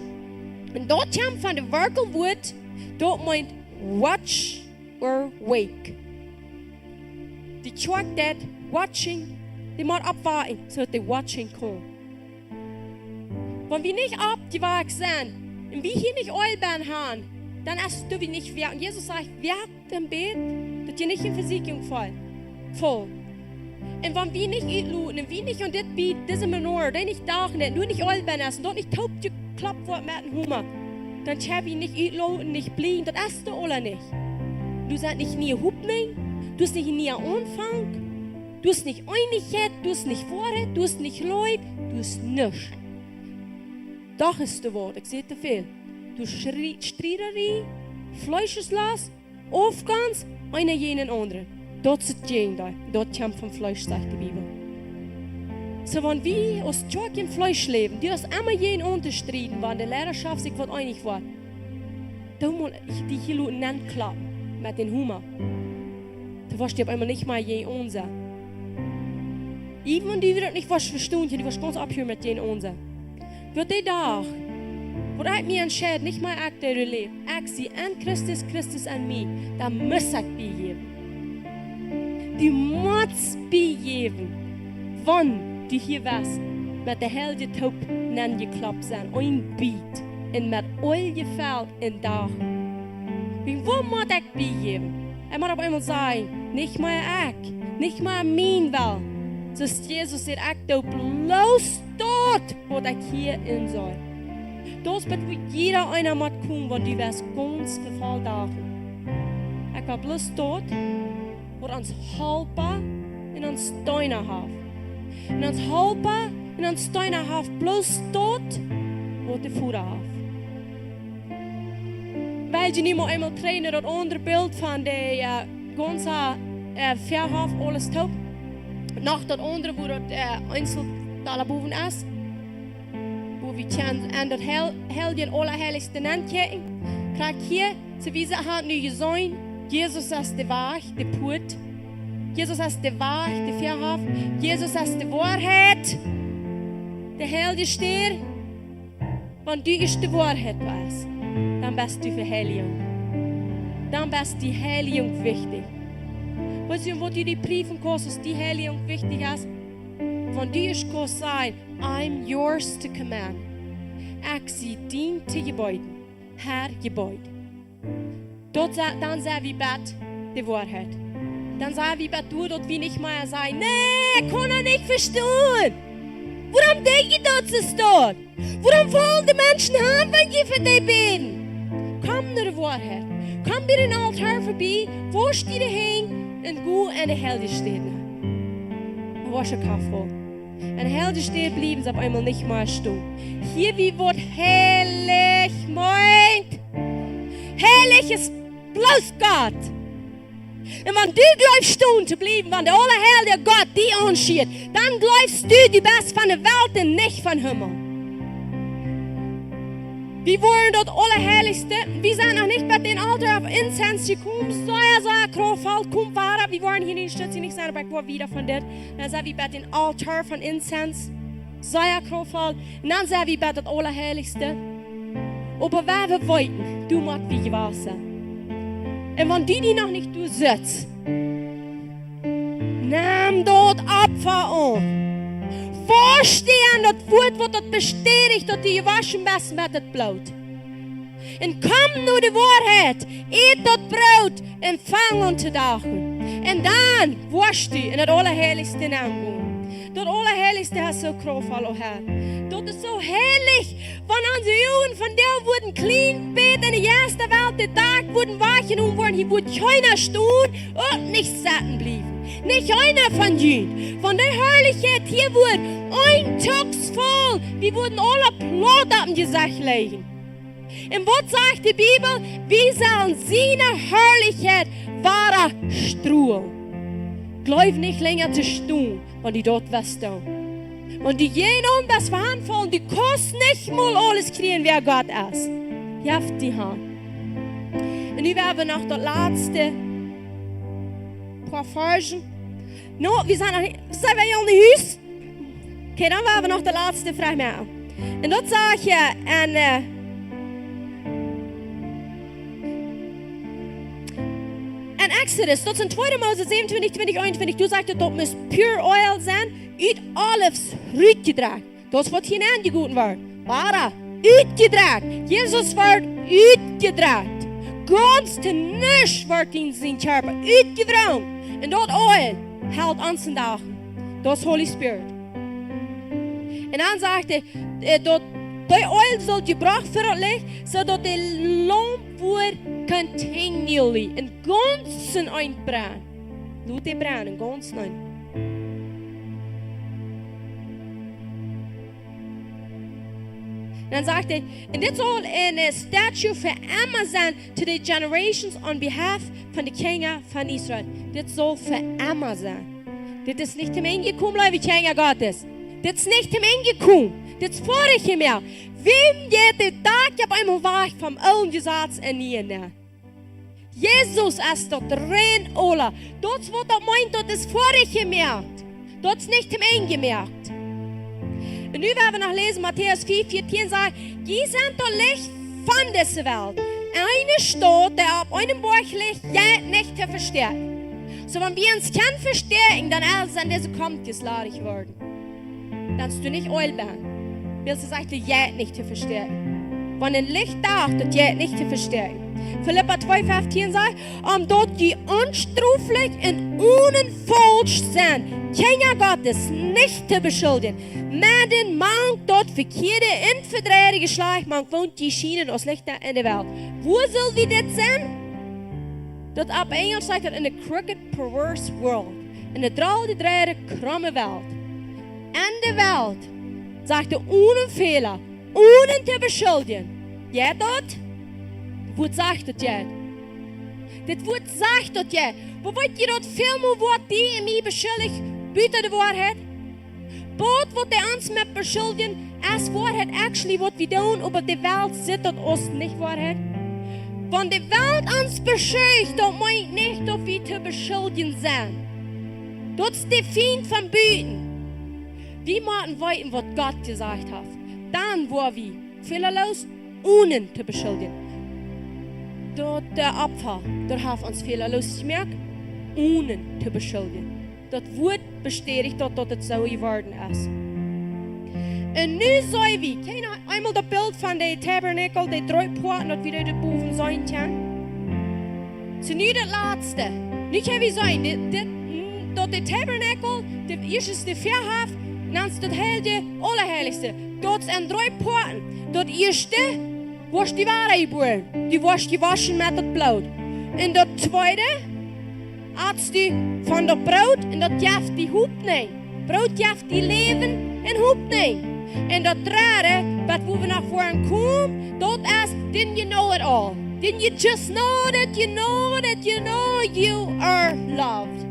En dat komt van de werkelwoord. Dat meint watch or wake. Die Kirche dat watching. Die moet opwaken, zodat de watching komt. Wenn wir nicht abgewagt sind und wir hier nicht Eulbeeren haben, dann hast du nicht wirken. Jesus sagt, wirkt im Bett, dass ihr nicht in Versiegelung voll. Und wenn wir nicht einluden und wir nicht und das Beat, diese Menor, die nicht da sind, du nicht Eulbeeren hast und dort nicht taub geklappt wird mit dem Hummer, dann schau ich nicht einluden, nicht blieben, das hast du alle nicht. Du sagst nicht nie Hupning, du hast nicht nie Anfang, du hast nicht Einigkeit, du hast nicht Vorrat, du hast nicht Leute, du hast nichts. Doch ist das Wort, ich sehe te veel. Du Striererie, Fleischeslass, Aufgangs, einer jenen anderen. Das ist jenen da. Dort kommt vom Fleisch, sagt die Bibel. So, wenn wir aus Tjörg im Fleisch leben, die das immer jenen unterstreiten, wenn die Lehrerschaft sich was einig war, dann muss ich die hier nennen klappen, mit den Hummer. Da warst du auf einmal nicht mal jenen unser. Even wenn die wieder nicht was verstehen, die was ganz abhören mit jenen unser. Wird die dag, wo ich mir entscheide, nicht mal ich, der lebt, ich sie an Christus, Christus an mich, dann muss ich begeben. Du musst begeben, wenn du hier warst, mit der Hälfte Taub nennen geklappt sein, ein Beat, und mit all gefällt in Dach. Wo muss ich begeben? Muss auf einmal sagen, nicht mal ich, nicht mal mein Will. So ist Jesus der ich da bloß dort, wo ich hier in soll. Das wird jeder einer mal kommen, wenn du wirst ganz verfallen dagen. Ich war bloß dort, wo uns halber in uns Steiner haben. In uns halber in uns Steiner haben, bloß dort, wo die Fuhrer haben. Weil du nicht mal einmal trainen, das andere Bild von der ganzen Verhaaf, alles taub. Nach dat andere, wo dat Einzelteile boven is, wo wir an dat Heilige Allerheiligste nennen, krijg hier, so wie sie haben nu gesehen, Jesus ist die Wahrheit, die Put. Jesus ist die Wahrheit, die Verhaaf. Jesus ist die Wahrheit. Der Heilige steht. Wenn du ist die Wahrheit weißt, dann bist du für Heiligung. Dann bist die Heiligung wichtig. Weißt du, wo du die Briefen kostest, die Heiligung wichtig ist? Wenn du es kannst sagen, I'm yours to command. Ich sie dient zu Gebäuden. Herr Gebäude. Dann sagen wir Bett die Wahrheit. Dann sagen wir Bett, du dort wie nicht mehr sagen, nee, kann er nicht verstehen. Warum denke ich das ist dort? Warum wollen die Menschen haben, wenn ich für die bin? Komm naar de Wahrheit. Komm bij den Altar vorbei, wo steht er hin? En go en de Helde stehen. Er war schon kaffee. En Helde stehen blieben sie auf einmal nicht mehr stehen. Hier wie wird heilig meint. Heilig ist bloß Gott. Und wenn du glaubst stehen zu bleiben, wenn der allerheilige Gott die anschiert, dann glaubst du, du bist von der Welt und nicht von Himmel. Wir wollen dort Allerheiligste. Wir sind noch nicht bei den Altar auf Incense gekommen. So Krofall, komm weiter. Wir wollen hier nicht stützen, nicht sein, aber ich war wieder von dort. Dann sind wir bei den Altar von Incense. So Krofall. Und dann sind wir bei das Allerheiligste. Aber wer wir wollten, du musst wie gewahr sein. Und wenn die noch nicht du sitzt, nimm dort Opfer an. Vorstehen, das Wort wird dort bestätigt, dass die gewaschen bist mit dem Blut. Und komm nur die Wahrheit, eet das Brot und fang an zu dachen. Und dann wasch du in das Allerheiligste Namen. Das Allerheiligste hast so kraftvoll, oh Herr. Das ist so herrlich, wenn unsere Jungen von der wurden clean beten in der ersten Welt, der Tag wurden wachen und wurden, hier wurde keiner stehen und nicht satten blieben. Nicht einer von ihnen. Von der Herrlichkeit hier wurde ein Tag voll. Wir wurden alle Plot auf dem Gesicht legen. Und was sagt die Bibel? Wir sollen seine Herrlichkeit wahrer strahlen. Glaub nicht länger zu stehen, wenn die dort was tun. Und die jenen, das verhandvollen, die kosten nicht mal alles kriegen, wer Gott ist. Jaft die Hand. Und nu werden wir noch das letzte paar Versen. No, wir sind wir in het huis? Okay, dan werden we nog de laatste vraag maken. En dat zag je in Exodus, dat is in 2 Mose 27, 20, 21. Toen zegt het dat moest pure oil zijn, uit olives uitgedragen. Dat is wat geen aangegoten wordt. Maar uitgedragen. Jezus wordt uitgedragen. Ganz te nisch wordt in zijn körper uitgedragen. En dat oil hält an den Dagen. Das ist Holy Spirit. Und dann sagt er, die Oil soll gebracht werden, sodass die Lamp wird continually, in ganzen einbrennen. Laut die brennen, ganz ein. Dann sagt er, and this all in a statue for Amazon to the generations on behalf von den Kindern von Israel. Das soll für Amazon. Das ist nicht im Ende gekommen, Leute, wie Kinder Gottes. Das ist nicht im Ende gekommen. Das ist vorher mehr. Wem jeden Tag auf einmal war ich vom alten Gesetz in ihnen. Jesus ist dort rein, Ola. Das, was er meint, das ist vorher gemerkt. Das ist nicht im Ende gemerkt. Und nu werden wir noch lesen, Matthäus 4, 14 sagt, die sind doch Licht von dieser Welt. Eine Stadt, der auf einem Berg liegt, ja nicht zu verstärken. So, wenn wir uns kann verstärken, dann alles an diese kommt gesladig worden. Dann ist du nicht Eulbahn. Willst du sagen, ja nicht zu verstärken. Wenn ein Licht da ist, das ja nicht zu verstärken. Philippa 2, 15 sagt, dort die unstruflich und unfalsch sind, Kinder Gottes nicht zu beschuldigen. Men man dort verkehrte und verdrehte Geschlecht, man wohnt die Schienen aus Lichter in der Welt. Wo soll wir das sein? Das ab Englisch sagt das in a crooked, perverse world. In der drehte, krumme Welt. In der Welt sagt er ohne Fehler, ohne zu beschuldigen. Ja, dort? Wo sagt das ja? Das Wort sagt das ja. Wo wollt ihr dort filmen, wo die in mir beschuldigt, bitte die Wahrheit? Both wat die ons met beschuldigen, als Wahrheit actually wat wir tun, aber die Welt sieht das uns nicht Wahrheit. Wenn die Welt uns beschuldigt, dann meint nicht, dass wir zu beschuldigen sind. Das ist der Feind von Büten. Wir müssen weiten, was Gott gesagt hat. Dann war wir fehlerlos, ohne zu beschuldigen. Dort der Opfer, dort hat uns fehlerlos gemerkt, ohne zu beschuldigen. Das wird bestätigt, dass das so geworden ist. Und nu sollen wir, einmal das Bild von dem Tabernakel, die 3 Porten, das wir da oben sein können. So nu das Letzte. Nu können wir sagen, dass der Tabernakel, das erste, der Vierhaft, dann ist das Heilige, Allerheiligste. Dort sind 3 Porten. Das erste, wo die Ware geboren, die was gewaschen mit dem Blut. Und das zweite, als die van dat brood en dat jaft die hoep neemt. Brood jaft die leven en hoep neemt. En dat derde, wat we naar voren komen, dat is, didn't you know it all? Didn't you just know that you know that you know you are loved?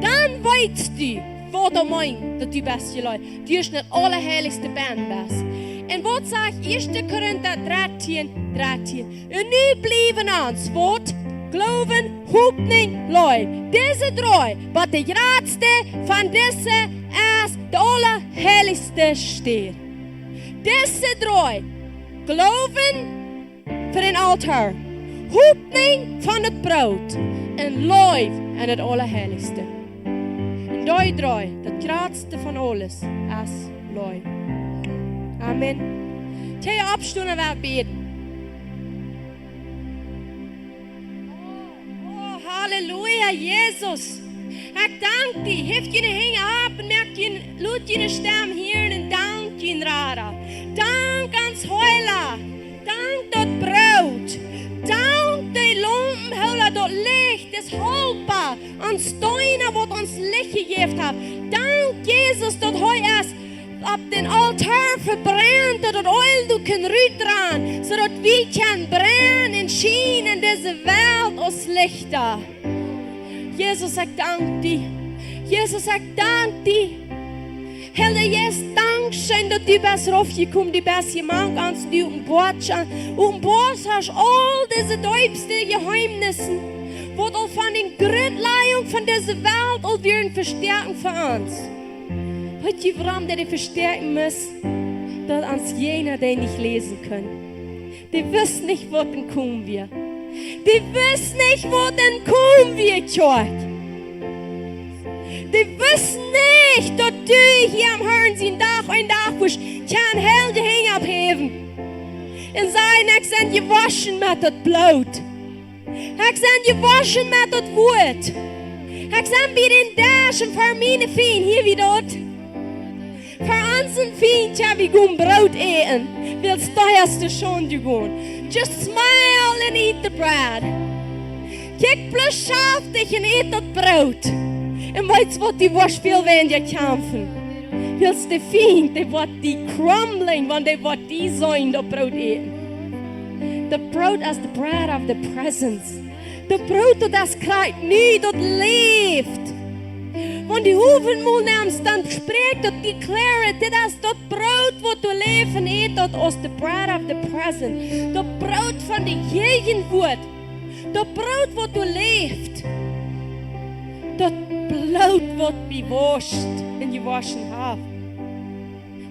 Dan weet je wat er meint, dat die beste Leute, die is het allerheiligste band best. En wat zegt 1 Korinther 13, 13? En nu blijven ons, wat? Geloven, hoopning, looi. Deze 3, wat de grootste van deze is, de allerheiligste steer. Deze 3, geloven, voor een altaar. Hoepning van het brood. En loef en het allerheiligste. En die draai, dat grootste van alles, is loef. Amen. Til je opstond en wel beden. Oh, halleluja, Jesus. Ik dank die. Heeft je een hing op en merk je, laat je een stem hier en dank je rara. Dank ans heila. Dank dat brood. Dank de lompenhuiler dat licht, des hulpa. Ans steinen wat ons licht gegeven heeft. Dank Jezus dat hij is op den altaar verbrennt, dat het oil du kan uitdragen, zodat we kan brennen en schijnen in deze wereld als lichter. Jezus, ik dank die. Jezus, ik dank die. Helder, Jezus, dank zijn dat die best rofgekomen, die best gemaakt ans die op Bord zijn. Op Bord hast al deze diepste geheimnissen, wat al van den Grundleidung van deze wereld al weer een versterking voor ons. Weet je waarom dat die versterken muss? Dat ons jener die nicht lesen können. Die wissen nicht, was denn kommen wir. Die wissen nicht, was denn kommen wir, Gott. Die wissen nicht, dass du hier am Herrn sind Tag ein Tag wirst, kein Helde hing abheben. Und sagen, ich sind gewaschen mit das Blut. Ich sind gewaschen mit das Wort. Ich sind bei den Daschen für meine Feen, hier wie dort. Für unseren Feen, ja, wir gehen Brot eten. Willst du hast du schon gehen. Just smile and eat the bread. Kijk plus schaaf dich und eet das Brot. Und weißt du, was die was viel wenn die kämpfen? Willst du Feen, die wat die crumbling, wenn die wat die sollen, das Brot eten. The brood is the bread of the presence. The brood dat krijgt nu, dat leeft. Want die hoevenmoel namens dan spreekt, dat declare, dit is dat brood wat we leven eet, dat is the bread of the present. Dat brood van de gegenwoord. Dat brood wat we leeft. Dat bloed wat we wascht en gewaschen hebben.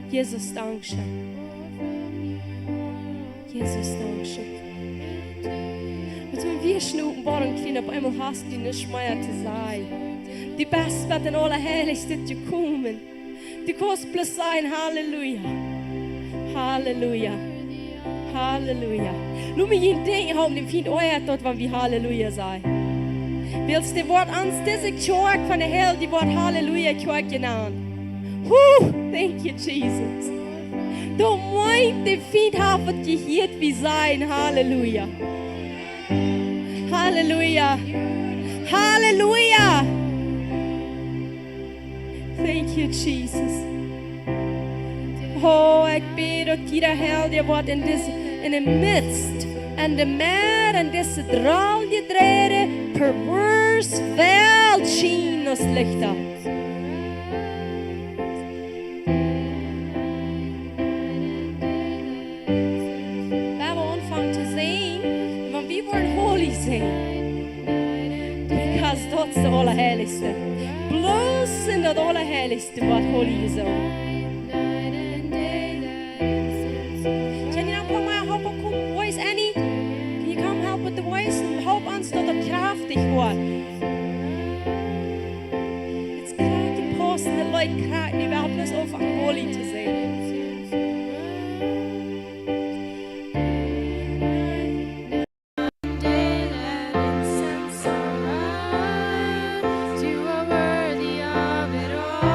Jezus, dank je. Jezus, dank je. Toen wir schnuppen waren klein, op einmal hast du nicht mehr zu sein. Die Best wird in Allerheiligste gekommen. Die kannst bloß sein, Halleluja. Halleluja. Halleluja. Nur mir jeden Ding haben, dem Feind euer dort, wann wir Halleluja sein. Willst du Wort ans diese Kirche von der Hell, die Wort Halleluja Kirche genannt? Thank you, Jesus. Du meint, der Feind hat gehört wie sein, Halleluja. Halleluja. Halleluja. Thank you, Jesus. Oh, ik bid dat jeder Held, die wordt in de midst en de meer en deze draalgedreide, perverse wereld schijnt als lichter. Waar we aanvangen te zijn, want we worden holy zijn. Because dat is de allerheiligste. Bloos in dat allerheiligste wat holy is. Can you now come out, help us, voice Annie? Can you come help with the voice and help ons dat het krachtig wordt? Het is krachtig passen, de Leute krachtig, die helpen ons over holy te zijn. You are worthy of it all.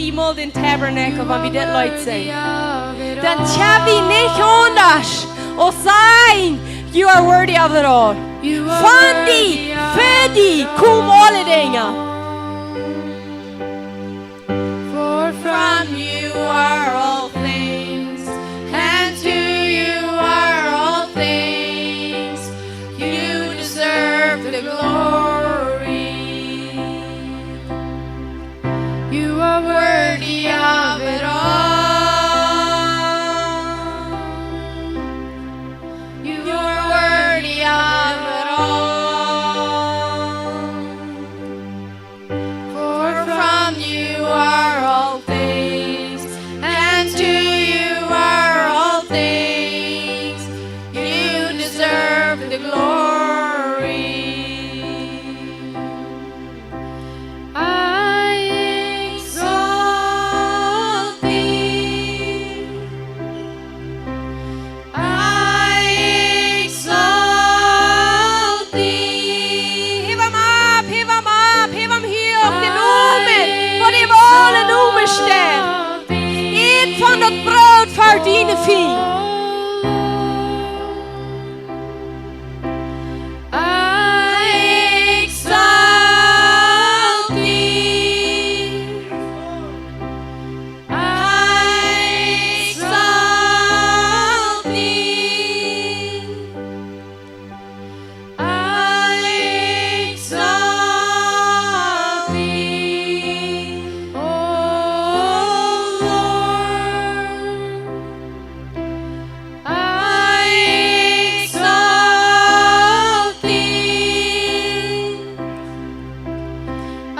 die mal den Tabernacle, wenn wir das Leute sehen. Dann tja vi nicht anders och sein, you are worthy of it all. Van die, för die, kom alle dingen. For from you are all things, and to you are all things. You deserve the glory. You are worthy of it all. You are worthy of it all. For from you are all things, and to you are all things. You deserve the glory. I exalt thee. I exalt thee. Hev hem op, hev hem op, hev hem hier op de noemen. Voor de alle noemen staan. Eet van dat brood verdienen vie. I exalt thee. I exalt thee. I exalt thee, O Lord. I exalt thee. I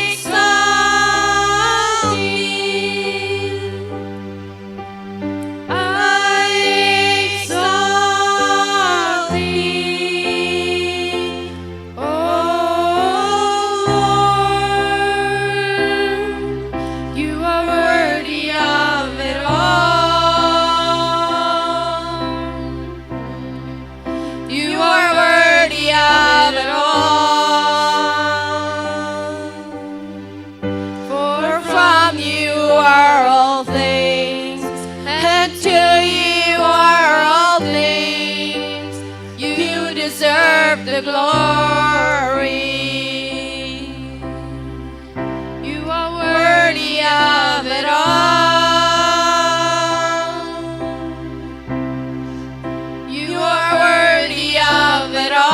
exalt thee. I exalt thee, O Lord. You are worthy of it all. You are worthy of it all. For from you are all things, and to you are all things. You deserve the glory. You are worthy of it all. You are worthy of it all.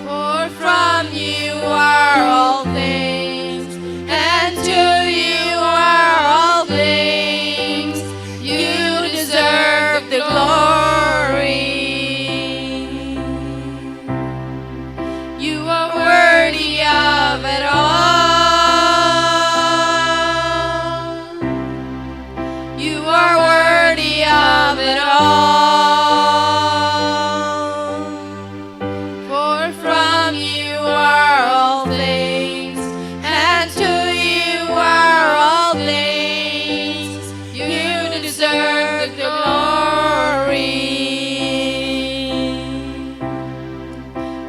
For from you are all things, and to you are all things. You deserve the glory. You are worthy of it all. You are worthy of it all. For from you are all things, and to you are all things. You deserve the glory.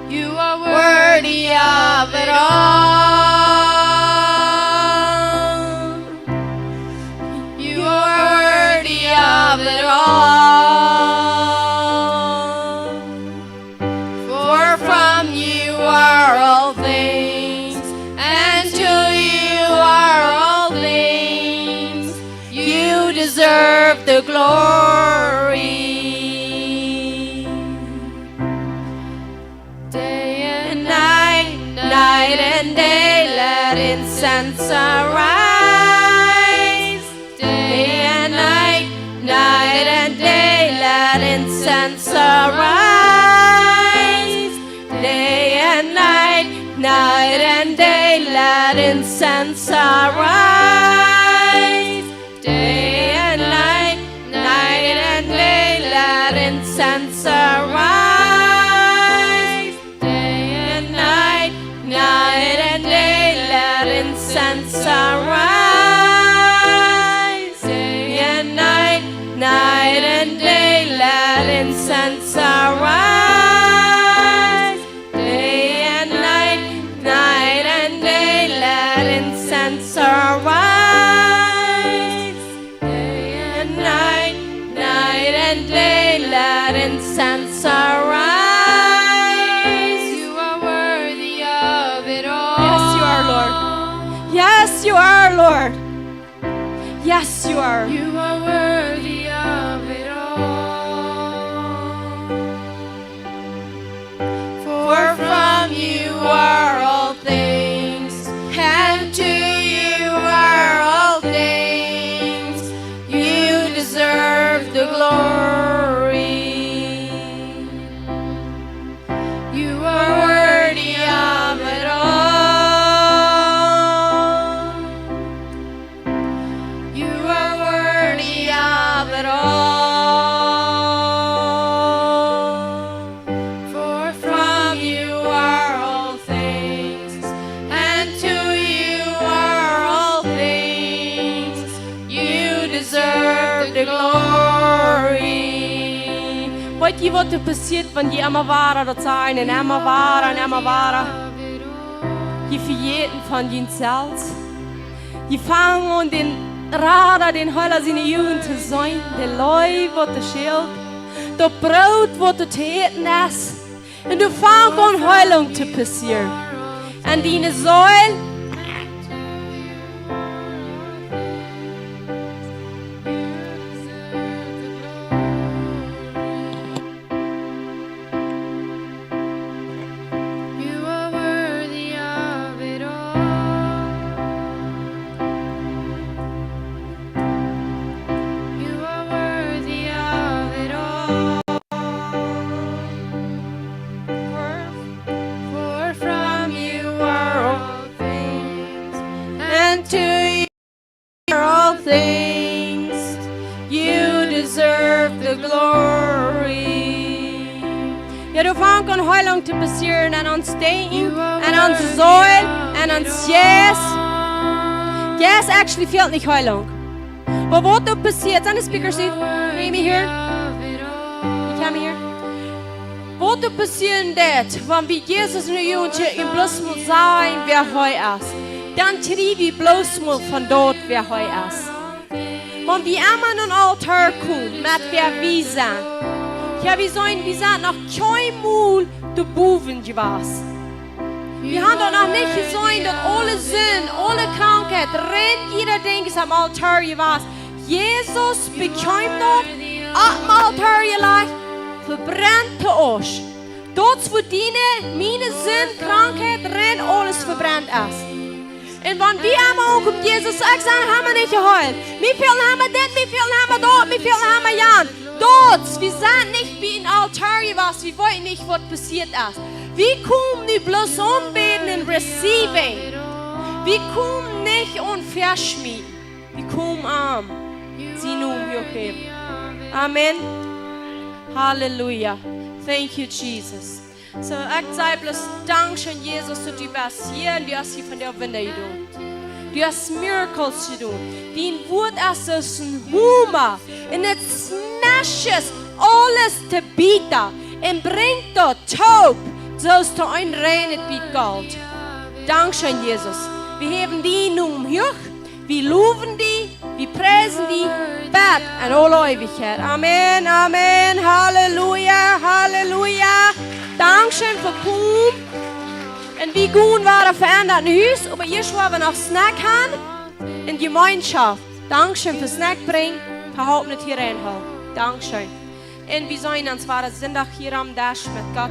You are worthy of it all. You are worthy of it all. For from you are all things, and to you are all things. You deserve the glory. Day and night, night and day, let incense arise. Day and night, night and day, let incense arise. Day and night, night and day, let incense arise. Day and night, night and day, let incense arise. Day and night, night and day, let incense arise. Day and night, night and day, let incense arise. Day and night, censer rise. Day and night, night and day, let incense arise. You are worthy of it all. Yes, you are, Lord. Yes, you are, Lord. Yes, you are. You are worthy of it all. For from you are all things, and to you are all things. You deserve the glory. You are worthy of it all. You are worthy of it all. For from you are all things, and to you are all things. You deserve the glory. Weet je wat er passiert, wenn die immer waren, dat zijn en immer waren en immer waren? Je vergeten van jezelf. Je fangen an den Radar, den Heiler seine Jugend zu sein, der Leib, wat er schild, der Brot, wat er te eten ist. Und du fangst an Heilung zu passieren. Und deine Säule, You are worthy of it all. You are worthy of it all. For from you are all things, and to you are all things. You deserve the glory. ja, du fangst an Heilung zu passieren an uns Steinen, an uns Säulen, an uns Yes. Yes actually fehlt nicht Heilung. Aber was da passiert, sind die Speakers nicht? Can you hear? You can hear? Was da passiert dort, wenn wir Jesus in der Jugend ihm bloß mal sagen, wer heu ist, dann kriegen wir bloß mal von dort, wer heu ist. Wenn wir einmal an den Altar kommen, mit wer wir sind, ja, wir sind noch kein Mal der Buben gewesen. Wir haben doch noch nicht gesehen, dass alle Sünden, alle Krankheit, jeder Ding ist am Altar gewesen. Jesus bekam dort, am Altar gelegt, verbrennt für euch. Dort, wo meine Sünden, Krankheit, alles verbrennt ist. Und wenn wir einmal ankommen, Jesus sagt, haben wir nicht geheilt. Wie viel haben wir denn, wie viel haben wir dort, wie viel haben wir Jan? Dort, wir sind nicht wie ein Altar gewesen, wir wollten nicht, was passiert ist. Wir kommen nicht bloß anbeten und receiving. Wir kommen nicht und verschmieden. Wir kommen an. Sie nun hier. Amen. Halleluja. Thank you, Jesus. So, ich sage bloß Dankeschön, Jesus, dass du bist hier und du hast hier von der Winde getan. Du hast Miracles getan. Dein Wort ist ein Humor und es smashes alles zu bieten und bringt dort Taub, sollst du ein reines wie Gold. Dankeschön, Jesus. Wir heben die nun hoch, wir loben die, wir preisen die, Bett in alle Ewigkeit. Amen, Amen, Halleluja, Halleluja. Dankeschön für Kuhm. Und wie gut war der veränderte Haus, aber ihr schwab noch Snack haben in Gemeinschaft. Dankeschön für Snack bringen, verhaupt nicht hier reinhalten. Dankeschön. Und wir sollen uns zwar Sonntag hier am Dash mit Gott.